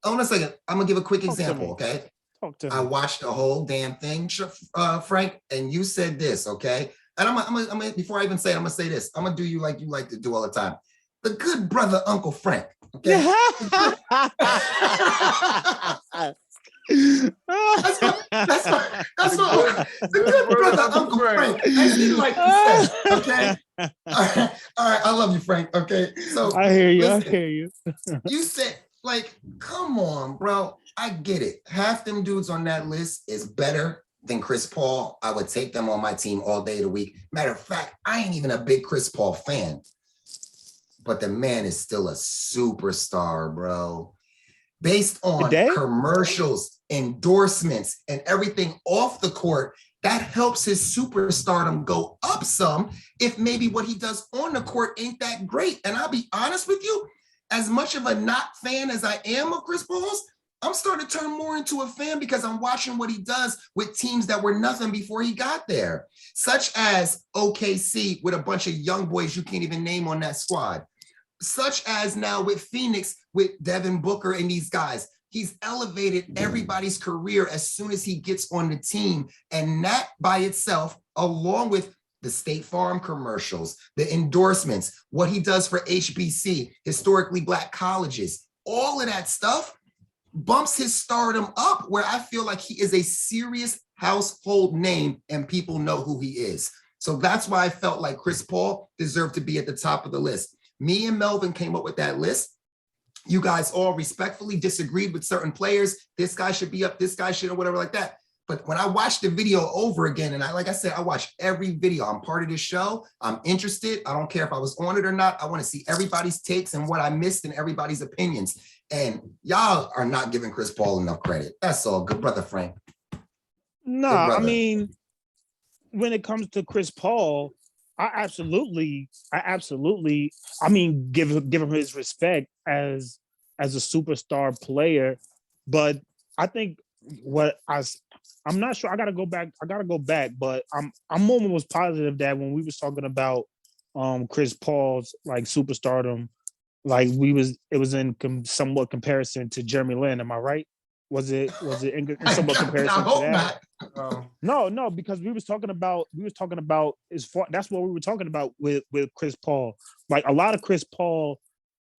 Hold on a second. I'm going to give a quick example, okay? I watched the whole damn thing, Frank, and you said this, okay? And I'm gonna before I even say it, I'm going to say this. I'm going to do you like to do all the time. the good brother Uncle Frank. Okay. That's what the good brother Uncle Frank, as he like to say. Okay. All right. I love you, Frank. Okay. So I hear you. listen, I hear you. you said, like, come on, bro. I get it. Half them dudes on that list is better than Chris Paul. I would take them on my team all day of the week. Matter of fact, I ain't even a big Chris Paul fan, but the man is still a superstar, bro. Based on commercials, endorsements, and everything off the court, that helps his superstardom go up some if maybe what he does on the court ain't that great. And I'll be honest with you, as much of a not fan as I am of Chris Paul's, I'm starting to turn more into a fan because I'm watching what he does with teams that were nothing before he got there, such as OKC with a bunch of young boys you can't even name on that squad, such as now with Phoenix with Devin Booker and these guys. He's elevated everybody's career as soon as he gets on the team. And that by itself, along with the State Farm commercials, the endorsements, what he does for HBC, historically Black colleges, all of that stuff bumps his stardom up where I feel like he is a serious household name and people know who he is. So that's why I felt like Chris Paul deserved to be at the top of the list. Me and Melvin came up with that list. You guys all respectfully disagreed with certain players. This guy should be up, this guy should, or whatever like that. But when I watched the video over again, and like I said, I watch every video. I'm part of this show. I'm interested. I don't care if I was on it or not. I want to see everybody's takes and what I missed and everybody's opinions. And y'all are not giving Chris Paul enough credit. That's all. Good brother, Frank. No, I mean, when it comes to Chris Paul, I absolutely, I mean, give him his respect as a superstar player. But I think I'm not sure. I gotta go back, but I'm almost positive that when we was talking about Chris Paul's like superstardom, like it was in somewhat comparison to Jeremy Lin. Am I right? Was it in somewhat comparison to that? No, because we was talking about that's what we were talking about with Chris Paul. Like a lot of Chris Paul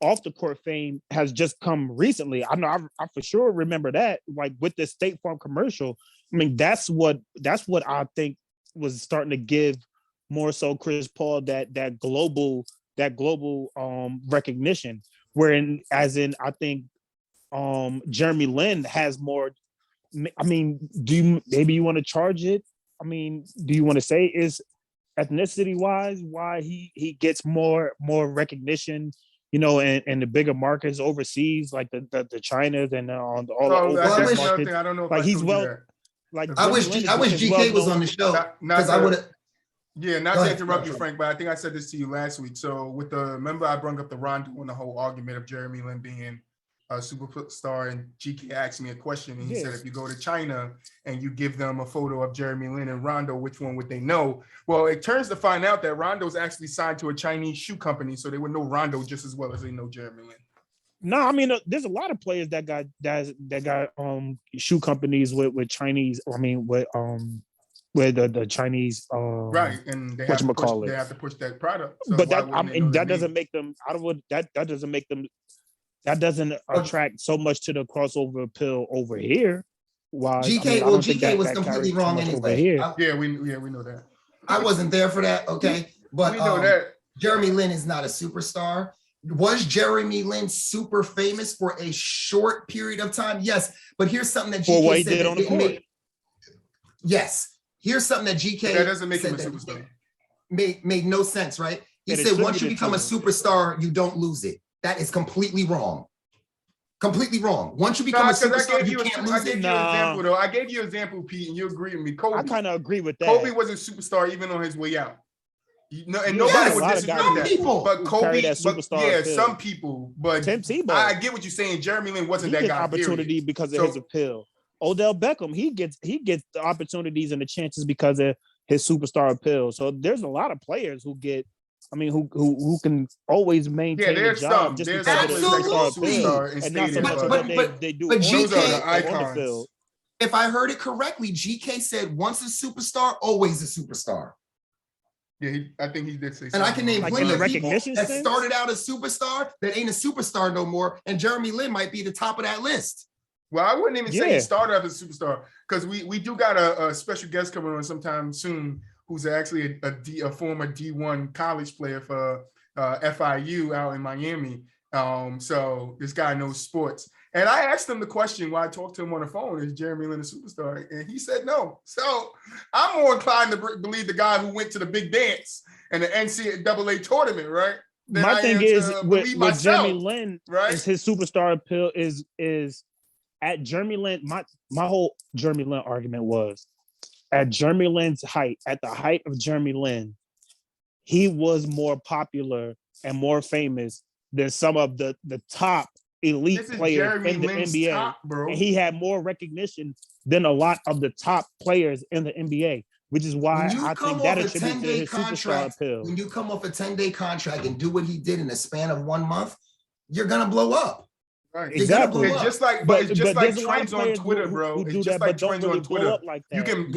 off the court fame has just come recently. I know I for sure remember that, like with the State Farm commercial. I mean, that's what I think was starting to give more so Chris Paul that global recognition. I think Jeremy Lin has more. I mean, maybe you want to charge it? I mean, do you want to say is ethnicity wise why he gets more recognition, you know, and the bigger markets overseas, like the China and all the overseas markets? I don't know if like he's well. Like I wish GK was on the show because I would have. Yeah, not to interrupt you, Frank, but I think I said this to you last week. So remember I brought up the Rondo and the whole argument of Jeremy Lin being a superstar, and GK asked me a question, and he said, if you go to China and you give them a photo of Jeremy Lin and Rondo, which one would they know? Well, it turns to find out that Rondo's actually signed to a Chinese shoe company, so they would know Rondo just as well as they know Jeremy Lin. No, I mean, there's a lot of players that got shoe companies with Chinese. I mean, with the Chinese right, and they have to push that product. So but that doesn't make them that doesn't attract so much to the crossover appeal over here. Why GK? GK was completely wrong anyway. We know that. I wasn't there for that. Okay, but we know that Jeremy Lin is not a superstar. Was Jeremy Lin super famous for a short period of time? Yes, but here's something that GK said that didn't make. Yes, here's something that GK that doesn't make him a superstar. Made no sense, right? He said once you become a superstar, you don't lose it. That is completely wrong. Completely wrong. Once you become a superstar, you can't lose it. I gave you an example, Pete, and you agree with me. Kobe. I kind of agree with that. Kobe was a superstar even on his way out. And nobody would disagree with that. People. But Kobe, some people. But Tim Tebow. I get what you're saying. Jeremy Lin wasn't that guy. Opportunity because of his appeal. Odell Beckham, he gets the opportunities and the chances because of his superstar appeal. So there's a lot of players who get. I mean, who can always maintain the job just because of the superstar appeal, and not so much that they do. But GK, on the field. If I heard it correctly, GK said once a superstar, always a superstar. Yeah, I think he did say something. And I can name Like plenty in the of people recognition that sense? started out as superstar that ain't a superstar no more. And Jeremy Lin might be the top of that list. Well, I wouldn't even say Yeah. he started out as a superstar because we do got a special guest coming on sometime soon who's actually a former D1 college player for FIU out in Miami. So this guy knows sports. And I asked him the question while I talked to him on the phone, is Jeremy Lin a superstar? And he said no. So I'm more inclined to believe the guy who went to the big dance and the NCAA tournament, right? My thing is with Jeremy Lin, right? is his superstar appeal is at Jeremy Lin. My whole Jeremy Lin argument was at Jeremy Lin's height, at the height of Jeremy Lin, he was more popular and more famous than some of the top elite players in the NBA. Top, bro. And he had more recognition than a lot of the top players in the NBA, which is why I think that attributes to his superstar appeal. When you come off a 10-day contract and do what he did in the span of 1 month, you're gonna blow up. Right. Exactly. It's just like, but it's just like trends on Twitter, bro. It's just like trends on Twitter. Like you can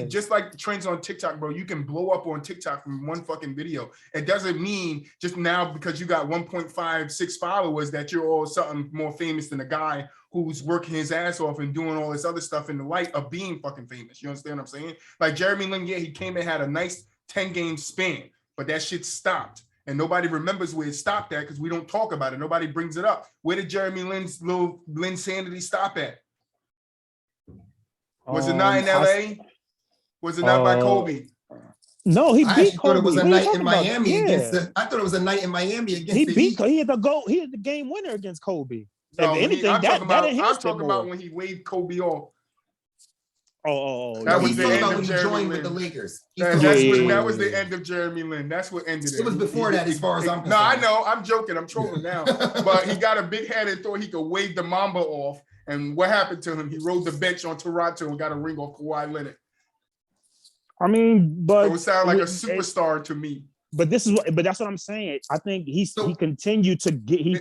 just like trends on TikTok, bro. You can blow up on TikTok from one fucking video. It doesn't mean just now because you got 1.56 followers that you're all something more famous than a guy who's working his ass off and doing all this other stuff in the light of being fucking famous. You understand what I'm saying? Like Jeremy Lin, yeah, he came and had a nice 10-game span, but that shit stopped. And nobody remembers where it stopped at because we don't talk about it. Nobody brings it up. Where did Jeremy Lin's little Lin sanity stop at? Was it not in LA? Was it not by Kobe? No, he beat Kobe. Thought it was a night in Miami against I thought it was a night in Miami against he beat Kobe. He had the game winner against Kobe. No, if anything, I'm talking about when he waved Kobe off. That was the end of Jeremy Lin with the Lakers. That was the end of Jeremy Lin. That's what ended it. It was before that, as far as I'm concerned. No, I know. I'm joking. I'm trolling now. But he got a big head and thought he could wave the Mamba off. And what happened to him? He rode the bench on Toronto and got a ring off Kawhi Leonard. I mean, but it would sound like a superstar to me. But that's what I'm saying. I think he continued to get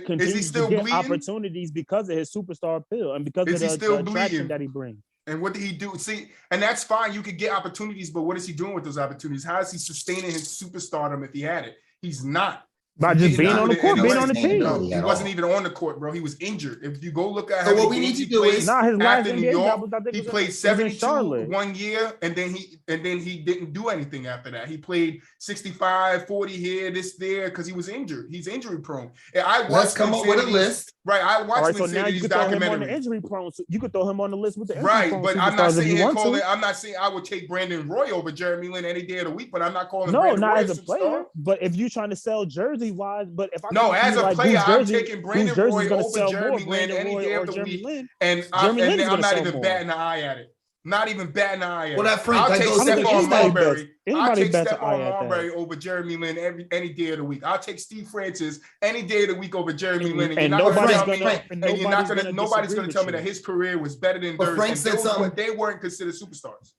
opportunities because of his superstar appeal and because of the attraction that he brings. And what did he do? See, and that's fine. You could get opportunities, but what is he doing with those opportunities? How is he sustaining his superstardom if he had it? He's not. By just being on the court, being on the team. No, he wasn't even on the court, bro. He was injured. If you go look at how what we need to do is his last New York, he played 72 1 year, and then he didn't do anything after that. He played 65, 40 here, this there, because he was injured. He's injury prone. Let's come up with a list. Right, I watched so now you could throw him on the injury prone. So you could throw him on the list with the injury prone. Right, but I'm not saying I'm not saying I would take Brandon Roy over Jeremy Lin any day of the week, but I'm not calling Brandon Roy as a player. But if you're trying to sell jersey wise, but if as a player, I'm taking Brandon Roy over Jeremy Lin any day of the week, and I'm not even batting an eye at it. Not even batting an eye at it. Well, that Frank, I'll take Stephon Marbury. I'll take Stephon Marbury over Jeremy Lin any day of the week. I'll take Steve Francis any day of the week over Jeremy Lin. And nobody's going to tell me that his career was better than theirs. Frank said something. They weren't considered superstars.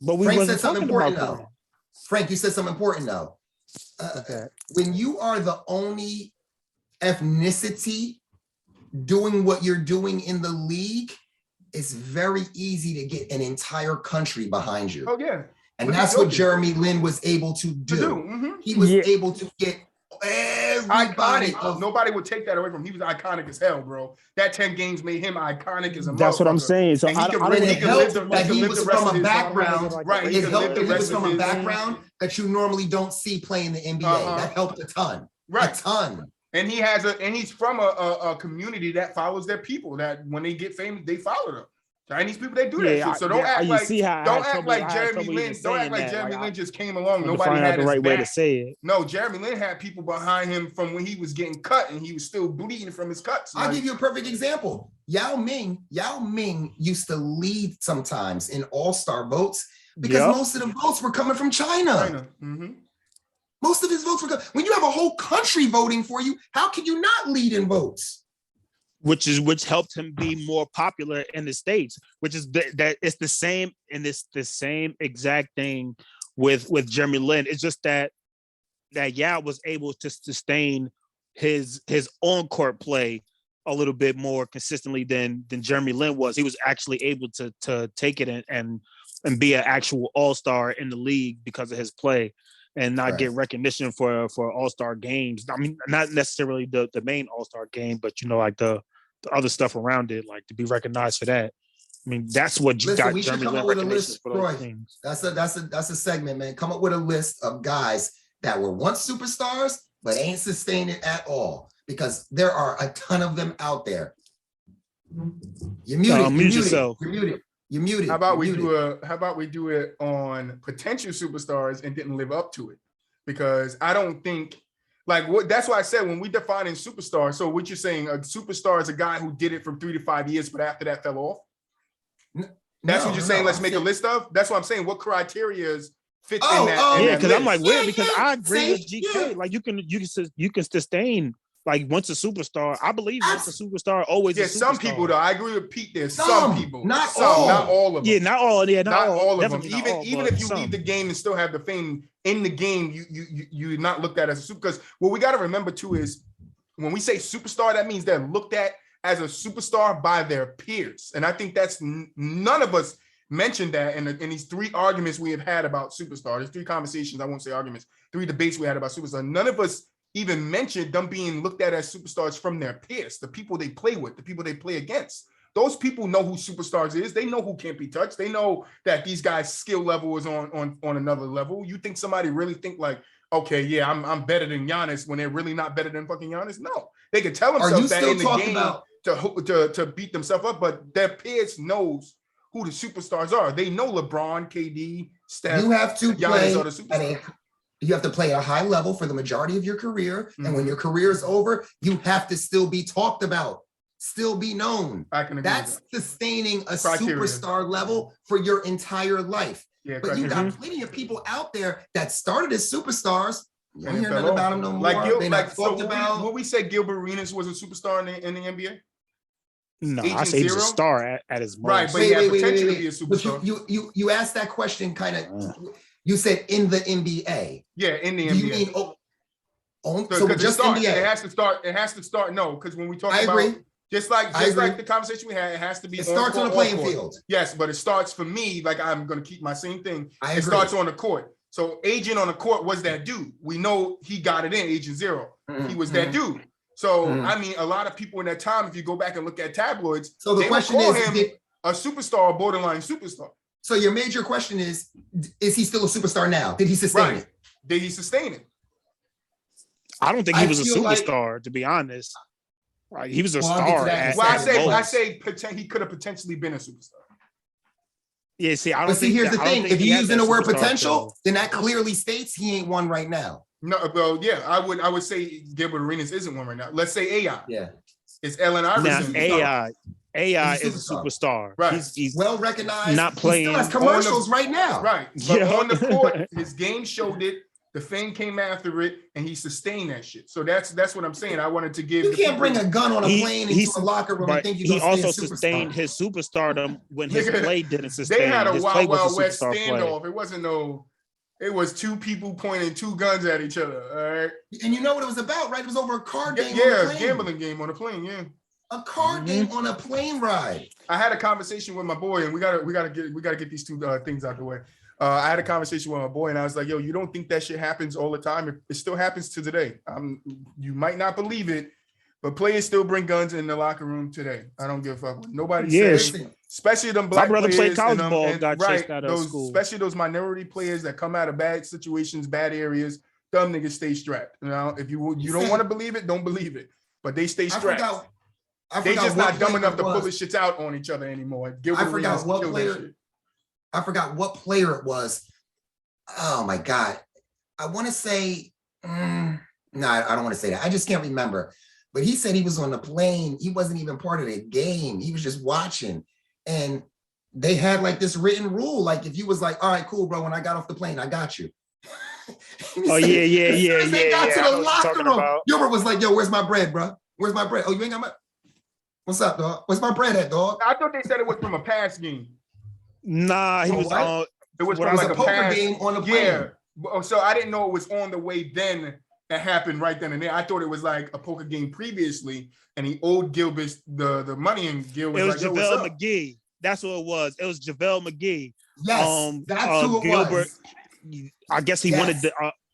But Frank said something important though. Frank, you said something important though. When you are the only ethnicity doing what you're doing in the league, it's very easy to get an entire country behind you. Oh yeah. And that's what Jeremy Lin was able to do. Mm-hmm. He was able to get everybody. Nobody would take that away from him. He was iconic as hell, bro. That 10 games made him iconic as a That's what I'm saying. So he was from a background, right? He was from a background that you normally don't see play in the NBA. That helped a ton. Right. A ton. And he's from a community that follows their people, that when they get famous, they follow them. Chinese people, they do that shit. So don't act like Jeremy Lin just came along. Nobody had the right way to say it. No, Jeremy Lin had people behind him from when he was getting cut and he was still bleeding from his cuts. I'll give you a perfect example. Yao Ming used to lead sometimes in all-star votes because most of the votes were coming from China. Mm-hmm. Most of his votes were when you have a whole country voting for you, how can you not lead in votes? Which helped him be more popular in the States, which is that it's the same, and it's the same exact thing with Jeremy Lin. It's just that Yao was able to sustain his on-court play a little bit more consistently than Jeremy Lin was. He was actually able to take it and be an actual all-star in the league because of his play. and not get recognition for All-Star games. I mean, not necessarily the main All-Star game, but like the other stuff around it, like to be recognized for that. I mean, that's what you got. We should come up with a list, Troy. That's a segment, man. Come up with a list of guys that were once superstars but ain't sustained it at all, because there are a ton of them out there. You're muted. Mute yourself. You're muted. How about we do it on potential superstars and didn't live up to it? Because I don't think that's why I said when we define in superstar. So what you're saying, a superstar is a guy who did it from 3 to 5 years, but after that fell off. That's what you're saying. Let's make a list of. That's what I'm saying. What criteria fits in that? Yeah, because I'm like, weird, because I agree with GK. Like you can sustain. Like once a superstar, I believe once a superstar, always. Yeah, a superstar. Some people though. I agree with Pete. There's some people, not all of them. Yeah, not all. Yeah, not all of them. Even if you leave the game and still have the fame in the game, you're not looked at as a super. Because what we got to remember too is when we say superstar, that means they're looked at as a superstar by their peers, and I think that's none of us mentioned that in these 3 arguments we have had about superstars. There's 3 conversations. I won't say arguments. 3 debates we had about superstars. None of us even mentioned them being looked at as superstars from their peers, the people they play with, the people they play against. Those people know who superstars is. They know who can't be touched. They know that these guys' skill level is on another level. You think somebody really think like, okay, yeah, I'm better than Giannis when they're really not better than fucking Giannis? No, they could tell themselves that in the game to beat themselves up, but their peers knows who the superstars are. They know LeBron, KD, Steph. You have to play you have to play at a high level for the majority of your career. And when your career is over, you have to still be talked about, still be known. I can agree. That's sustaining a superstar level for your entire life. Yeah, but you got plenty of people out there that started as superstars. You don't hear nothing about them no more. What we said, Gilbert Arenas was a superstar in the NBA? No, I say he's a star at his most. Right, but he had potential to be a superstar. But you asked that question kind of. You said in the NBA. Yeah, in the NBA. You mean so just NBA? It has to start. It has to start. No, because when we talk about just like the conversation we had, it has to be. It starts on the playing field. Yes, but it starts for me. Like I'm going to keep my same thing. It starts on the court. So Agent on the court was that dude. We know he got it in Agent Zero. He was that dude. So I mean, a lot of people in that time, if you go back and look at tabloids, so the question is, him a superstar, a borderline superstar. So your major question is he still a superstar now? Did he sustain it? Did he sustain it? I don't think he was a superstar, to be honest. Right, he was a star. I say he could have potentially been a superstar. Yeah, see, I don't think. Here's the thing: if you're using the word potential, then that clearly states he ain't one right now. No, well, yeah, I would say Gilbert Arenas isn't one right now. Let's say AI. Yeah, it's Allen Iverson. Now, AI is a superstar. Right. He's well recognized. Not playing. He still has commercials right now. Right. But on the court, his game showed it. The fame came after it, and he sustained that shit. So that's what I'm saying. I wanted to give. You can't bring a gun on a plane into a locker room and think you're going to also sustained his superstardom when his play didn't sustain. They had a Wild Wild West standoff. It wasn't It was 2 people pointing 2 guns at each other. All right. And you know what it was about, right? It was over a card game. Yeah, gambling game on a plane. Yeah. A card game on a plane ride. I had a conversation with my boy, and we gotta get these 2 things out the way. I had a conversation with my boy, and I was like, "Yo, you don't think that shit happens all the time? It still happens to today. You might not believe it, but players still bring guns in the locker room today. I don't give a fuck what nobody says. Especially them black players. My brother played college ball, got chased out of school. Especially those minority players that come out of bad situations, bad areas. Dumb niggas stay strapped. You know, if you don't want to believe it, don't believe it. But they stay strapped. They just not dumb enough to pull the shits out on each other anymore. I forgot what player it was. Oh my God. I want to say, no, I don't want to say that. I just can't remember. But he said he was on the plane. He wasn't even part of the game. He was just watching. And they had like this written rule. Like if you was like, all right, cool, bro. When I got off the plane, I got you. Yeah. They got to the locker room. Gilbert was like, yo, where's my bread, bro? Where's my bread? Oh, you ain't got my... What's up, dog? Where's my bread at, dog? I thought they said it was from a past game. Nah, he was on. It was from like a poker game on the plane. Yeah. So I didn't know it was on the way then that happened right then and there. I thought it was like a poker game previously, and he owed Gilbert the money, and Gilbert was like, JaVale McGee. That's what it was. It was JaVale McGee. Yes, that's who it Gilbert, was. I guess he wanted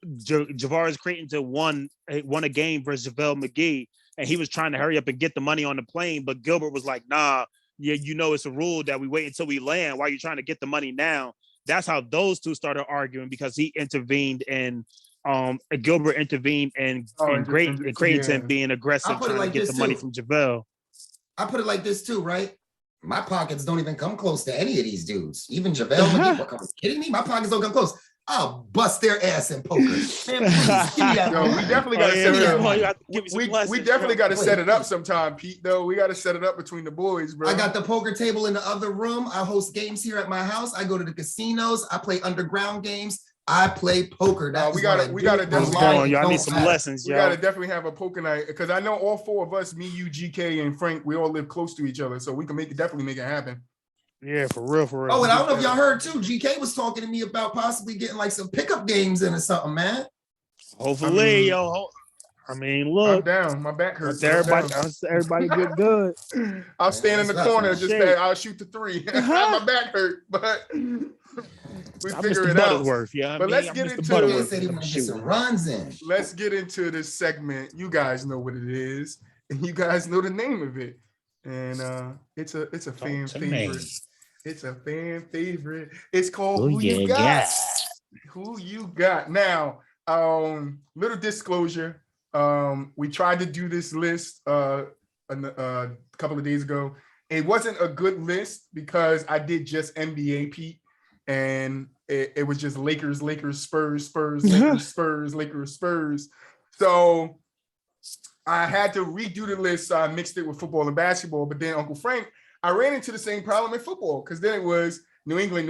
Javaris Creighton won a game versus JaVale McGee, and he was trying to hurry up and get the money on the plane, but Gilbert was like, nah, yeah, it's a rule that we wait until we land. Why are you trying to get the money now? That's how those two started arguing, because he intervened and Gilbert intervened and Creighton being aggressive, trying to get the money from JaVale. I put it like this too, right? My pockets don't even come close to any of these dudes. Even JaVale McGee. Are you kidding me? My pockets don't come close. I'll bust their ass in poker. Man, please, give me that. Yo, we definitely got to set it up. We definitely got to set it up sometime, Pete, though. We got to set it up between the boys, bro. I got the poker table in the other room. I host games here at my house. I go to the casinos. I play underground games. I play poker. We gotta definitely. Y'all need some lessons, We gotta definitely have a poker night, because I know all four of us, me, you, GK, and Frank, we all live close to each other, so we can definitely make it happen. Yeah, for real. Oh, and I don't know if y'all heard too. GK was talking to me about possibly getting like some pickup games in or something, man. Hopefully, look. I'm down. My back hurts. Everybody get good. I'll stand in the corner. I'll shoot the three. My back hurt, but we figure it out. But let's get into some runs in. Let's get into this segment. You guys know what it is, and you guys know the name of it. And it's a fan favorite. It's a fan favorite. It's called Who You Got. Who You Got. Now, little disclosure. We tried to do this list a couple of days ago. It wasn't a good list because I did just NBA, Pete, and it was just Lakers, Spurs, Lakers, Spurs. So I had to redo the list. So I mixed it with football and basketball. But then Uncle Frank, I ran into the same problem in football, because then it was New England.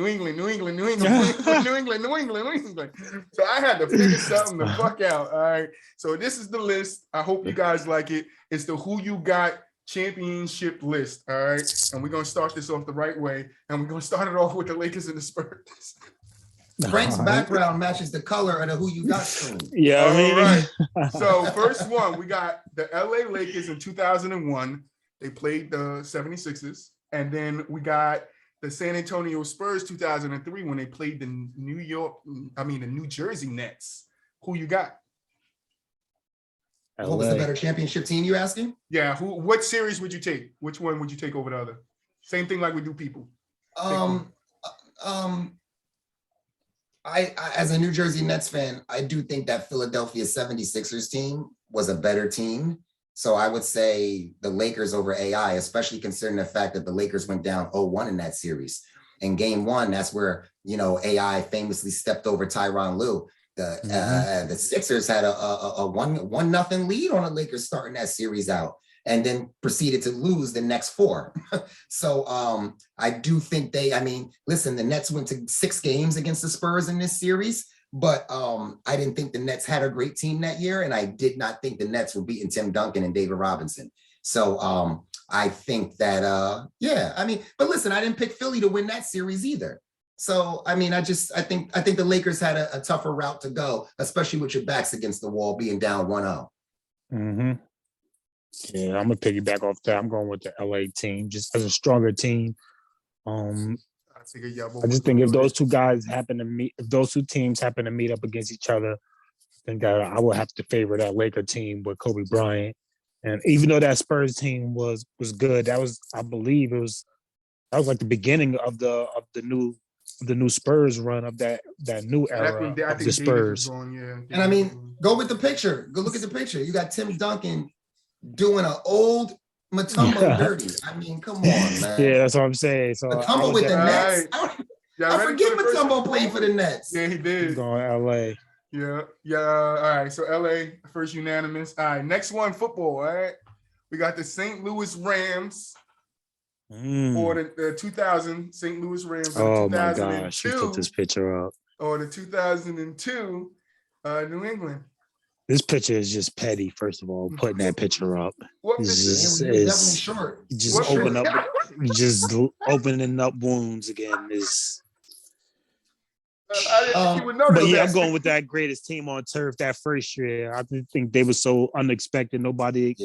So I had to figure something the fuck out. All right. So this is the list. I hope you guys like it. It's the Who You Got championship list. All right. And we're going to start this off the right way. And we're going to start it off with the Lakers and the Spurs. Frank's background matches the color of the Who You Got screen. Yeah. All right. So first one, we got the LA Lakers in 2001. They played the 76ers. And then we got the San Antonio Spurs 2003 when they played the New Jersey Nets. Who you got? What was the better championship team, you asking? Yeah. What series would you take? Which one would you take over the other? Same thing like we do people. I as a New Jersey Nets fan, I do think that Philadelphia 76ers team was a better team. So I would say the Lakers over AI, especially considering the fact that the Lakers went down 0-1 in that series. In game one, that's where, AI famously stepped over Tyronn Lue. The Sixers had a 1-0 lead on the Lakers starting that series out, and then proceeded to lose the next four. So I do think the Nets went to 6 games against the Spurs in this series. But I didn't think the Nets had a great team that year, and I did not think the Nets were beating Tim Duncan and David Robinson. So I think that, but listen, I didn't pick Philly to win that series either. So, I think the Lakers had a tougher route to go, especially with your backs against the wall being down 1-0. Mm-hmm. Yeah, I'm going to piggyback off that. I'm going with the LA team, just as a stronger team. I just think if those two teams happen to meet up against each other, I think that I would have to favor that Laker team with Kobe Bryant. And even though that Spurs team was good, that was like the beginning of the new Spurs run of that new era of the Spurs. And go with the picture. Go look at the picture. You got Tim Duncan doing an old Mutombo dirty. Come on, man. Yeah, that's what I'm saying. So Mutombo with the Nets. I forget Mutombo played for the Nets. Yeah, he did. He's going to LA. Yeah. All right. So LA, first unanimous. All right. Next one, football. All right. We got the St. Louis Rams or the 2000 St. Louis Rams. Oh my gosh! You put this picture up. Or the 2002 New England. This picture is just petty, first of all, putting that picture up. It's definitely short. Just opening up wounds again is. But yeah, I'm going with that greatest team on turf that first year. I think they were so unexpected. Nobody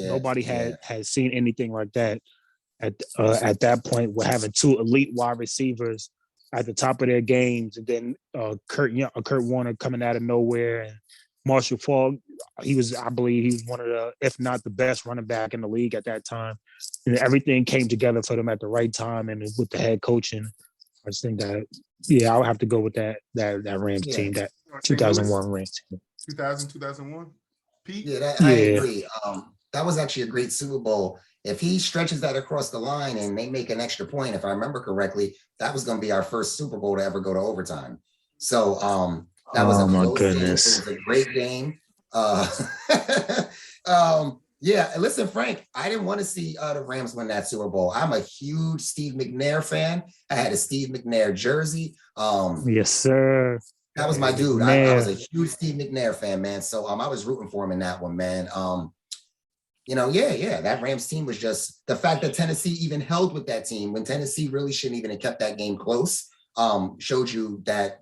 had seen anything like that at that point. We're having 2 elite wide receivers at the top of their games, and then Kurt Warner coming out of nowhere, and Marshall Faulk. I believe he was one of the, if not the best running back in the league at that time. And everything came together for them at the right time, and with the head coaching, I just think that, yeah, I'll have to go with that Rams team, that 2001 Rams team. 2001. Pete? Yeah, I agree. That was actually a great Super Bowl. If he stretches that across the line and they make an extra point, if I remember correctly, that was going to be our first Super Bowl to ever go to overtime. So that was a close game. It was a great game. Yeah, listen, Frank, I didn't want to see the Rams win that Super Bowl. I'm a huge Steve McNair fan. I had a Steve McNair jersey. Yes, sir. That was my dude. I was a huge Steve McNair fan, man. So I was rooting for him in that one, man. That Rams team was just, the fact that Tennessee even held with that team when Tennessee really shouldn't even have kept that game close, showed you that,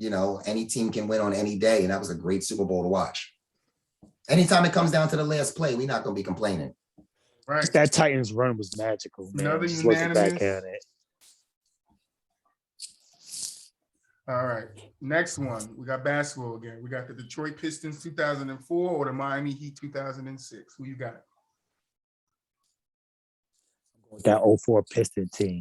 any team can win on any day. And that was a great Super Bowl to watch. Anytime it comes down to the last play, we're not going to be complaining. Right. That Titans run was magical, man. Another just looking back unanimous. at it. All right. Next one. We got basketball again. We got the Detroit Pistons 2004 or the Miami Heat 2006. Who you got? That 04 Piston team.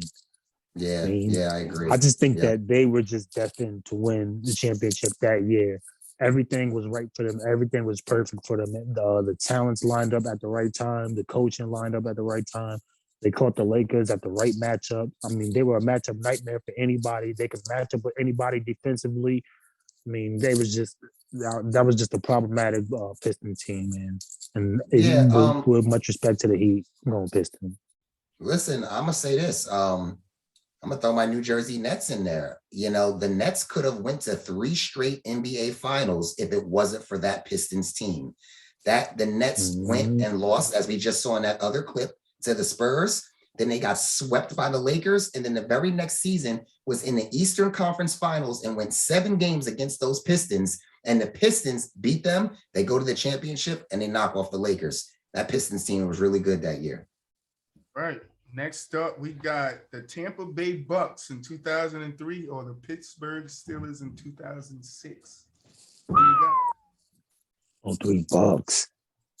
Yeah, I agree. I just think that they were just destined to win the championship that year. Everything was right for them. Everything was perfect for them. The talents lined up at the right time. The coaching lined up at the right time. They caught the Lakers at the right matchup. I mean, they were a matchup nightmare for anybody. They could match up with anybody defensively. I mean, that was just a problematic Pistons team, man. And with much respect to the Heat, I'm going Pistons. Listen, I'm gonna say this. I'm gonna throw my New Jersey Nets in there. The Nets could have went to 3 straight NBA finals if it wasn't for that Pistons team. The Nets went and lost, as we just saw in that other clip, to the Spurs. Then they got swept by the Lakers. And then the very next season was in the Eastern Conference Finals and went 7 games against those Pistons. And the Pistons beat them. They go to the championship and they knock off the Lakers. That Pistons team was really good that year. Right. Next up, we got the Tampa Bay Bucks in 2003 or the Pittsburgh Steelers in 2006. What do you got? 3 Bucks.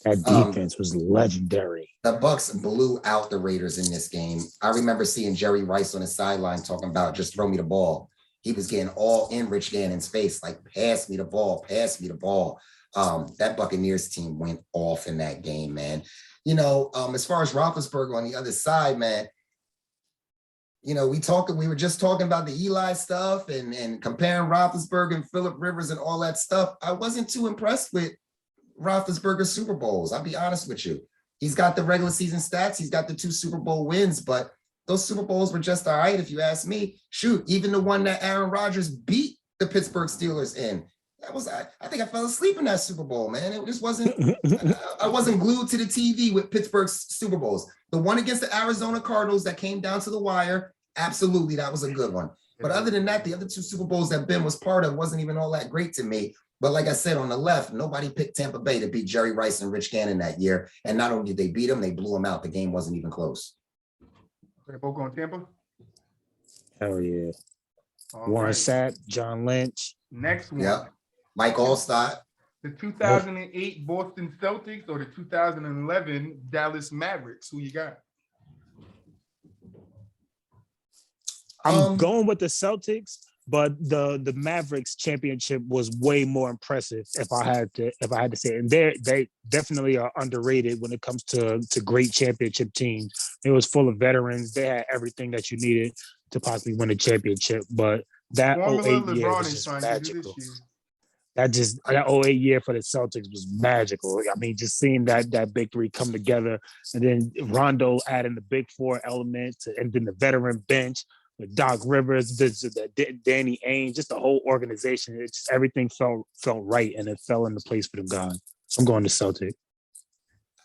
That defense was legendary. The Bucks blew out the Raiders in this game. I remember seeing Jerry Rice on the sideline talking about just throw me the ball. He was getting all in Rich Gannon's face, like pass me the ball, pass me the ball. That Buccaneers team went off in that game, man. As far as Roethlisberger on the other side, man, we were just talking about the Eli stuff and comparing Roethlisberger and Phillip Rivers and all that stuff. I wasn't too impressed with Roethlisberger's Super Bowls. I'll be honest with you. He's got the regular season stats. He's got the 2 Super Bowl wins, but those Super Bowls were just all right, if you ask me. Shoot, even the one that Aaron Rodgers beat the Pittsburgh Steelers in, I think I fell asleep in that Super Bowl, man. It just wasn't, I wasn't glued to the TV with Pittsburgh's Super Bowls. The one against the Arizona Cardinals that came down to the wire, absolutely, that was a good one. But other than that, the other 2 Super Bowls that Ben was part of wasn't even all that great to me. But like I said, on the left, nobody picked Tampa Bay to beat Jerry Rice and Rich Gannon that year. And not only did they beat them, they blew them out. The game wasn't even close. Okay, both going Tampa? Hell yeah. Warren Sapp, John Lynch. Next one. Yeah. Mike Allstott. The 2008 Boston Celtics or the 2011 Dallas Mavericks? Who you got? I'm going with the Celtics, but the Mavericks championship was way more impressive if I had to say it. And they definitely are underrated when it comes to great championship teams. It was full of veterans. They had everything that you needed to possibly win a championship. But that 08 year was just magical. That 08 year for the Celtics was magical. I mean, just seeing that big 3 come together, and then Rondo adding the big 4 element, and then the veteran bench with Doc Rivers, Danny Ainge, just the whole organization. It just everything felt right, and it fell into place for them guys. So I'm going to Celtic.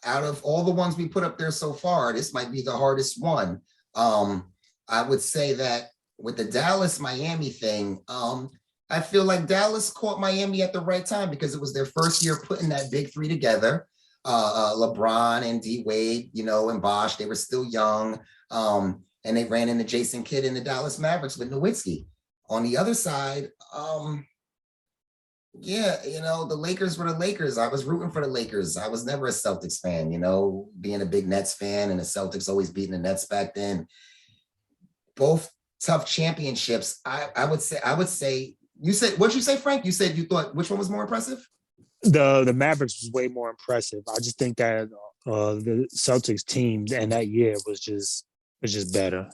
Out of all the ones we put up there so far, this might be the hardest one. I would say that with the Dallas-Miami thing, I feel like Dallas caught Miami at the right time because it was their first year putting that big 3 together. LeBron and D Wade, and Bosh, they were still young. And they ran into Jason Kidd and the Dallas Mavericks with Nowitzki. On the other side, yeah, the Lakers were the Lakers. I was rooting for the Lakers. I was never a Celtics fan, being a big Nets fan, and the Celtics always beating the Nets back then. Both tough championships. I would say, what'd you say, Frank? You said you thought which one was more impressive? The Mavericks was way more impressive. I just think that the Celtics team and that year was just better.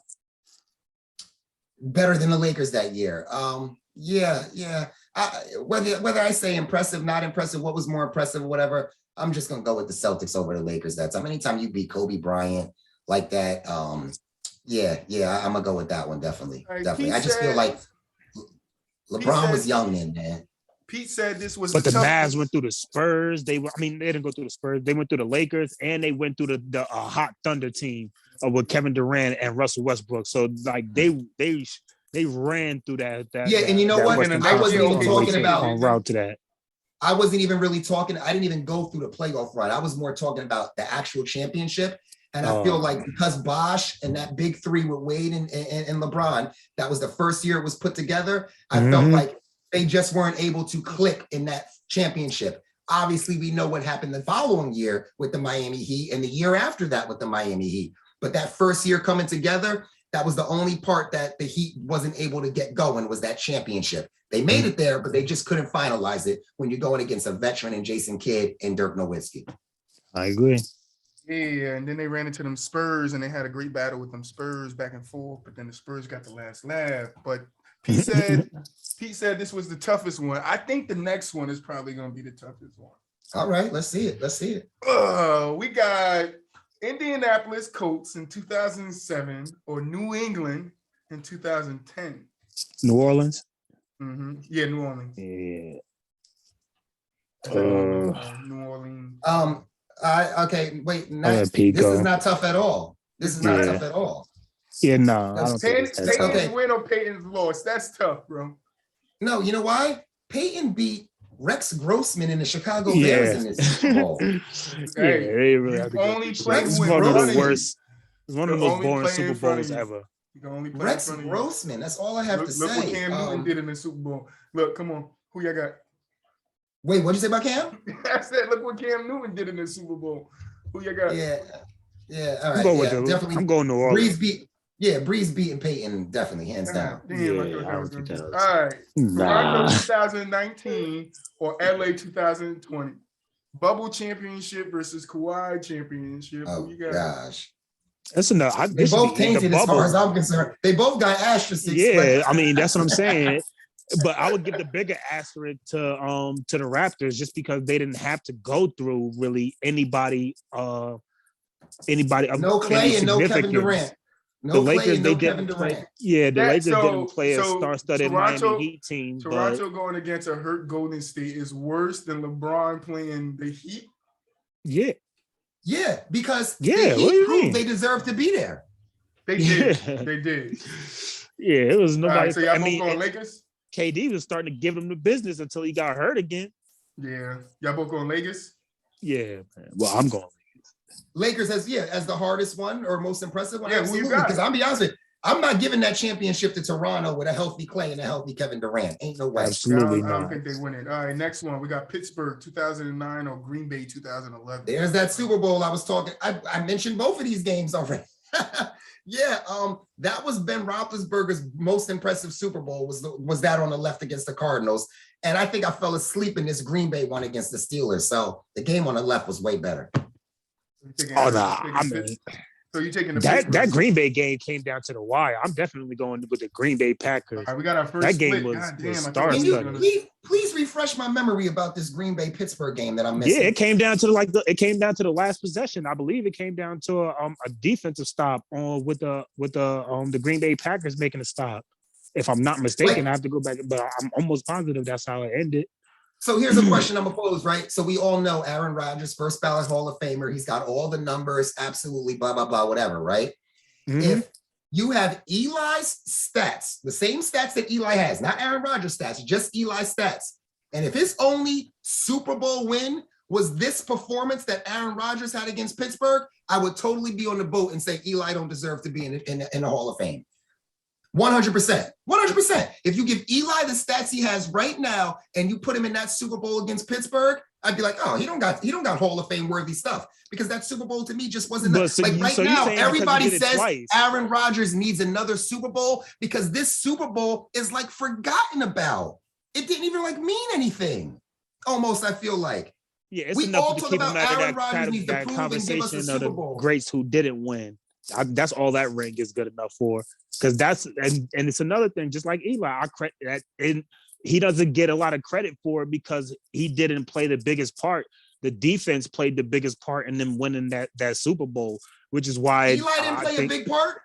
Better than the Lakers that year. Yeah. Whether I say impressive, not impressive, what was more impressive, or whatever, I'm just gonna go with the Celtics over the Lakers that time. Anytime you beat Kobe Bryant like that, yeah, I'm gonna go with that one, definitely. Right, definitely. I just feel like LeBron was young then, man. Pete said this was but the Mavs went through the Spurs. They didn't go through the Spurs. They went through the Lakers, and they went through the hot Thunder team with Kevin Durant and Russell Westbrook. So like they ran through that. Yeah, and you know what? I wasn't even talking about en route to that. I wasn't even really talking. I didn't even go through the playoff run. I was more talking about the actual championship. And I feel like because Bosh and that big three with Wade and LeBron, that was the first year it was put together. I felt like they just weren't able to click in that championship. Obviously, we know what happened the following year with the Miami Heat and the year after that with the Miami Heat. But that first year coming together, that was the only part that the Heat wasn't able to get going, was that championship. They made it there, but they just couldn't finalize it when you're going against a veteran and Jason Kidd and Dirk Nowitzki. I agree. Yeah, and then they ran into them Spurs, and they had a great battle with them Spurs back and forth, but then the Spurs got the last laugh. But Pete said this was the toughest one. I think the next one is probably going to be the toughest one. All right, let's see it. We got Indianapolis Colts in 2007 or New England in 2010. New Orleans? Yeah, New Orleans. Yeah. New Orleans. Okay, wait. This is not tough at all. This is not tough at all. Yeah, no. I don't think Peyton's win or Peyton's loss. That's tough, bro. No, you know why? Peyton beat Rex Grossman in the Chicago Bears in this Super Bowl. They really have to go. It's one of the worst. It's one of the most boring Super Bowls ever. Rex Grossman. That's all I have to say. Look what Cam Newton did in the Super Bowl. Look, come on. Who y'all got? Wait, what'd you say about Cam? I said, look what Cam Newton did in the Super Bowl. Who you got? Yeah. All right. Definitely. I'm going to New Orleans. Breeze beating Peyton, definitely, hands down. All right. Toronto 2019 or LA 2020. Bubble championship versus Kawhi championship. Oh, who you got? gosh. That's enough. They both tainted as far as I'm concerned. They both got asterisks. Yeah, I mean, that's what I'm saying. But I would give the bigger asterisk to the Raptors just because they didn't have to go through really anybody of no Clay and no Kevin Durant. The Lakers, they didn't play. Yeah, the Lakers didn't play a star-studded Miami Heat team. Toronto going against a hurt Golden State is worse than LeBron playing the Heat. Yeah, because the Heat proved they deserve to be there. They did. They did. Yeah, it was nobody. Right, so y'all both going Lakers? KD was starting to give them the business until he got hurt again. Yeah. Y'all both going Lakers? Yeah, man. Well, I'm going Lakers as the hardest one or most impressive one. Yeah, absolutely. Because I'll be honest with you, I'm not giving that championship to Toronto with a healthy Clay and a healthy Kevin Durant. Ain't no way. Absolutely I don't think they win it. All right, next one. We got Pittsburgh 2009 or Green Bay 2011. There's that Super Bowl I was talking. I mentioned both of these games already. Yeah, that was Ben Roethlisberger's most impressive Super Bowl was that on the left against the Cardinals. And I think I fell asleep in this Green Bay one against the Steelers. So the game on the left was way better. So you taking that Green Bay game came down to the wire. I'm definitely going with the Green Bay Packers. All right, we got our first that split. game was star-studded. Please refresh my memory about this Green Bay Pittsburgh game that I'm missing. Yeah, it came down to the last possession. I believe it came down to a defensive stop with the Green Bay Packers making a stop. If I'm not mistaken, I have to go back, but I'm almost positive that's how it ended. So here's a question I'm gonna pose, right? So we all know Aaron Rodgers, first ballot Hall of Famer. He's got all the numbers, absolutely, blah, blah, blah, whatever, right? If you have Eli's stats, the same stats that Eli has, not Aaron Rodgers stats, just Eli's stats. And if his only Super Bowl win was this performance that Aaron Rodgers had against Pittsburgh, I would totally be on the boat and say Eli don't deserve to be in the Hall of Fame. 100%. 100%. If you give Eli the stats he has right now and you put him in that Super Bowl against Pittsburgh, I'd be like, oh, he don't got Hall of Fame worthy stuff, because that Super Bowl to me just wasn't now. Everybody says Aaron Rodgers needs another Super Bowl because this Super Bowl is like forgotten about. It didn't even like mean anything. Almost, I feel like. Yeah, it's we enough all to talk keep about him out Aaron of Rodgers needs to that prove and give us a conversation of the Super Bowl. greats who didn't win. That's all that ring is good enough for, because that's and it's another thing. Just like Eli, I credit that, and he doesn't get a lot of credit for it because he didn't play the biggest part. The defense played the biggest part in them winning that Super Bowl, which is why Eli didn't play a big part.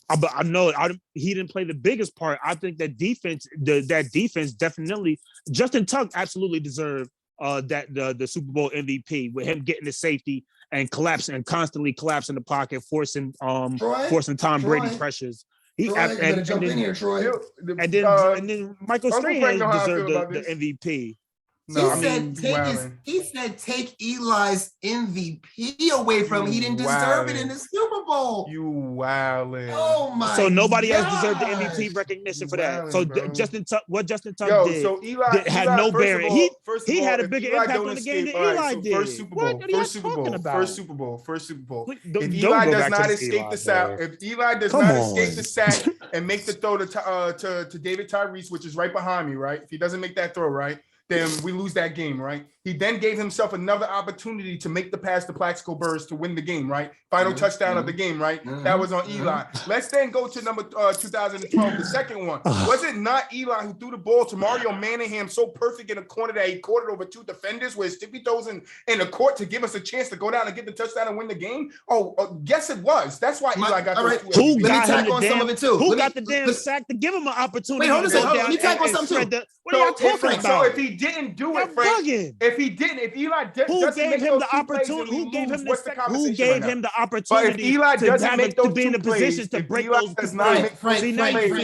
I know he didn't play the biggest part. I think that defense definitely. Justin Tuck absolutely deserved the Super Bowl MVP with him getting the safety and constantly collapsing the pocket, forcing Tom Brady pressures. You better jump in here, Troy. And then Michael Strahan deserved the MVP. No, he said take Eli's MVP away from him. He didn't deserve it in the Super Bowl. You wildin'. Oh my! So nobody else deserved the MVP recognition for that. So Justin Tuck did. So Eli had no bearing. He had a bigger impact on the game than Eli did. First Super Bowl. First Super Bowl. If Eli does not escape the sack, and make the throw to David Tyrese, which is right behind me, right? If he doesn't make that throw, right, then we lose that game, right? He then gave himself another opportunity to make the pass to Plaxico Burress to win the game, right? Final touchdown of the game, right? That was on Eli. Let's then go to number 2012, the second one. Was it not Eli who threw the ball to Mario Manningham so perfect in a corner that he caught it over two defenders with sticky toes in the court to give us a chance to go down and get the touchdown and win the game? Yes, it was. That's why Eli got those two. Who got the damn sack to give him an opportunity? Wait, hold on. Let me tack on something too. What are y'all talking about? So if he didn't do it, Frank, if Eli doesn't make those two plays, who gave him the opportunity? But if Eli doesn't make those two plays, to break Eli those does not make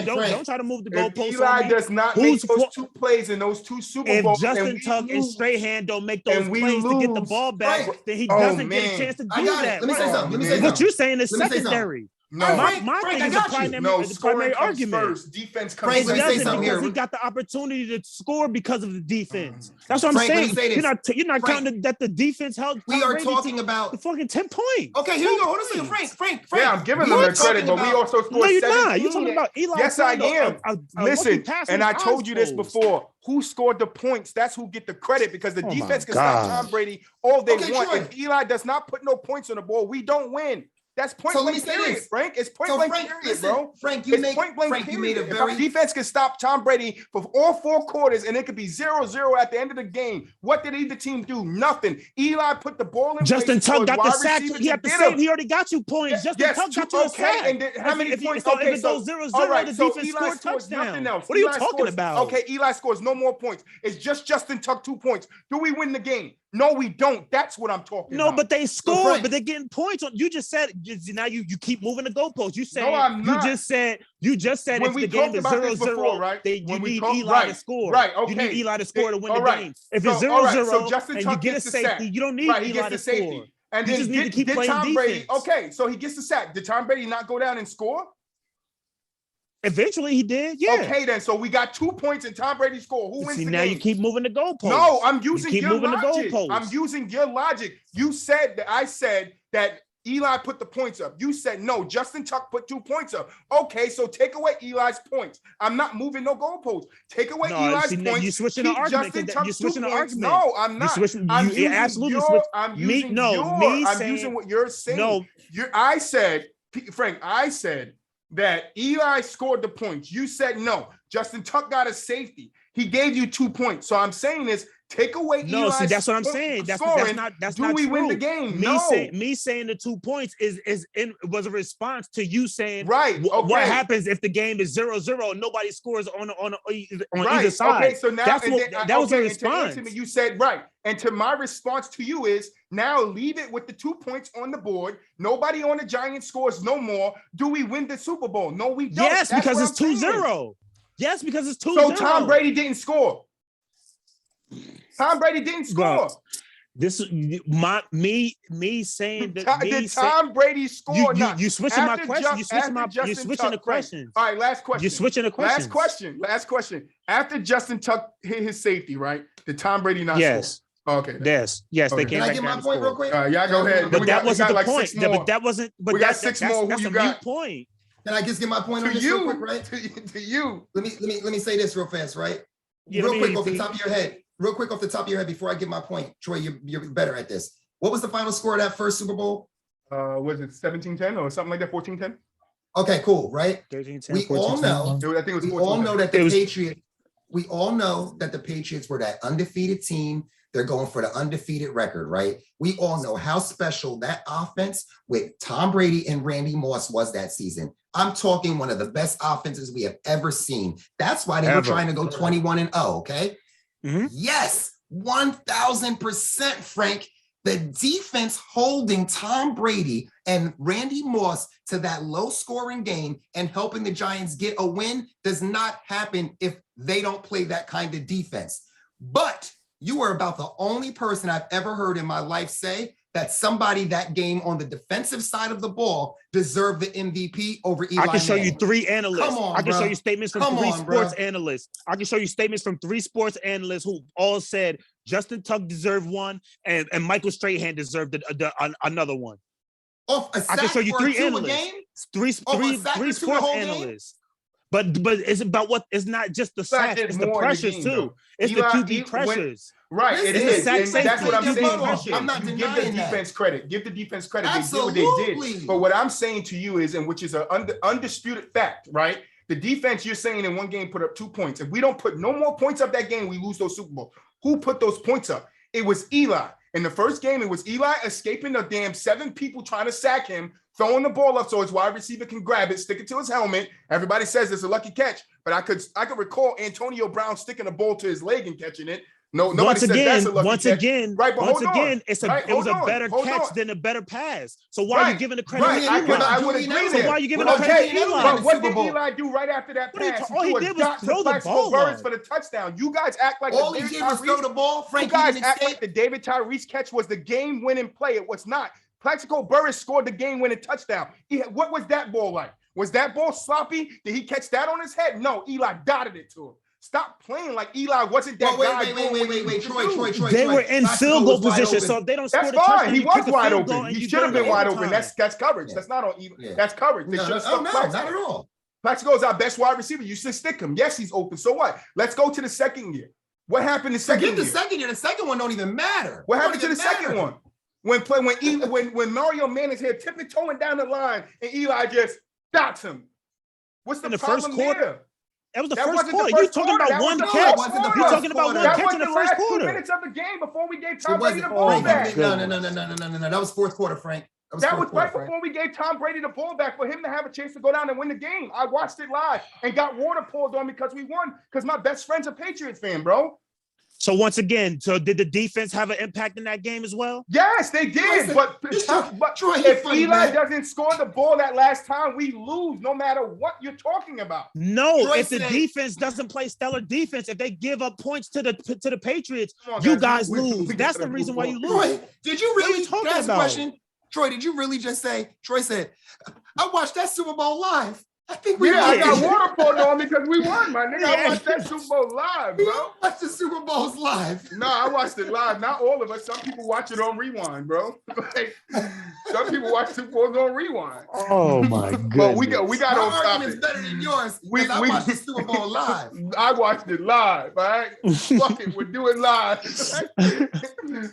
don't try to move the goalposts. If Eli does not make those two plays in those two Super Bowls, if Justin Tuck and Strahan don't make those plays to get the ball back, then he doesn't get a chance to do that. Let me say something. What you're saying is secondary. No, my thing is the primary argument. First. Defense comes Frank, because he got the opportunity to score because of the defense. That's what I'm saying. You're not counting that the defense held. We are talking about the fucking 10 points. Okay, here you go. Hold on a second, Frank. Yeah, I'm giving them the credit, but we also scored 17. No, you're not. You're talking about Eli. Yes, I am. Listen, and I told you this before. Who scored the points? That's who get the credit, because the defense can stop Tom Brady all they want. Troy. If Eli does not put no points on the ball, we don't win. That's point blank period, Frank. It's point blank period, bro. Frank, you made a very... If our defense can stop Tom Brady for all four quarters and it could be 0-0 at the end of the game, what did either team do? Nothing. Eli put the ball in. Justin Tuck got the sack. He had the same. He already got you points. Justin Tuck got you a sack. And how many points? So if it goes 0-0, the defense scored touchdown. What are you talking about? Okay, Eli scores no more points. It's just Justin Tuck 2 points. Do we win the game? No, we don't. That's what I'm talking about. No, but they scored, but they're getting points on. You just said now you keep moving the goalposts. You said you just said when if the game is 0-0, right? You need Eli to score. Right. Okay. You need Eli to score to win the game. If it's 0-0 and you get a safety, you don't need Eli to score. And you then just need to keep playing Tom Brady. defense. Okay, so he gets the sack. Did Tom Brady not go down and score? Eventually he did, yeah. Okay, then. So we got 2 points and Tom Brady scored. Who wins the game? Now you keep moving the goalposts. No, I'm using your logic. I'm using your logic. You said that I said that Eli put the points up. You said no, Justin Tuck put 2 points up. Okay, so take away Eli's points. I'm not moving no goalposts. Take away Eli's points. You're switching the argument. You're switing the argument. No, I'm not. I'm using what you're saying. No, I said, Frank, that Eli scored the points. You said no. Justin Tuck got a safety. He gave you 2 points. So I'm saying is take away Eli's. No, see, that's what I'm saying. That's not do we win the game? Me saying the 2 points was a response to you saying what happens if the game is 0-0 and nobody scores on either side. Okay, so now that was a response. To me, you said right. And to my response to you is now leave it with the 2 points on the board. Nobody on the Giants scores no more. Do we win the Super Bowl? No, we don't. Yes, because it's 2-0. Yes, because it's 2-0. So Tom Brady didn't score. Tom Brady didn't score. This me saying that Did Tom Brady score? You switching my question. You switching the questions. All right, last question. You're switching the questions. Last question. After Justin Tuck hit his safety, right? Did Tom Brady not score? Okay. Yes. Okay. They came Can I back get my down point real quick? Yeah, go ahead. But that wasn't the like point. But that wasn't. But we got six more. That's Who a you got? mute point. Can I just get my point on this real quick, right? To you. Let me say this real fast, right? Yeah, real quick off the top of your head. Real quick off the top of your head before I get my point. Troy, you're better at this. What was the final score of that first Super Bowl? Was it 17-10 or something like that? 14-10? Okay, cool, right? 13-10, We all know. I think it was 14-10. We all know that the Patriots. We all know that the Patriots were that undefeated team. They're going for the undefeated record, right? We all know how special that offense with Tom Brady and Randy Moss was that season. I'm talking one of the best offenses we have ever seen. That's why they were trying to go 21-0, okay? Mm-hmm. Yes, 1000%, Frank. The defense holding Tom Brady and Randy Moss to that low-scoring game and helping the Giants get a win does not happen if they don't play that kind of defense. But you are about the only person I've ever heard in my life say that somebody that game on the defensive side of the ball deserved the MVP over Eli I can show Manning. you three analysts. Come on, I can show you statements from three sports bro. analysts. I can show you statements from three sports analysts who all said Justin Tuck deserved one and Michael Strahan deserved another one. Off a sack I can show you three analysts. Game? Three sports analysts. But it's about what it's not just the sacks, it's the pressures too. It's the QB pressures. Right, it is. And that's what I'm saying. I'm not give the defense credit. Give the defense credit. Absolutely. They did what they did. But what I'm saying to you is, and which is an undisputed fact, right? The defense you're saying in one game put up 2 points. If we don't put no more points up that game, we lose those Super Bowl. Who put those points up? It was Eli. In the first game, it was Eli escaping the damn 7 people trying to sack him, throwing the ball up so his wide receiver can grab it, stick it to his helmet. Everybody says it's a lucky catch, but I could recall Antonio Brown sticking the ball to his leg and catching it. No, nobody says that's a lucky catch. Right, but hold on. It was a better catch than a better pass. So why are you giving the credit to Eli? I would agree there. So why are you giving the credit to Eli? But what did Eli do right after that pass? All he did was throw the ball for the touchdown. You guys act like all he did was throw the ball. You guys act like the David Tyrese catch was the game-winning play. It was not. Plaxico Burress scored the game-winning touchdown. What was that ball like? Was that ball sloppy? Did he catch that on his head? No, Eli dotted it to him. Stop playing like Eli wasn't that guy. Wait, Troy. They were in field goal position, so if they don't score the touchdown, he was wide open. He should have been wide open. That's coverage. Yeah. That's not on Eli. Yeah. That's coverage. They should have stuck Plaxico. Not at all. Plaxico is our best wide receiver. You should stick him. Yes, he's open. So what? Let's go to the second year. What happened the second year? The second year. The second one don't even matter. What happened to the second one? When Mario Manning's here tipping-toeing down the line and Eli just dots him. What's the problem there? That was the first quarter. You're talking about one catch. You're talking about one catch in the first quarter. 2 minutes of the game before we gave Tom Brady the ball back. No. That was fourth quarter, Frank. That was right before we gave Tom Brady the ball back for him to have a chance to go down and win the game. I watched it live and got water poured on me because we won. Because my best friend's a Patriots fan, bro. So once again, did the defense have an impact in that game as well? Yes, they did. But if Eli doesn't score the ball that last time, we lose no matter what you're talking about. No, if the defense doesn't play stellar defense, if they give up points to the Patriots, you guys lose. That's the reason why you lose. Troy, did you really ask a question? Troy, did you really just say? Troy said, "I watched that Super Bowl live." I think I got water poured on me because we won, my nigga. I watched that Super Bowl live, bro. You watched the Super Bowls live. No, I watched it live. Not all of us. Some people watch it on rewind, bro. Some people watch Super Bowls on rewind. Oh my god! But we got on topic. It's better than yours. We watched the Super Bowl live. I watched it live. All right, fuck it, we're doing live.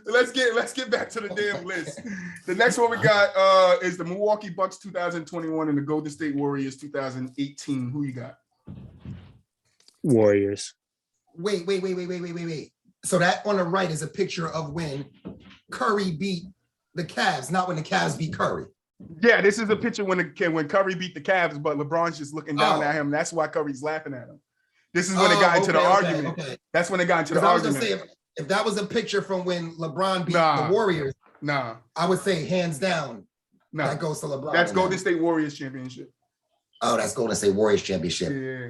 Let's get back to the damn list. The next one we got is the Milwaukee Bucks 2021 and the Golden State Warriors 2018. Who you got? Warriors. Wait. So that on the right is a picture of when Curry beat the Cavs, not when the Cavs beat Curry. Yeah, this is a picture when Curry beat the Cavs, but LeBron's just looking down at him. That's why Curry's laughing at him. This is when they got into the argument. Okay. That's when they got into the argument. I was gonna say, if that was a picture from when LeBron beat the Warriors, I would say hands down, that goes to LeBron. That's Golden State Warriors championship. Oh, that's Golden State Warriors championship. Yeah.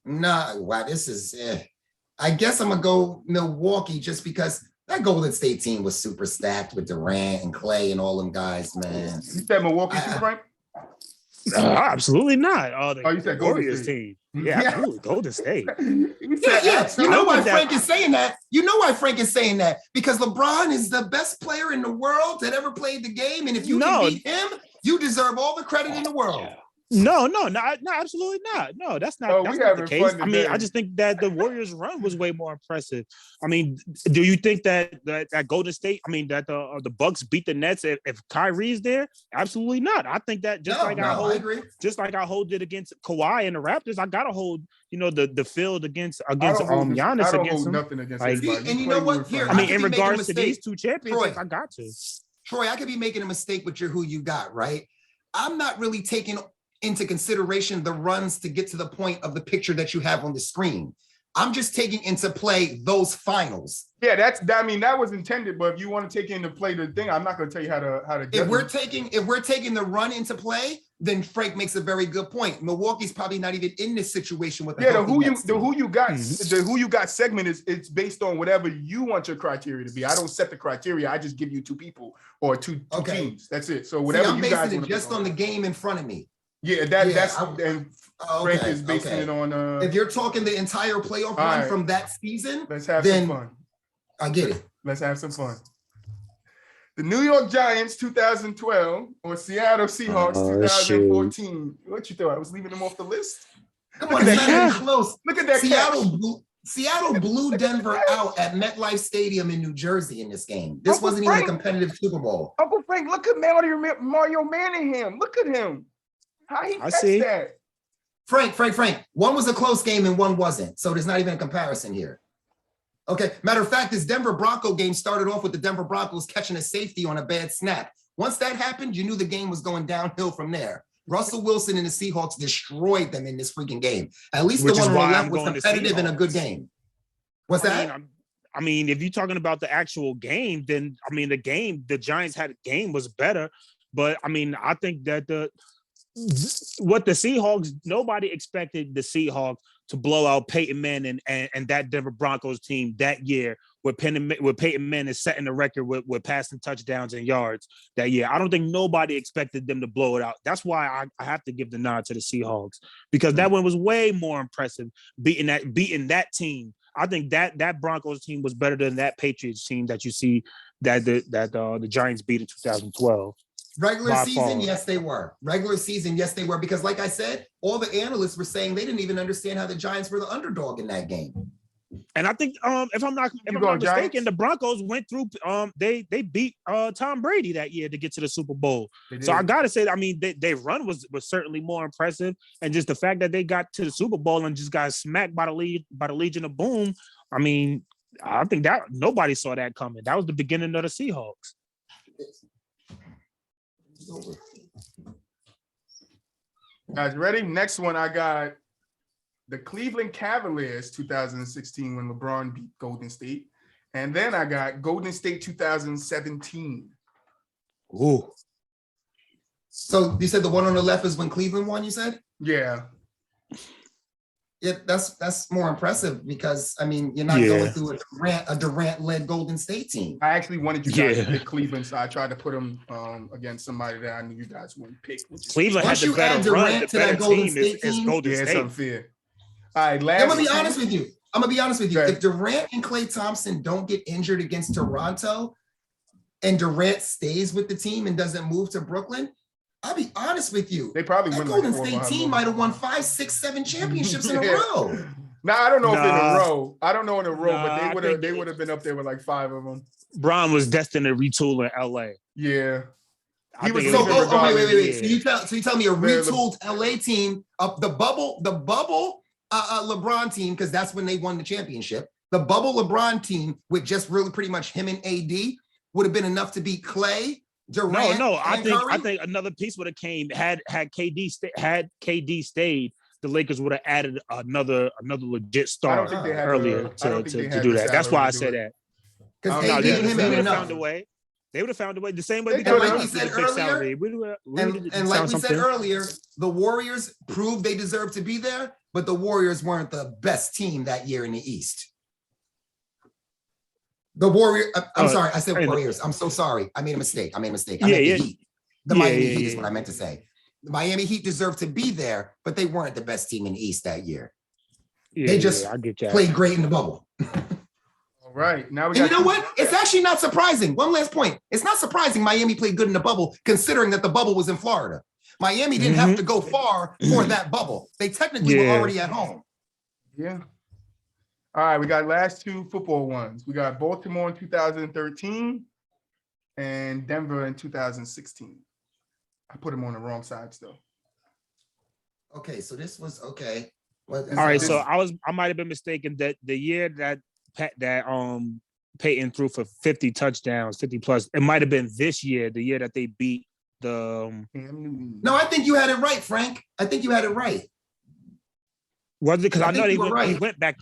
Nah, wow, this is I guess I'm gonna go Milwaukee just because that Golden State team was super stacked with Durant and Clay and all them guys, man. You said Milwaukee too, Frank? Absolutely not. You said Golden Warriors State team. Yeah, absolutely. Golden State. Yeah. You know why Frank is saying that? You know why Frank is saying that? Because LeBron is the best player in the world that ever played the game. And if you can beat him, you deserve all the credit in the world. No, absolutely not. No, that's not the case. I mean, I just think that the Warriors' run was way more impressive. I mean, do you think that Golden State? I mean, that the Bucks beat the Nets if Kyrie's there? Absolutely not. I think that I agree. Just like I hold it against Kawhi and the Raptors, I gotta hold the field against Giannis I don't against hold him. nothing against and you know what? Here, I mean, in regards to these two championships, I got to. Troy, I could be making a mistake with who you got, right? I'm not really taking into consideration the runs to get to the point of the picture that you have on the screen. I'm just taking into play those finals. Yeah, that was intended, but if you want to take into play the thing, I'm not going to tell you how to if we're taking the run into play, then Frank makes a very good point. Milwaukee's probably not even in this situation with the who you got the who you got segment it's based on whatever you want your criteria to be. I don't set the criteria. I just give you two people or two teams. That's it. So whatever I'm you guys basing it just on the game in front of me. Yeah, Frank is basing it on. If you're talking the entire playoff run from that season, let's have some fun. I get it. Let's have some fun. The New York Giants 2012 or Seattle Seahawks 2014. Shoot. What you thought? I was leaving them off the list? Come on, it's not even close. Look at that. Seattle blew Denver out at MetLife Stadium in New Jersey in this game. This wasn't even a competitive Super Bowl. Uncle Frank, look at Mario Manningham. Look at him. How he catch that? Frank. One was a close game and one wasn't. So there's not even a comparison here. Okay. Matter of fact, this Denver Bronco game started off with the Denver Broncos catching a safety on a bad snap. Once that happened, you knew the game was going downhill from there. Russell Wilson and the Seahawks destroyed them in this freaking game. At least the one on the left was competitive and a good game. What's that? I mean, if you're talking about the actual game, then I mean, the Giants had a game was better. But I mean, I think that what the Seahawks, nobody expected the Seahawks to blow out Peyton Manning and that Denver Broncos team that year with Peyton Manning setting the record with passing touchdowns and yards that year. I don't think nobody expected them to blow it out. That's why I have to give the nod to the Seahawks, because that one was way more impressive beating that team. I think that Broncos team was better than that Patriots team that you see that the Giants beat in 2012. Regular season, yes, they were. Because like I said, all the analysts were saying they didn't even understand how the Giants were the underdog in that game. And I think if I'm not mistaken, the Broncos went through. They beat Tom Brady that year to get to the Super Bowl. So I gotta say, I mean, their run was certainly more impressive, and just the fact that they got to the Super Bowl and just got smacked by the Legion of Boom. I mean, I think that nobody saw that coming. That was the beginning of the Seahawks. Guys, ready? Next one, I got the Cleveland Cavaliers 2016 when LeBron beat Golden State. And then I got Golden State 2017. Ooh. So you said the one on the left is when Cleveland won, you said? Yeah. Yeah, that's more impressive because, I mean, you're not going through a Durant-led Golden State team. I actually wanted you guys to pick Cleveland, so I tried to put them against somebody that I knew you guys wouldn't pick. Cleveland had the better run. The better team is Golden State. It's unfair. All right, I'm going to be honest with you. If Durant and Klay Thompson don't get injured against Toronto and Durant stays with the team and doesn't move to Brooklyn, I'll be honest with you. They probably win. Golden State team might have won 5, 6, 7 championships in a row. Now I don't know if in a row. I don't know in a row, but they would have been up there with like 5 of them. Bron was destined to retool in LA. Yeah. He was wait. So you tell me a retooled LA team of the bubble LeBron team, because that's when they won the championship. The bubble LeBron team with just really pretty much him and AD would have been enough to beat Clay. Durant, I think another piece would have came had KD stayed. The Lakers would have added another legit star earlier to do that. That's why I said that. Because they would have found a way. They would have found a way. The same way like we said earlier, like we said earlier, the Warriors proved they deserved to be there, but the Warriors weren't the best team that year in the East. The Warriors. I'm sorry. I said Warriors. I'm so sorry. I made a mistake. I meant the Heat. The Miami Heat is what I meant to say. The Miami Heat deserved to be there, but they weren't the best team in the East that year. They just played great in the bubble. All right. Now you know what? It's actually not surprising. One last point. It's not surprising Miami played good in the bubble, considering that the bubble was in Florida. Miami didn't have to go far for that bubble. They technically were already at home. Yeah. All right. We got last two football ones. We got Baltimore in 2013 and Denver in 2016. I put them on the wrong sides though. Okay, so this was okay. All right, so I might have been mistaken that the year that Peyton threw for 50 touchdowns, 50 plus, it might have been this year, the year that they beat the. No, I think you had it right, Frank. I think you had it right. Was it because I know they went back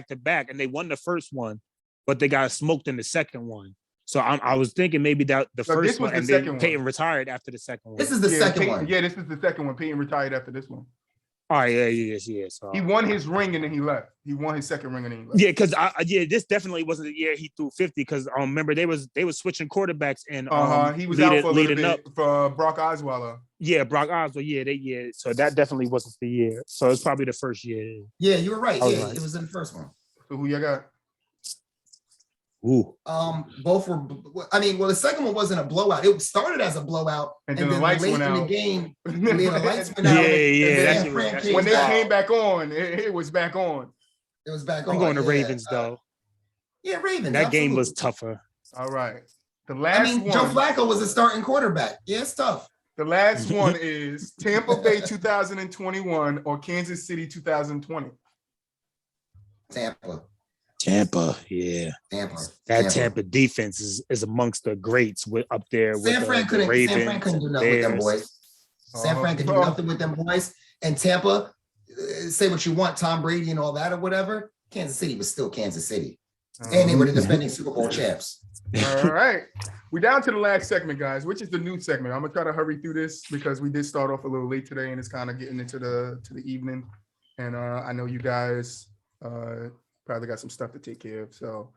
to back and they won the first one, but they got smoked in the second one. So I was thinking maybe that the first one, and then Peyton retired after the second one. This is the second one. Yeah, this is the second one. Peyton retired after this one. Oh yeah. So he won his ring and then he left. He won his second ring and then he left. Yeah, because this definitely wasn't the year he threw 50. Because remember they was switching quarterbacks and he was out for a little bit for Brock Osweiler. Yeah, Brock Osweiler. So that definitely wasn't the year. So it's probably the first year. Yeah, you were right. Yeah, it was in the first one. So who you got? Ooh. Both were. I mean, well, the second one wasn't a blowout. It started as a blowout, and then the lights late went out. In the game, the lights went out. Yeah. When they came back on, it was back on. It was back on. I'm going to Ravens though. Yeah, Ravens. That game was tougher. All right. The last one. Joe Flacco was a starting quarterback. Yeah, it's tough. The last one is Tampa Bay 2021 or Kansas City 2020. Tampa, yeah. Tampa defense is amongst the greats up there with San Fran couldn't do nothing with them boys. San Fran could do nothing with them boys. And Tampa, say what you want, Tom Brady and all that or whatever, Kansas City was still Kansas City. And they were the defending Super Bowl champs. All right. We're down to the last segment, guys, which is the new segment. I'm gonna try to hurry through this because we did start off a little late today and it's kind of getting into the evening. And I know you guys probably got some stuff to take care of, so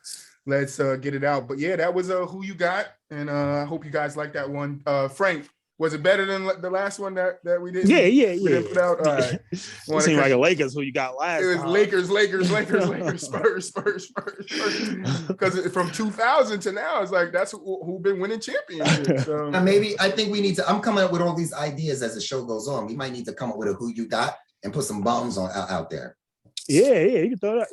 let's get it out. But yeah, that was who you got, and I hope you guys like that one. Frank, was it better than the last one that we did? Yeah. We didn't put out. All right. It seemed like a Lakers who you got last. It was time. Lakers, Spurs. Because from 2000 to now, it's like that's who been winning championships. So. Now maybe I think we need to. I'm coming up with all these ideas as the show goes on. We might need to come up with a who you got and put some bombs out there. Yeah, you can throw that.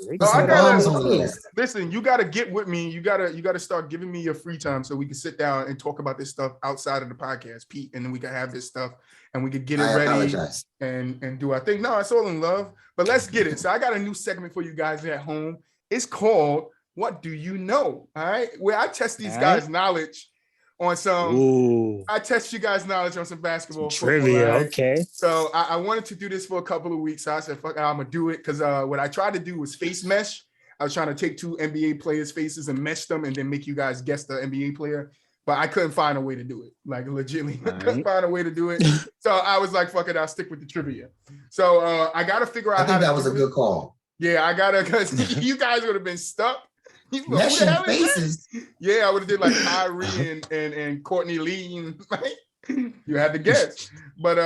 Listen, you gotta get with me. You gotta start giving me your free time so we can sit down and talk about this stuff outside of the podcast, Pete, and then we can have this stuff and we could get it ready and do our thing. No, it's all in love, but let's get it. So I got a new segment for you guys at home. It's called What Do You Know? All right, where I test these guys' knowledge on some. Ooh. I test you guys' knowledge on some basketball trivia. Right? Okay. So I wanted to do this for a couple of weeks. So I said, "Fuck, I'm gonna do it." Because what I tried to do was face mesh. I was trying to take two NBA players' faces and mesh them, and then make you guys guess the NBA player. But I couldn't find a way to do it. Like legitimately, I couldn't find a way to do it. So I was like, "Fuck it, I'll stick with the trivia." So I got to figure out. I think that was a good call. Yeah, I gotta, because you guys would have been stuck. Meshing faces. Yeah, I would have did like Kyrie and Courtney Lee. And, you had to guess. But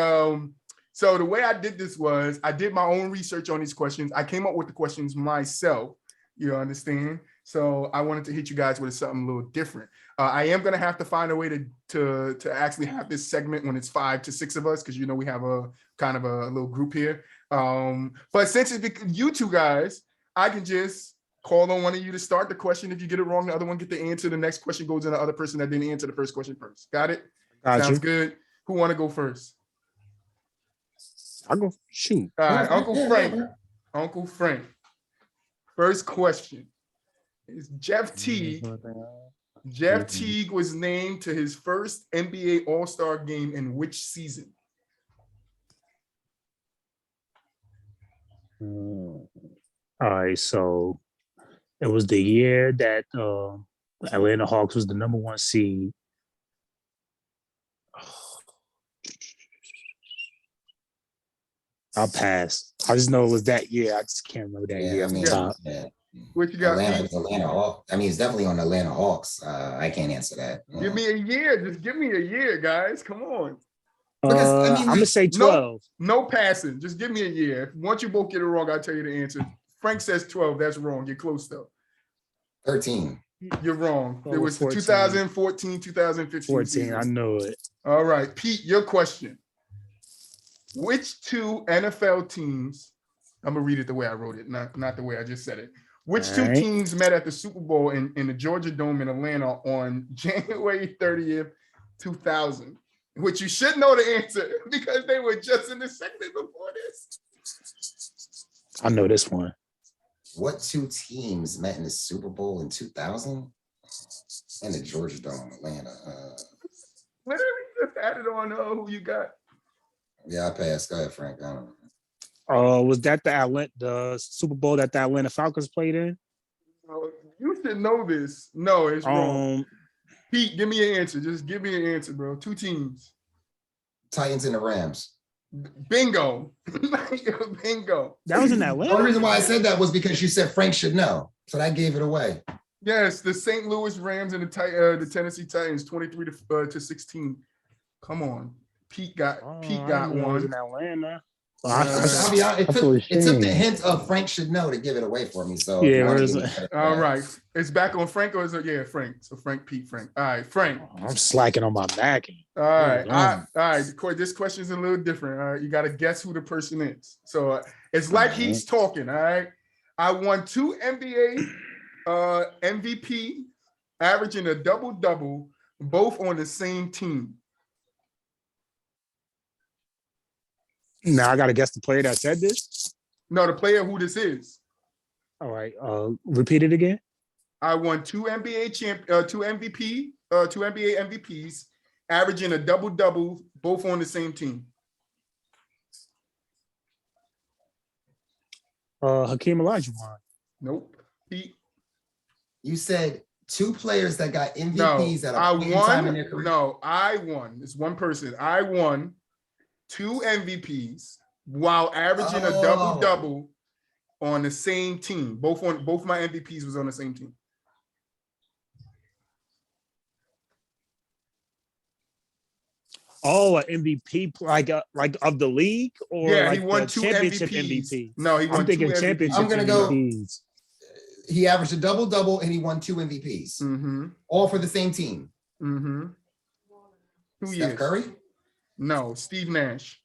so the way I did this was I did my own research on these questions. I came up with the questions myself. You understand? So I wanted to hit you guys with something a little different. I am gonna have to find a way to actually have this segment when it's 5 to 6 of us, because we have a kind of a little group here. But since it's you two guys, I can just call on one of you to start the question. If you get it wrong, the other one get the answer. The next question goes to the other person that didn't answer the first question first. Got it? Sounds good. Who want to go first? I'll go. Shoot. All right, Uncle Frank. First question is Jeff Teague. Jeff Teague was named to his first NBA All-Star game in which season? All right, so it was the year that Atlanta Hawks was the number 1 seed. I'll pass. I just know it was that year. I just can't remember that year. What you got? Atlanta Hawks. I mean, it's definitely on the Atlanta Hawks. I can't answer that. Give me a year. Just give me a year, guys. Come on. Because I mean, I'm gonna say 12. No passing. Just give me a year. Once you both get it wrong, I'll tell you the answer. Frank says 12. That's wrong. You're close though. 13. You're wrong. It was 14. 2014, 2015 14. season. I know it. All right, Pete, your question. Which two NFL teams, I'm gonna read it the way I wrote it, not the way I just said it. Which two teams met at the Super Bowl in the Georgia Dome in Atlanta on January 30th, 2000? Which you should know the answer because they were just in the segment before this. I know this one. What two teams met in the Super Bowl in 2000? And the Georgia Dome, Atlanta. Literally just added on who you got. Yeah, I passed. Go ahead, Frank. I don't know. Was that the Super Bowl that the Atlanta Falcons played in? You should know this. No, it's wrong. Um, Pete, give me an answer. Just give me an answer, bro. Two teams. Titans and the Rams. Bingo. Bingo. that was in The Atlanta. only reason why I said that was because you said Frank should know. So that gave it away. Yes, the St. Louis Rams and the Tennessee Titans, 23 to 16. Come on. Pete got one. In Atlanta. I'll be honest, it took the hint of Frank should know to give it away for me. So yeah, all right. It's back on Frank or is it Frank? So Frank, Pete, Frank. All right, Frank. I'm slacking on my backing. All right. All right. This question is a little different. All right. You got to guess who the person is. So it's like he's talking. All right. I won 2 NBA MVP, averaging a double-double, both on the same team. Now I gotta guess the player that said this. No, the player who this is. All right. Repeat it again. I won 2 NBA MVPs, averaging a double-double, both on the same team. Hakeem Olajuwon. Nope. Pete. You said 2 players that got MVPs at a point in time in their career. No, I won. It's one person. I won 2 MVPs while averaging a double-double on the same team. Both my MVPs was on the same team. Oh, an MVP like of the league, or he won 2 championship MVPs. MVP. No, he won. I'm thinking championship. I'm gonna MVPs. He averaged a double-double and he won 2 MVPs. Mm-hmm. All for the same team. Mm-hmm. Steph Curry? No, Steve Nash.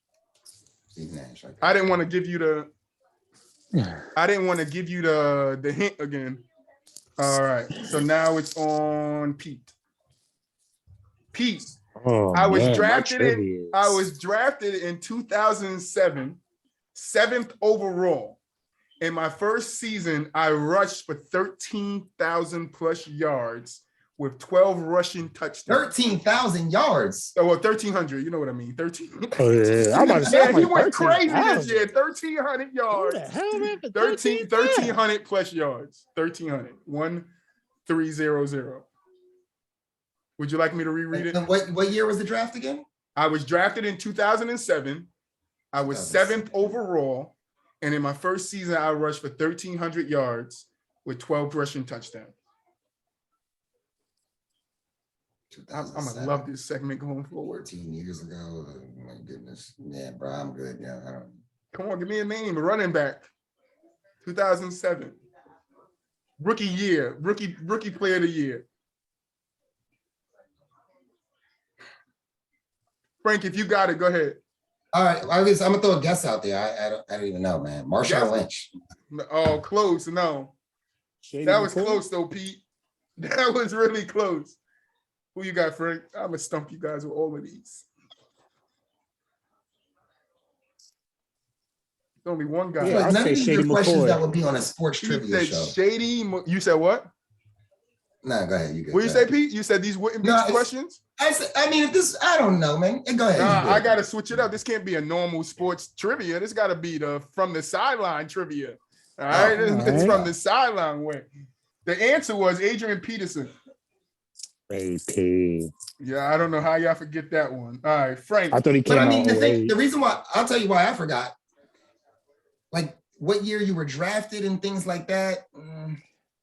Steve Nash. Okay. I didn't want to give you the hint again. All right. So now it's on Pete. Pete. I was drafted in 2007, 7th overall. In my first season, I rushed for 13,000 plus yards with 12 rushing touchdowns. 13,000 yards. Oh, well, 1,300. You know what I mean? 13. Oh, yeah. I'm about to say, he went crazy this year. 1,300 yards. Who the hell ran for 1,300 plus yards. 1,300. 1,300. Would you like me to reread it? And what year was the draft again? I was drafted in 2007. I was 7th overall. And in my first season, I rushed for 1,300 yards with 12 rushing touchdowns. I'm going to love this segment going forward. 14 years ago. Oh, my goodness. Yeah, bro, I'm good. Yeah, I don't. Come on, give me a name. A running back. 2007. Rookie year. Rookie player of the year. Frank, if you got it, go ahead. All right, I'm gonna throw a guess out there. I don't even know, man. Marshawn Lynch. Oh, close. No, that was close though, Pete. That was really close. Who you got, Frank? I'm gonna stump you guys with all of these. There's only one guy. Yeah, none of these are questions that would be on a sports trivia show. Shady. You said what? No, go ahead. You good. What you say, Pete? You said these wouldn't be questions? I mean, if this, I don't know, man. Go ahead. I got to switch it up. This can't be a normal sports trivia. This got to be the From the Sideline trivia. All right? It's From the Sideline way. The answer was Adrian Peterson. Yeah, I don't know how y'all forget that one. All right, Frank. I thought he came out. The reason why, I'll tell you why I forgot. Like, what year you were drafted and things like that.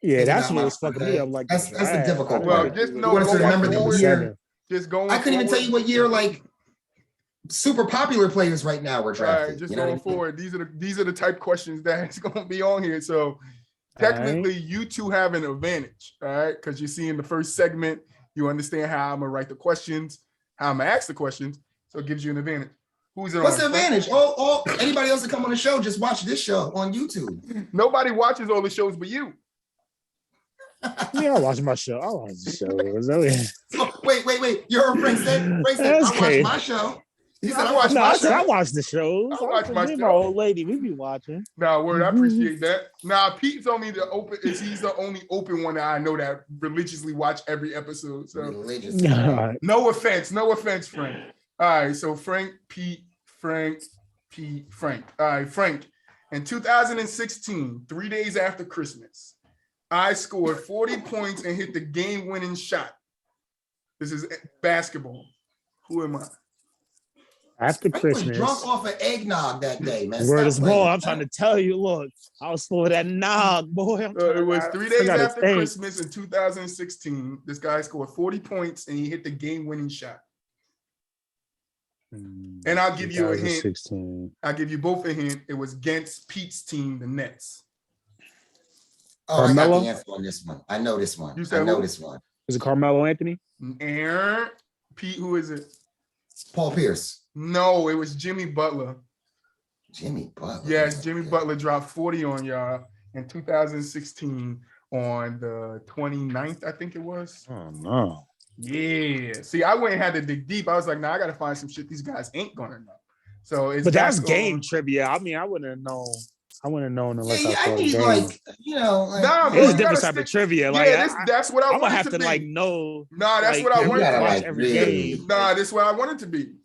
Yeah, that's what was fucking me up. Like that's the difficult Well, part. just You know want us to going remember the forward. year. Just going. I couldn't even tell you what year like super popular players right now were drafted. All right, just you know going forward. These are the type questions that's going to be on here. So technically, you two have an advantage, all right? Because you see in the first segment, you understand how I'm gonna write the questions, how I'm gonna ask the questions. So it gives you an advantage. Who's it What's on? the advantage? Oh, anybody else that come on the show, just watch this show on YouTube. Nobody watches all the shows but you. Yeah, I watch my show. I watch the show. Oh, wait. You heard Frank said, I watch my show. He said, I watch my show. I watch the shows. I watch my show. My old lady, we be watching. Nah, word, I appreciate that. Now, Pete's only he's the only open one that I know that religiously watch every episode. So no offense, Frank. All right, so Frank. All right, Frank. In 2016, 3 days after Christmas, I scored 40 points and hit the game-winning shot. This is basketball. Who am I? After Christmas. I was drunk off of eggnog that day, man. Word is more. I'm trying to tell you, look, I was full of that nog, boy. It was 3 days after Christmas in 2016. This guy scored 40 points and he hit the game-winning shot. And I'll give you a hint. I'll give you both a hint. It was against Pete's team, the Nets. Oh, I got the answer on this one. I know this one. Is it Carmelo Anthony? Pete, who is it? Paul Pierce. No, it was Jimmy Butler. Jimmy Butler. Yes, Jimmy Butler dropped 40 on y'all in 2016 on the 29th, I think it was. Oh, no. Yeah. See, I went and had to dig deep. I was like, nah, I got to find some shit these guys ain't going to know. So it's. But that's game trivia. I mean, I wouldn't have known. I wouldn't have known unless I saw the game. It's a different type of trivia. Like, that's what I I'm wanted gonna have to be. like know. Nah, that's what I wanted to watch every game. Nah, that's what I wanted to be.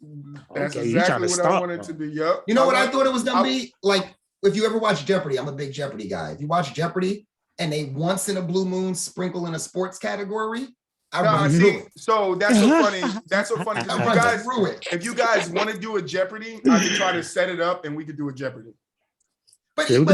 That's exactly what I wanted to be. Yep. You know what I thought it was gonna be? Like, if you ever watch Jeopardy, I'm a big Jeopardy guy. If you watch Jeopardy and they once in a blue moon sprinkle in a sports category, so that's so funny. That's so funny. If you guys want to do a Jeopardy, I can try to set it up and we could do a Jeopardy. But you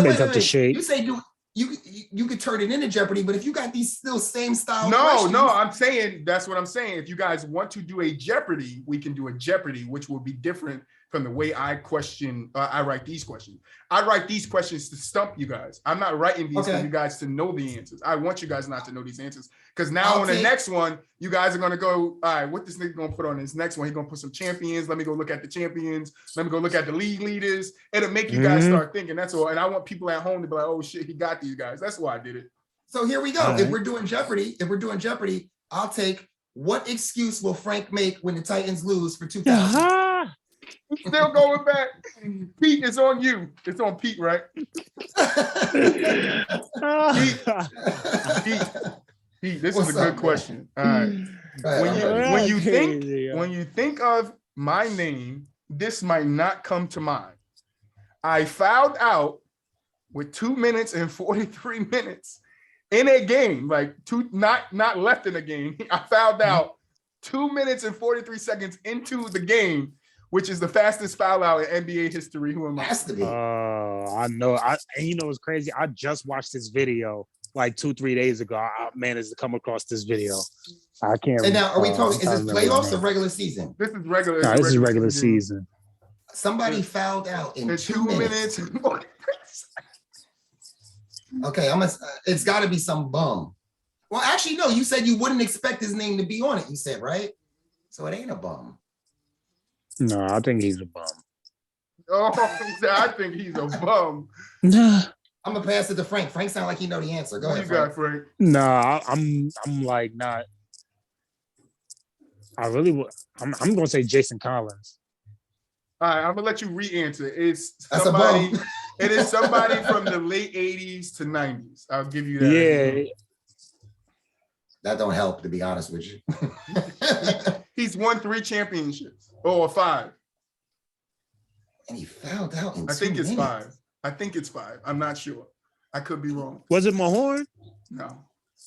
say you could turn it into Jeopardy, but if you got these still same style questions. No, I'm saying that's what I'm saying. If you guys want to do a Jeopardy, we can do a Jeopardy, which will be different from the way I write these questions. I write these questions to stump you guys. I'm not writing these for you guys to know the answers. I want you guys not to know these answers because now on the next one, you guys are gonna go, all right, what this nigga gonna put on this next one? He's gonna put some champions. Let me go look at the champions. Let me go look at the league leaders. It'll make you guys start thinking. That's all. And I want people at home to be like, oh shit, he got these guys. That's why I did it. So here we go. Right. If we're doing Jeopardy, I'll take what excuse will Frank make when the Titans lose for 2000? Still going back. Pete, it's on you. It's on Pete, right? Pete, this is a good question. All right. When you think of my name, this might not come to mind. I fouled out with 2 minutes and 43 minutes in a game, like not left in a game. I fouled out 2 minutes and 43 seconds into the game, which is the fastest foul out in NBA history. Who am I? Has to be. I know. And you know what's crazy? I just watched this video like 2-3 days ago. I managed to come across this video. I can't. And now, are we talking? Is this playoffs or regular season? This is regular. No, this is regular season. Somebody fouled out in 2 minutes. Okay, it's got to be some bum. Well, actually, no. You said you wouldn't expect his name to be on it. You said, right? So it ain't a bum. No, I think he's a bum. Oh, I think he's a bum. Nah. I'm gonna pass it to Frank. Frank sounds like he know the answer. Go ahead, Frank. Frank. Nah, I'm like not. I really would. I'm gonna say Jason Collins. All right, I'm gonna let you re-answer. It's somebody. It is somebody from the late 80s to 90s. I'll give you that. Yeah. That don't help, to be honest with you. He's won 3 championships or 5. And he fouled out in 2 minutes. I think it's 5. I'm not sure. I could be wrong. Was it Mahorn? No.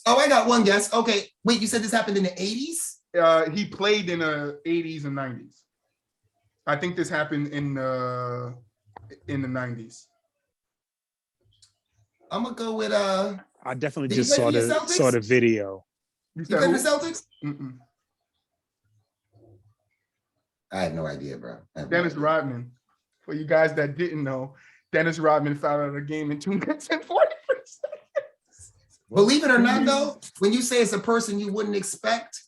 Oh, I got one guess. Okay. Wait, you said this happened in the 80s? He played in the 80s and 90s. I think this happened in the 90s. I'm gonna go with I definitely Did he just play for your saw the Celtics? video. You He said played who? for the Celtics? Mm-mm. I have no idea, bro. Dennis Rodman. For you guys that didn't know, Dennis Rodman fouled out of the game in 2 minutes and 43 seconds. Believe it or not, though, when you say it's a person you wouldn't expect,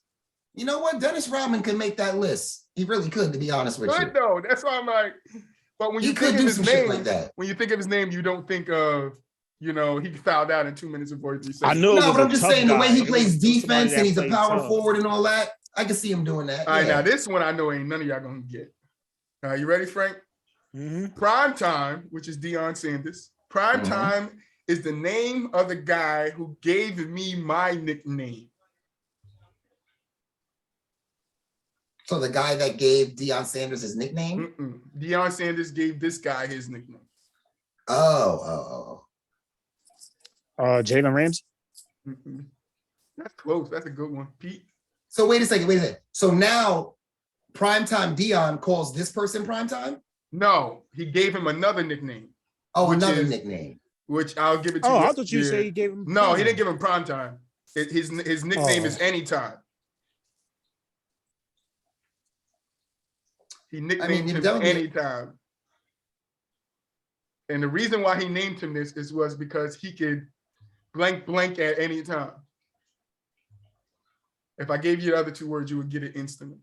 you know what? Dennis Rodman could make that list. He really could, to be honest with you. Good though. That's why I'm like, but when you He think could of do his some shit name, like that. when you think of his name, you don't think of, you know, he fouled out in 2 minutes and 43 I seconds. know. No, but I'm just saying the way he It plays was somebody defense that and he's a played power tough. forward and all that. I can see him doing that. All right, yeah. now this one I know ain't none of y'all gonna get. All right, you ready, Frank? Mm-hmm. Prime Time, which is Deion Sanders. Prime Time is the name of the guy who gave me my nickname. So the guy that gave Deion Sanders his nickname? Deion Sanders gave this guy his nickname. Oh. Jalen Ramsey. That's close. That's a good one, Pete. So wait a second. So now Primetime Deion calls this person Primetime? No, he gave him another nickname. Oh, another nickname. Which I'll give it to you. I thought you said he gave him. No, he didn't give him Primetime. His nickname is Anytime. He nicknamed him Anytime. And the reason why he named him this was because he could blank at any time. If I gave you the other 2 words, you would get it instantly.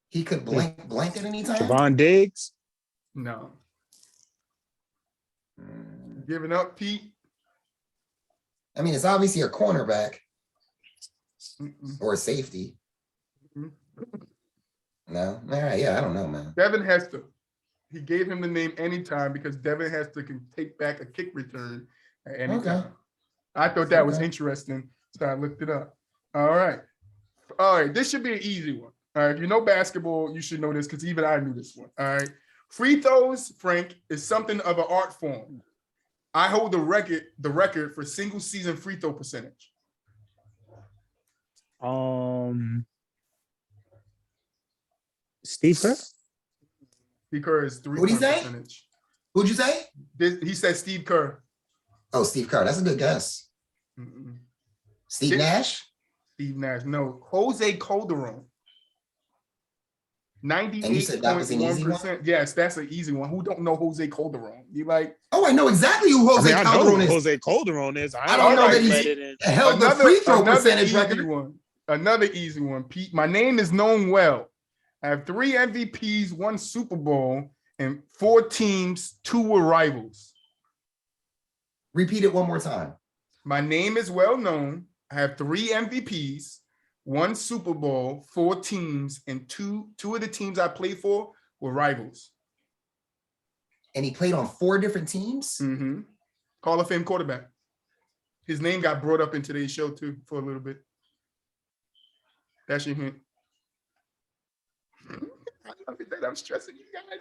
He could blank at any time? Javon Diggs? No. Giving up, Pete? I mean, it's obviously a cornerback or a safety. No? All right, yeah, I don't know, man. Devin Hester. He gave him the name Anytime because Devin Hester can take back a kick return at any time. I thought that was interesting, so I looked it up. All right, this should be an easy one. All right, if you know basketball, you should know this because even I knew this one. All right, free throws, Frank, is something of an art form. I hold the record for single season free throw percentage. Steve Kerr? Steve Kerr is 3 What'd he say? percentage. Who'd you say? He said Steve Kerr. Oh, Steve Kerr. That's a good guess. Steve Nash? Steve Nash. No, Jose Calderon. 98.1%. Yes, that's an easy one. Who don't know Jose Calderon? You like? Oh, I know exactly who Jose Calderon is. Jose Calderon is. I don't know that he's held the free throw percentage record. Another easy one, Pete. My name is known well. I have 3 MVPs, 1 Super Bowl, and 4 teams, 2 were rivals. Repeat it one more time. My name is well known. I have 3 MVPs, 1 Super Bowl, 4 teams, and two of the teams I played for were rivals. And he played on 4 different teams? Hall of Fame quarterback. His name got brought up in today's show too for a little bit. That's your hint. I love it that I'm stressing you guys out.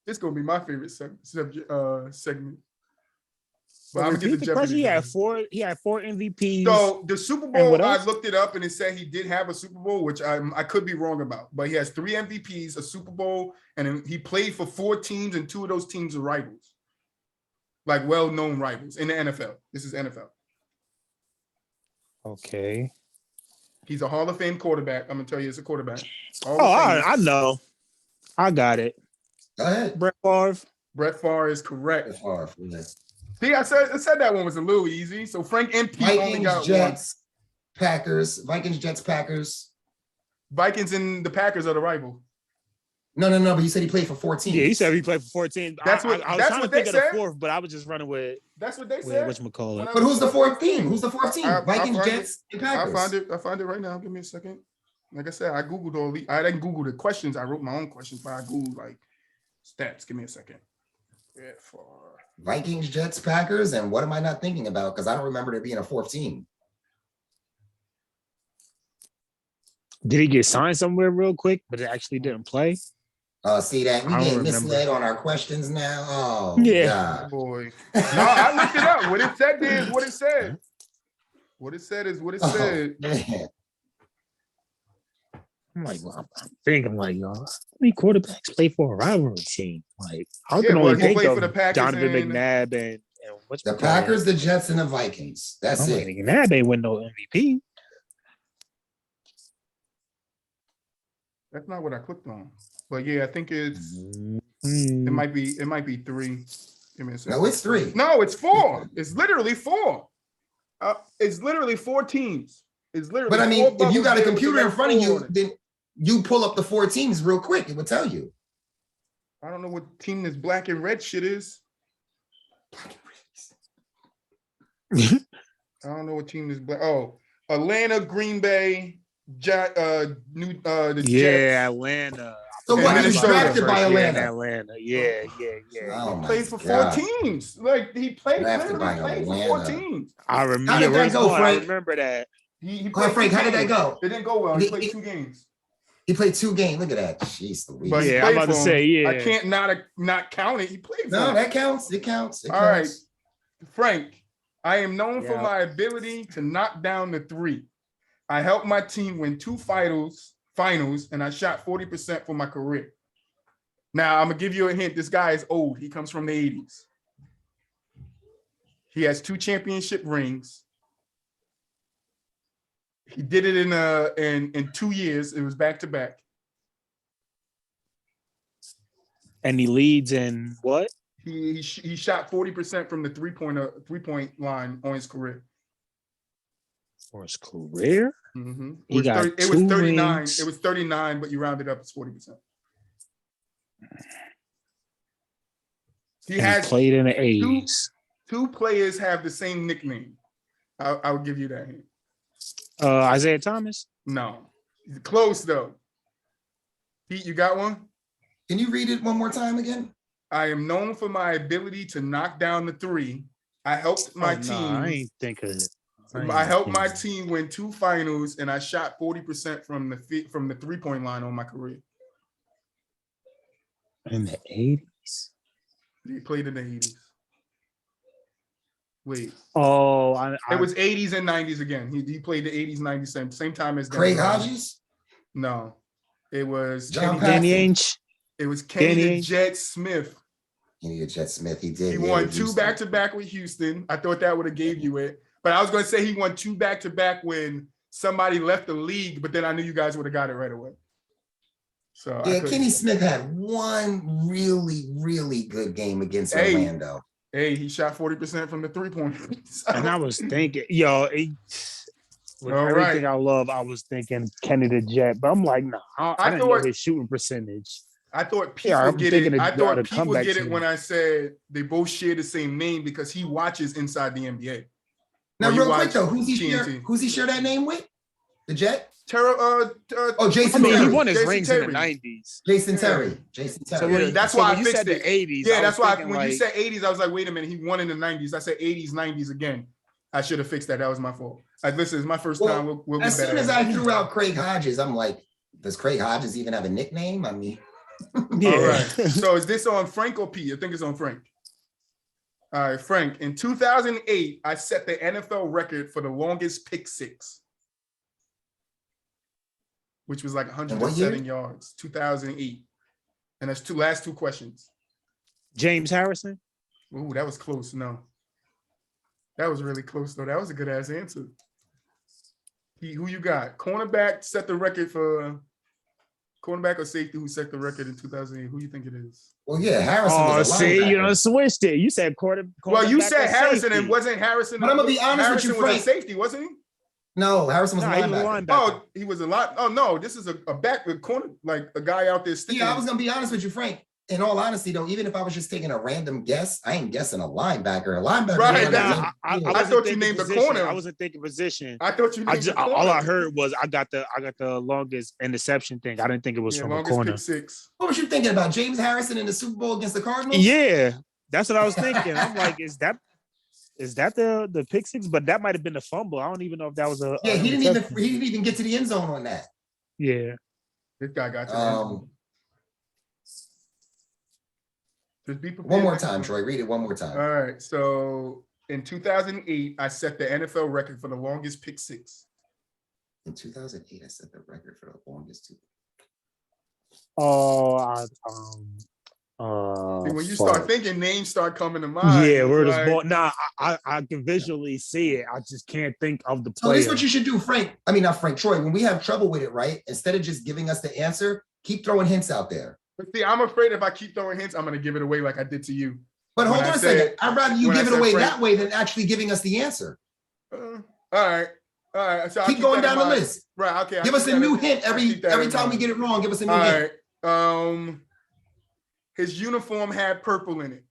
This is gonna be my favorite segment. But I'm repeat the question. He had 4 MVPs. So the Super Bowl, I looked it up and it said he did have a Super Bowl, which I could be wrong about. But he has 3 MVPs, a Super Bowl, and he played for 4 teams, and 2 of those teams are rivals, like well-known rivals in the NFL. This is NFL. Okay. He's a Hall of Fame quarterback. I'm gonna tell you, it's a quarterback. I know. I got it. Go ahead. Brett Favre. Brett Favre is correct. Brett Favre, yeah. See, I said that one was a little easy. So Frank and Pete only got Jets, 1. Packers. Vikings, Jets, Packers. Vikings and the Packers are the rival. No, but you said he played for 4 teams. Yeah, he said he played for 4 teams. I was trying to think of the 4th, but I was just running with. That's what they said. Whatchamacallit. But who's the 4th team? Vikings, Jets, and Packers. I find it right now. Give me a second. Like I said, I Googled I didn't Google the questions. I wrote my own questions, but I Googled like stats. Give me a second. Vikings, Jets, Packers, and what am I not thinking about? Because I don't remember there being a 4th team. Did he get signed somewhere real quick, but it actually didn't play? See that? We get misled on our questions now. Oh, yeah. God. Boy. No, I looked it up. What it said is what it said. What it said is what it said. Man. I'm like, I'm thinking like, y'all, how many quarterbacks play for a rivalry team? Like, I can only think of for the Packers Donovan McNabb The Packers, the Jets, and the Vikings. That's it. Now they win no MVP. That's not what I clicked on. But yeah, I think it might be 3. Give me a second. No, it's 3. No, it's 4. It's literally 4. It's literally 4 teams. It's literally. But I mean, if you got a computer in front of you, then you pull up the 4 teams real quick. It would tell you. I don't know what team this black and red shit is. I don't know what team this black. Oh, Atlanta, Green Bay, Jets. Atlanta. So what? He was drafted by Atlanta. Yeah. Oh, he played for 4 teams. Like he played for 4 teams. I remember. How did that go, Frank? I remember that. He played Frank, how did that go? It didn't go well. He played 2 games. He played 2 games. Look at that. Jeez Louise. But yeah, I'm about to say, I can't not count it. He played for No, that counts. It counts. All right, Frank, I am known for my ability to knock down the 3. I helped my team win 2 finals, and I shot 40% for my career. Now, I'm going to give you a hint. This guy is old. He comes from the 80s. He has 2 championship rings. He did it in 2 years. It was back to back. And he leads in what? He shot 40% from the 3-point line on his career. For his career? Mm-hmm. It was 39. Rings. It was 39, but you rounded up as 40%. He has played in the 80s. 2 players have the same nickname. I'll give you that hint. Isaiah Thomas? No. Close though. Pete, you got one? Can you read it one more time again? I am known for my ability to knock down the 3. I helped my team. I ain't think of it. I helped my team win 2 finals, and I shot 40% from the 3-point line on my career. In the 80s? He played in the 80s. Wait. Oh, it was 80s and 90s again. He played the 80s, 90s, same time as Craig Hodges? No. It was Danny Ainge. It was Kenny the Jet Smith. Kenny the Jet Smith. He did. He won 2 back-to-back with Houston. I thought that would have gave you it. But I was going to say he won 2 back-to-back when somebody left the league, but then I knew you guys would have got it right away. So yeah, Kenny Smith had one really, really good game against Orlando. Hey, he shot 40% from the 3-point. And I was thinking, with everything I love, I was thinking Kenny the Jet, but I'm like, no, I didn't know his shooting percentage. I thought Pete would get it. I thought Pete would get it when I said they both share the same name because he watches Inside the NBA. Now, real quick though, who's he share that name with? The Jet? Jason Terry. He won his rings in the 90s. Jason Terry. So that's why I fixed it. 80s. Yeah, that's why when you said 80s, I was like, wait a minute, he won in the 90s. I said 80s, 90s again. I should have fixed that. That was my fault. Listen, it's my first time. We'll as soon as I threw out Craig Hodges, I'm like, does Craig Hodges even have a nickname? I mean, yeah. All right. So is this on Frank or Pete? I think it's on Frank. All right, Frank. In 2008, I set the NFL record for the longest pick 6, which was like 107 yards. 2008, and that's last two questions. James Harrison. Ooh, that was close. No, that was really close though. That was a good ass answer. Who you got? Cornerback set the record for. Cornerback or safety who set the record in 2008? Who you think it is? Well, yeah, Harrison. Oh, see, you know, switched it. You said quarterback. Well, you said Harrison, safety. And wasn't Harrison? But I'm gonna be honest Harrison with you, Frank. Was a safety, wasn't he? No, Harrison was a linebacker. Oh, he was a lot. Oh no, this is a back with corner, like a guy out there sticking. Yeah, I was gonna be honest with you, Frank. In all honesty, though, even if I was just taking a random guess, I ain't guessing a linebacker. A linebacker. Right. I thought you named the corner. I wasn't thinking position. I thought you named the corner. All I heard was I got the longest interception thing. I didn't think it was from a corner. Pick 6. What was you thinking about? James Harrison in the Super Bowl against the Cardinals? Yeah, that's what I was thinking. I'm like, is that the pick 6? But that might have been a fumble. I don't even know if that was a. Yeah, he didn't even get to the end zone on that. Yeah. This guy got to. Just be prepared. One more time, Troy. Read it one more time. All right. So in 2008, I set the NFL record for the longest pick 6. In 2008, I set the record for the longest 2. Oh, See, when you start thinking, names start coming to mind. Yeah, word is like, born. Nah, I can visually see it. I just can't think of the So player. this is what you should do, Frank. I mean, not Frank, Troy. When we have trouble with it, right? Instead of just giving us the answer, keep throwing hints out there. But see, I'm afraid if I keep throwing hints, I'm going to give it away like I did to you. But hold on a second. I'd rather you give it away that way than actually giving us the answer. All right. All right. So keep going down the list. Right. Okay. Give us a new hint every time we get it wrong. Give us a new hint. All right. His uniform had purple in it.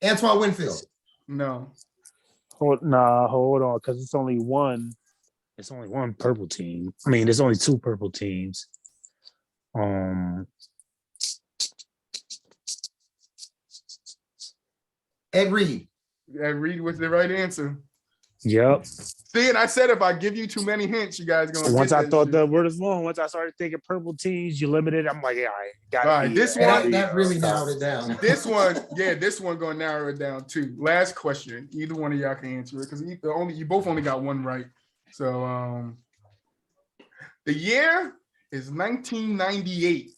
Antoine Winfield. No. Hold on, because it's only one. It's only one purple team. I mean, there's only two purple teams. Ed Reed. Ed Reed was the right answer. Yep. See, and I said if I give you too many hints, you guys gonna. Once I thought the word is long, once I started thinking purple teams, you limited. I'm like, yeah, I got it. All right, this one that really narrowed it down. This one gonna narrow it down too. Last question. Either one of y'all can answer it because you both only got one right. So the year is 1998.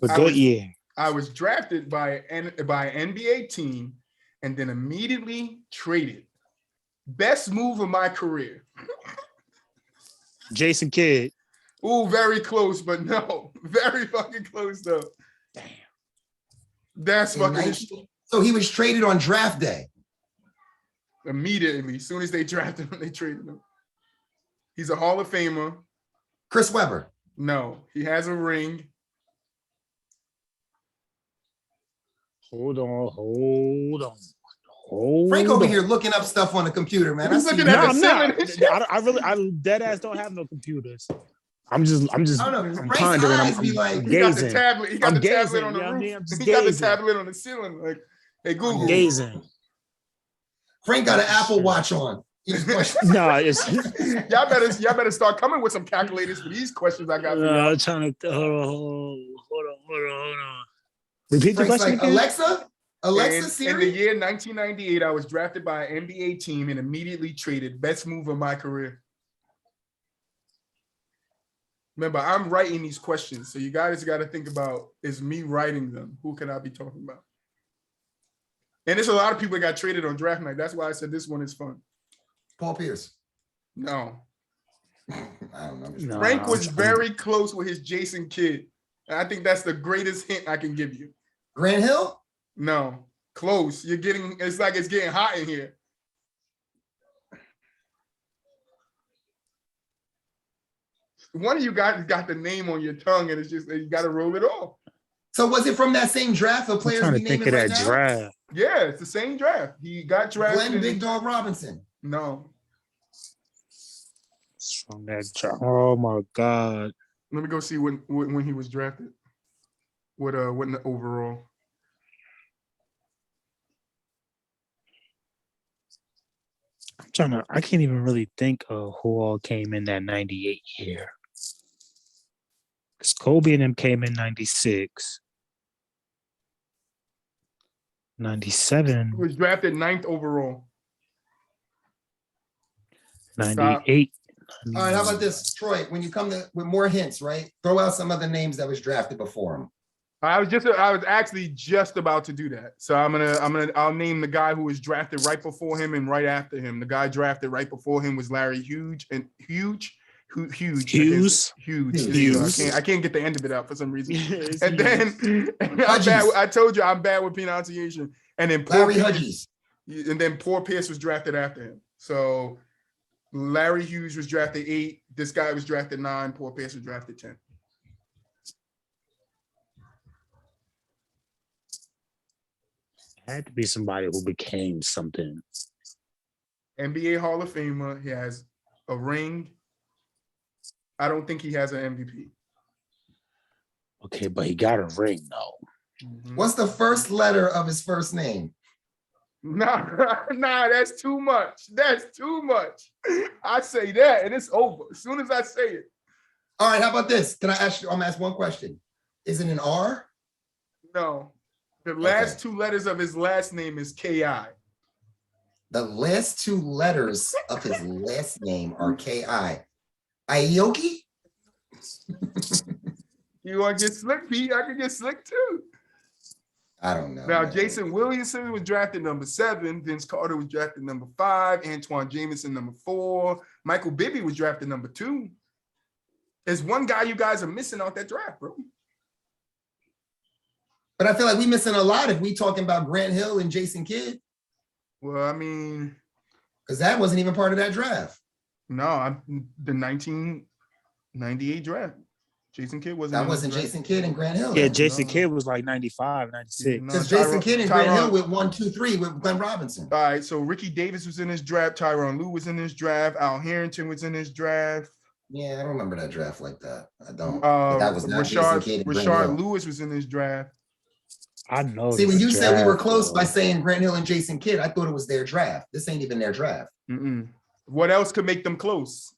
A good year. I was drafted by an NBA team and then immediately traded. Best move of my career. Jason Kidd. Ooh, very close, but no. Very fucking close, though. Damn. That's fucking... So he was traded on draft day? Immediately. As soon as they drafted him, they traded him. He's a Hall of Famer. Chris Webber? No. He has a ring. Hold on. Frank over here looking up stuff on the computer, man. He's looking at I dead ass don't have no computers. I'm just I don't know. I'm Frank's pondering. eyes I'm be like, he got the gazing. tablet. He got the tablet on the you know roof. what I mean? He got the tablet on the ceiling. Like, hey, Google. I'm gazing. Frank got an Apple Watch on. No, it's y'all better start coming with some calculators for these questions I got for y'all. I'm trying to hold on. Repeat the Frank's question like, again? Alexa, Siri? In the year 1998, I was drafted by an NBA team and immediately traded. Best move of my career. Remember, I'm writing these questions, so you guys got to think about, is me writing them? Who can I be talking about? And there's a lot of people that got traded on draft night. That's why I said this one is fun. Paul Pierce. No. I don't know. No, Frank was very close with his Jason Kidd. And I think that's the greatest hint I can give you. Grant Hill? No. Close. It's like it's getting hot in here. One of you guys got the name on your tongue and it's just, you got to roll it off. So was it from that same draft of players we naming right now? Draft. Yeah, it's the same draft. He got drafted. Glenn Big Dog Robinson. No. It's from that draft. Oh my God. Let me go see when he was drafted. What in the overall. I can't even really think of who all came in that 98 year. Because Kobe and them came in 96. 97. He was drafted 9th overall. 98. All right, how about this, Troy? When you come with more hints, right? Throw out some other names that was drafted before him. I was actually just about to do that. So I'll name the guy who was drafted right before him and right after him. The guy drafted right before him was Larry Hughes. I can't get the end of it out for some reason. And then I told you I'm bad with pronunciation. And then Poor Pierce was drafted after him. So Larry Hughes was drafted 8. This guy was drafted 9. Poor Pierce was drafted 10. Had to be somebody who became something. NBA Hall of Famer. He has a ring. I don't think he has an MVP. Okay, but he got a ring though. Mm-hmm. What's the first letter of his first name? Nah, that's too much. That's too much. I say that and it's over as soon as I say it. All right, how about this? Can I ask you? I'm gonna ask one question. Is it an R? No. The last 2 letters of his last name is K.I. The last 2 letters of his last name are K.I. Aoki? You want to get slick, Pete? I can get slick too. I don't know. Now, man. Jason Williamson was drafted number 7. Vince Carter was drafted number 5. Antoine Jameson number 4. Michael Bibby was drafted number 2. There's one guy you guys are missing out that draft, bro. But I feel like we're missing a lot if we talking about Grant Hill and Jason Kidd. Well, I mean, because that wasn't even part of that draft. No, the 1998 draft. Jason Kidd wasn't. That wasn't Jason Kidd and Grant Hill. Yeah, Jason Kidd was like 95, 96. Because Jason Kidd and Grant Hill with 1, 2, 3 with Glenn Robinson. All right, so Ricky Davis was in this draft. Tyronn Lue was in this draft. Al Harrington was in this draft. Yeah, I don't remember that draft like that. I don't. That was not Jason Kidd and Grant Rashard Hill. Lewis was in this draft. I know. See, when you said we were close by saying Grant Hill and Jason Kidd, I thought it was their draft. This ain't even their draft. What else could make them close?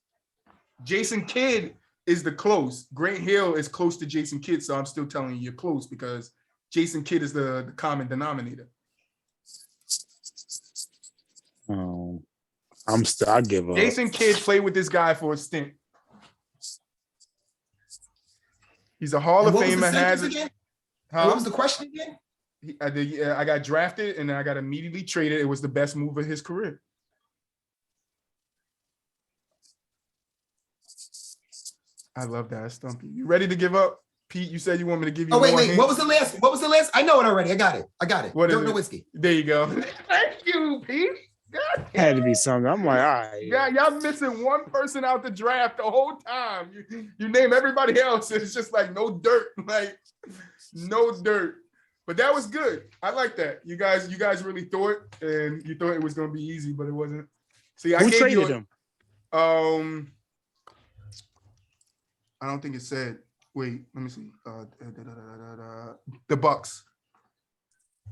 Jason Kidd is the close. Grant Hill is close to Jason Kidd, so I'm still telling you you're close because Jason Kidd is the common denominator. Oh, I give up. Jason Kidd played with this guy for a stint. He's a Hall of Famer. What was the question again? I got drafted and then I got immediately traded. It was the best move of his career. I love that, Stumpy. You ready to give up? Pete, you said you want me to give you. Oh, wait. What was the last? I know it already. I got it. What Dirt is No it? Whiskey. There you go. Thank you, Pete. God, Had to be something. I'm like, all right. yeah, y'all missing one person out the draft the whole time. You name everybody else. It's just like no dirt. Like no dirt. But that was good. I like that. You guys really thought, and you thought it was gonna be easy, but it wasn't. See, Who traded him? I don't think it said. Wait, let me see. The Bucks.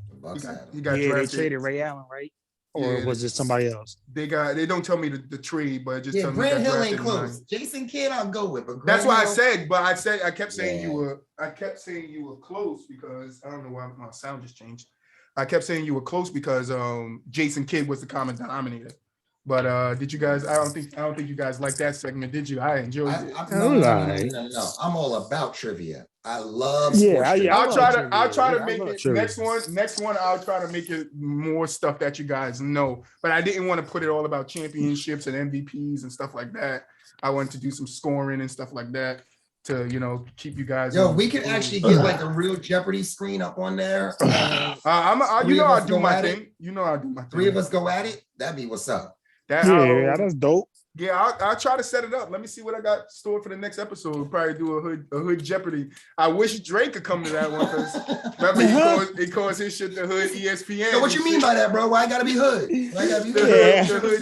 The Bucks had him. He got They traded Ray Allen, right? Or was it somebody else? They don't tell me the trade, but just tell me Grant Hill drafted ain't close. Jason Kidd, I'll go with, but that's why Hill, I said, I kept saying you were close because I don't know why my sound just changed. I kept saying you were close because Jason Kidd was the common denominator. But did you guys? I don't think you guys liked that segment, did you? I enjoyed it. No. I'm all about trivia. I love sports. I'll try to make it next one. I'll try to make it more stuff that you guys know. But I didn't want to put it all about championships and MVPs and stuff like that. I wanted to do some scoring and stuff like that to keep you guys. Yo, we can actually get like a real Jeopardy screen up on there. I'll do my thing. I'll do my thing. 3 of us go at it. That'd be what's up. That's dope. Yeah, I'll try to set it up. Let me see what I got stored for the next episode. We'll probably do a hood Jeopardy. I wish Drake could come to that one because remember he calls his shit the hood ESPN. So what you mean by that, bro? Why I gotta be hood? The hood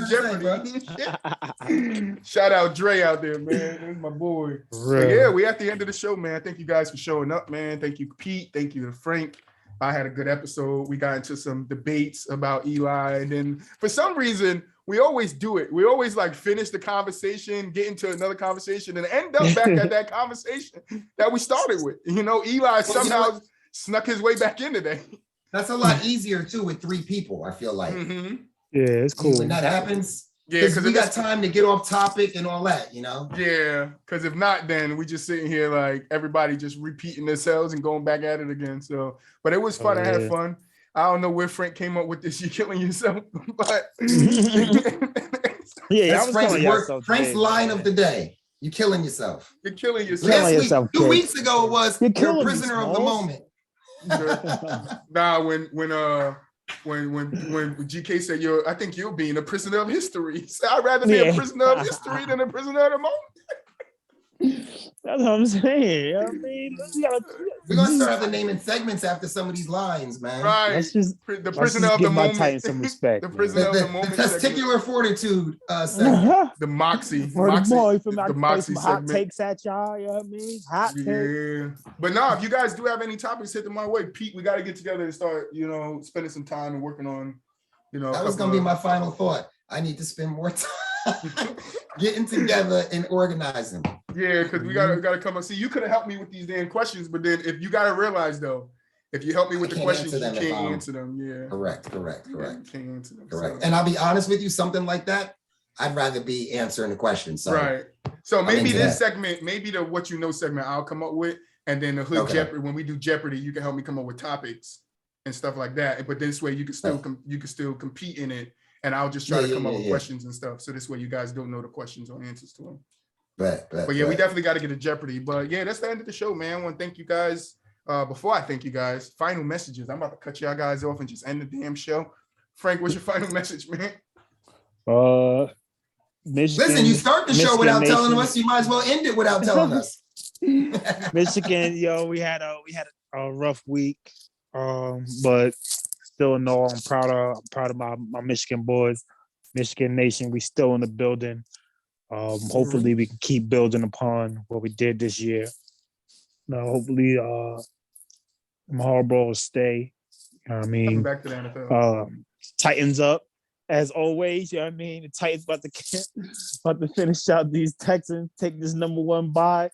Jeopardy. Shout out Dre out there, man. That's my boy. But yeah, we at the end of the show, man. Thank you guys for showing up, man. Thank you, Pete. Thank you to Frank. I had a good episode. We got into some debates about Eli, and then for some reason, we always do it. We always like finish the conversation, get into another conversation, and end up back at that conversation that we started with. Eli somehow snuck his way back in today. That's a lot easier too with 3 people, I feel like. Mm-hmm. Yeah, it's cool. When that happens, because we got time to get off topic and all that, Yeah, because if not, then we just sitting here like everybody just repeating themselves and going back at it again. So, but it was fun. I had fun. I don't know where Frank came up with this. You killing yourself, but that's Frank's line of the day. You killing yourself. You're killing yourself. Last week, 2 weeks ago it was you're a prisoner of the moment. Nah, when GK said I think you're being a prisoner of history. So I'd rather be a prisoner of history than a prisoner of the moment. That's what I'm saying. I mean, we're gonna start the naming segments after some of these lines, man. Right. The prisoner of the moment. Some respect. The prisoner of the moment. The testicular fortitude segment. The moxie. For the boy from the moxie hot takes at y'all. You know what I mean? Hot takes. But no, if you guys do have any topics, hit them my way. Pete, we got to get together and start, spending some time and working on, That was gonna be my final thought. I need to spend more time getting together and organizing. Yeah, because we gotta come and see. You could have helped me with these damn questions, but then if you gotta realize though, if you help me with the questions, you can't answer them. Yeah. Correct. You can't answer them. Correct. And I'll be honest with you, something like that, I'd rather be answering the question. So right. So maybe this segment, maybe the what you know segment I'll come up with. And then the Hood Jeopardy, when we do Jeopardy, you can help me come up with topics and stuff like that. But this way you can still compete in it. And I'll just try to come up with questions and stuff. So this way you guys don't know the questions or answers to them. But yeah, we definitely got to get a Jeopardy. But yeah, that's the end of the show, man. I want to thank you guys. Before I thank you guys, final messages. I'm about to cut y'all guys off and just end the damn show. Frank, what's your final message, man? Michigan, listen, you start the show without Nation. telling us. You might as well end it without telling us. Michigan, we had a rough week, but still in all, I'm proud of my Michigan boys, Michigan Nation. We still in the building. Hopefully, we can keep building upon what we did this year. Hopefully, Harbaugh will stay. I mean, coming back to the NFL. Titans up. As always, you know what I mean? The Titans about to finish out these Texans, take this #1 bye.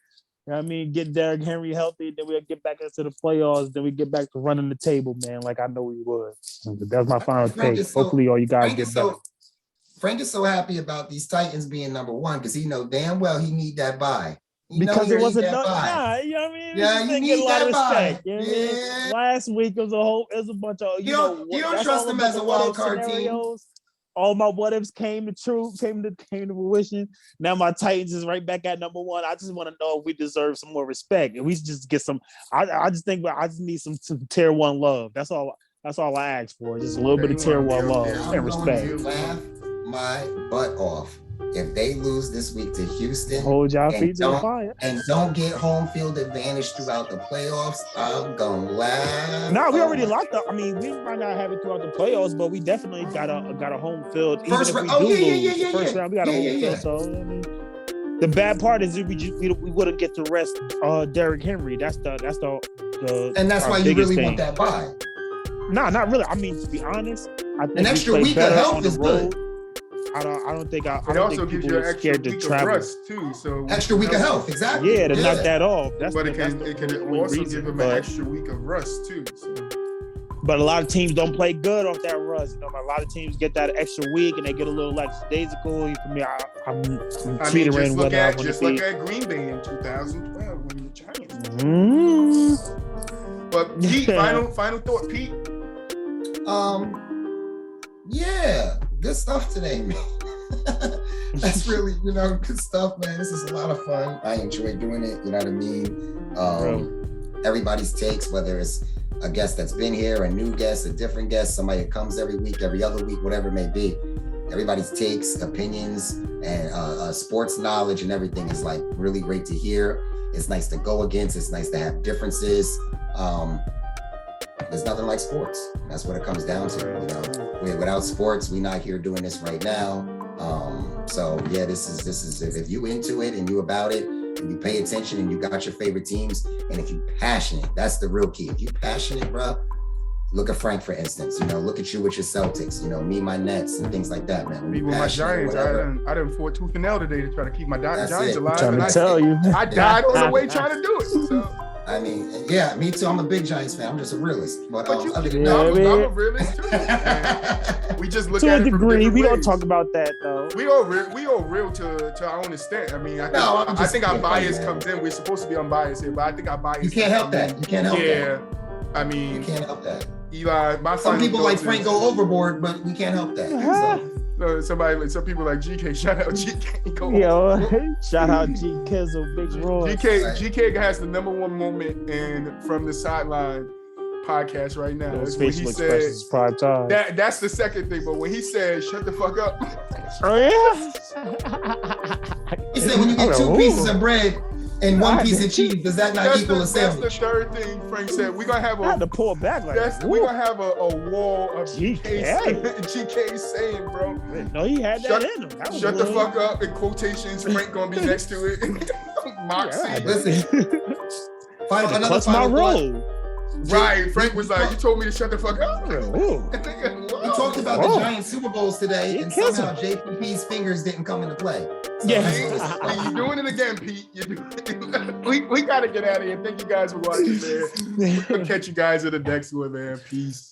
You know what I mean? Get Derrick Henry healthy, then we'll get back into the playoffs, then we get back to running the table, man, like I know we would. That's my final take. Hopefully all you guys get better. Frank is so happy about these Titans being #1 because he know damn well he need that bye. Because it wasn't you know what I mean? Yeah, you need that bye. Yeah. Last week it was a bunch of you don't trust them as a wild card team. All my what ifs came to fruition. Now my Titans is right back at #1. I just want to know if we deserve some more respect. And we just get some. I just think I just need some tier 1 love. That's all I ask for. Just a little bit of tier 1 love and respect. I'm going to laugh my butt off if they lose this week to Houston. Hold y'all feet to the fire and don't get home field advantage throughout the playoffs. I'm gonna laugh. No, we already locked up. I mean, we might not have it throughout the playoffs, but we definitely got a home field. First round, first round, we got a home field. So I mean, the bad part is we wouldn't get to rest Derrick Henry. That's the and that's why you really want that bye. No, not really. I mean, to be honest, I think an extra week of health is good. I don't think it also gives you an extra week of rest too. So extra week of health, exactly. Yeah, to knock that off. But it can also give them an extra week of rest too. So. But a lot of teams don't play good off that rust. A lot of teams get that extra week and they get a little lackadaisical. For me, I'm teetering whether I want to be. Just look at Green Bay in 2012 when the Giants. But Pete, final thought, Pete. Yeah, good stuff today, man. That's really, good stuff, man. This is a lot of fun. I enjoy doing it. You know what I mean? Everybody's takes, whether it's a guest that's been here, a new guest, a different guest, somebody that comes every week, every other week, whatever it may be. Everybody's takes, opinions, and sports knowledge and everything is like really great to hear. It's nice to go against. It's nice to have differences. There's nothing like sports. That's what it comes down to. Without sports, we're not here doing this right now. So yeah, this is if you into it and you about it and you pay attention and you got your favorite teams and if you passionate, that's the real key. If you passionate, bro, look at Frank for instance. Look at you with your Celtics. Me, my Nets and things like that, man. Me with my Giants. I done fought tooth and nail today to try to keep my Giants alive. I'm trying to tell you, I died on the way trying to do it. So. I mean, yeah, me too. I'm a big Giants fan. I'm just a realist. But I'm a realist too. We just look at it to a degree. We don't talk about that though. We all real to our own extent. I mean, I think our bias comes in. We're supposed to be unbiased here, but I think our bias. You can't help that. You can't help that. Yeah, I mean, you can't help that. Eli, some people like Frank go overboard, but we can't help that. Some people like GK. Shout out GK. Shout out G Kizzle, Big Roy. GK has the #1 moment in From the Sideline podcast right now. His facial expressions prime time. That's the second thing. But when he said, "Shut the fuck up," oh yeah. He said, "When you get 2 pieces of bread and 1 piece of cheese, does that not equal a sandwich?" That's the third thing Frank said. We're gonna have I had to pull it back like that. We're gonna have a wall of GK saying, bro. No, he had that in him. Shut the fuck up in quotations. Frank gonna be next to it. Moxie. Yeah, listen. That's my role. Right, Frank was like, "You told me to shut the fuck up." We talked about the Giant Super Bowls today, and somehow JPP's fingers didn't come into play. So you're doing it again, Pete. We gotta get out of here. Thank you guys for watching, man. We'll catch you guys in the next one, man. Peace.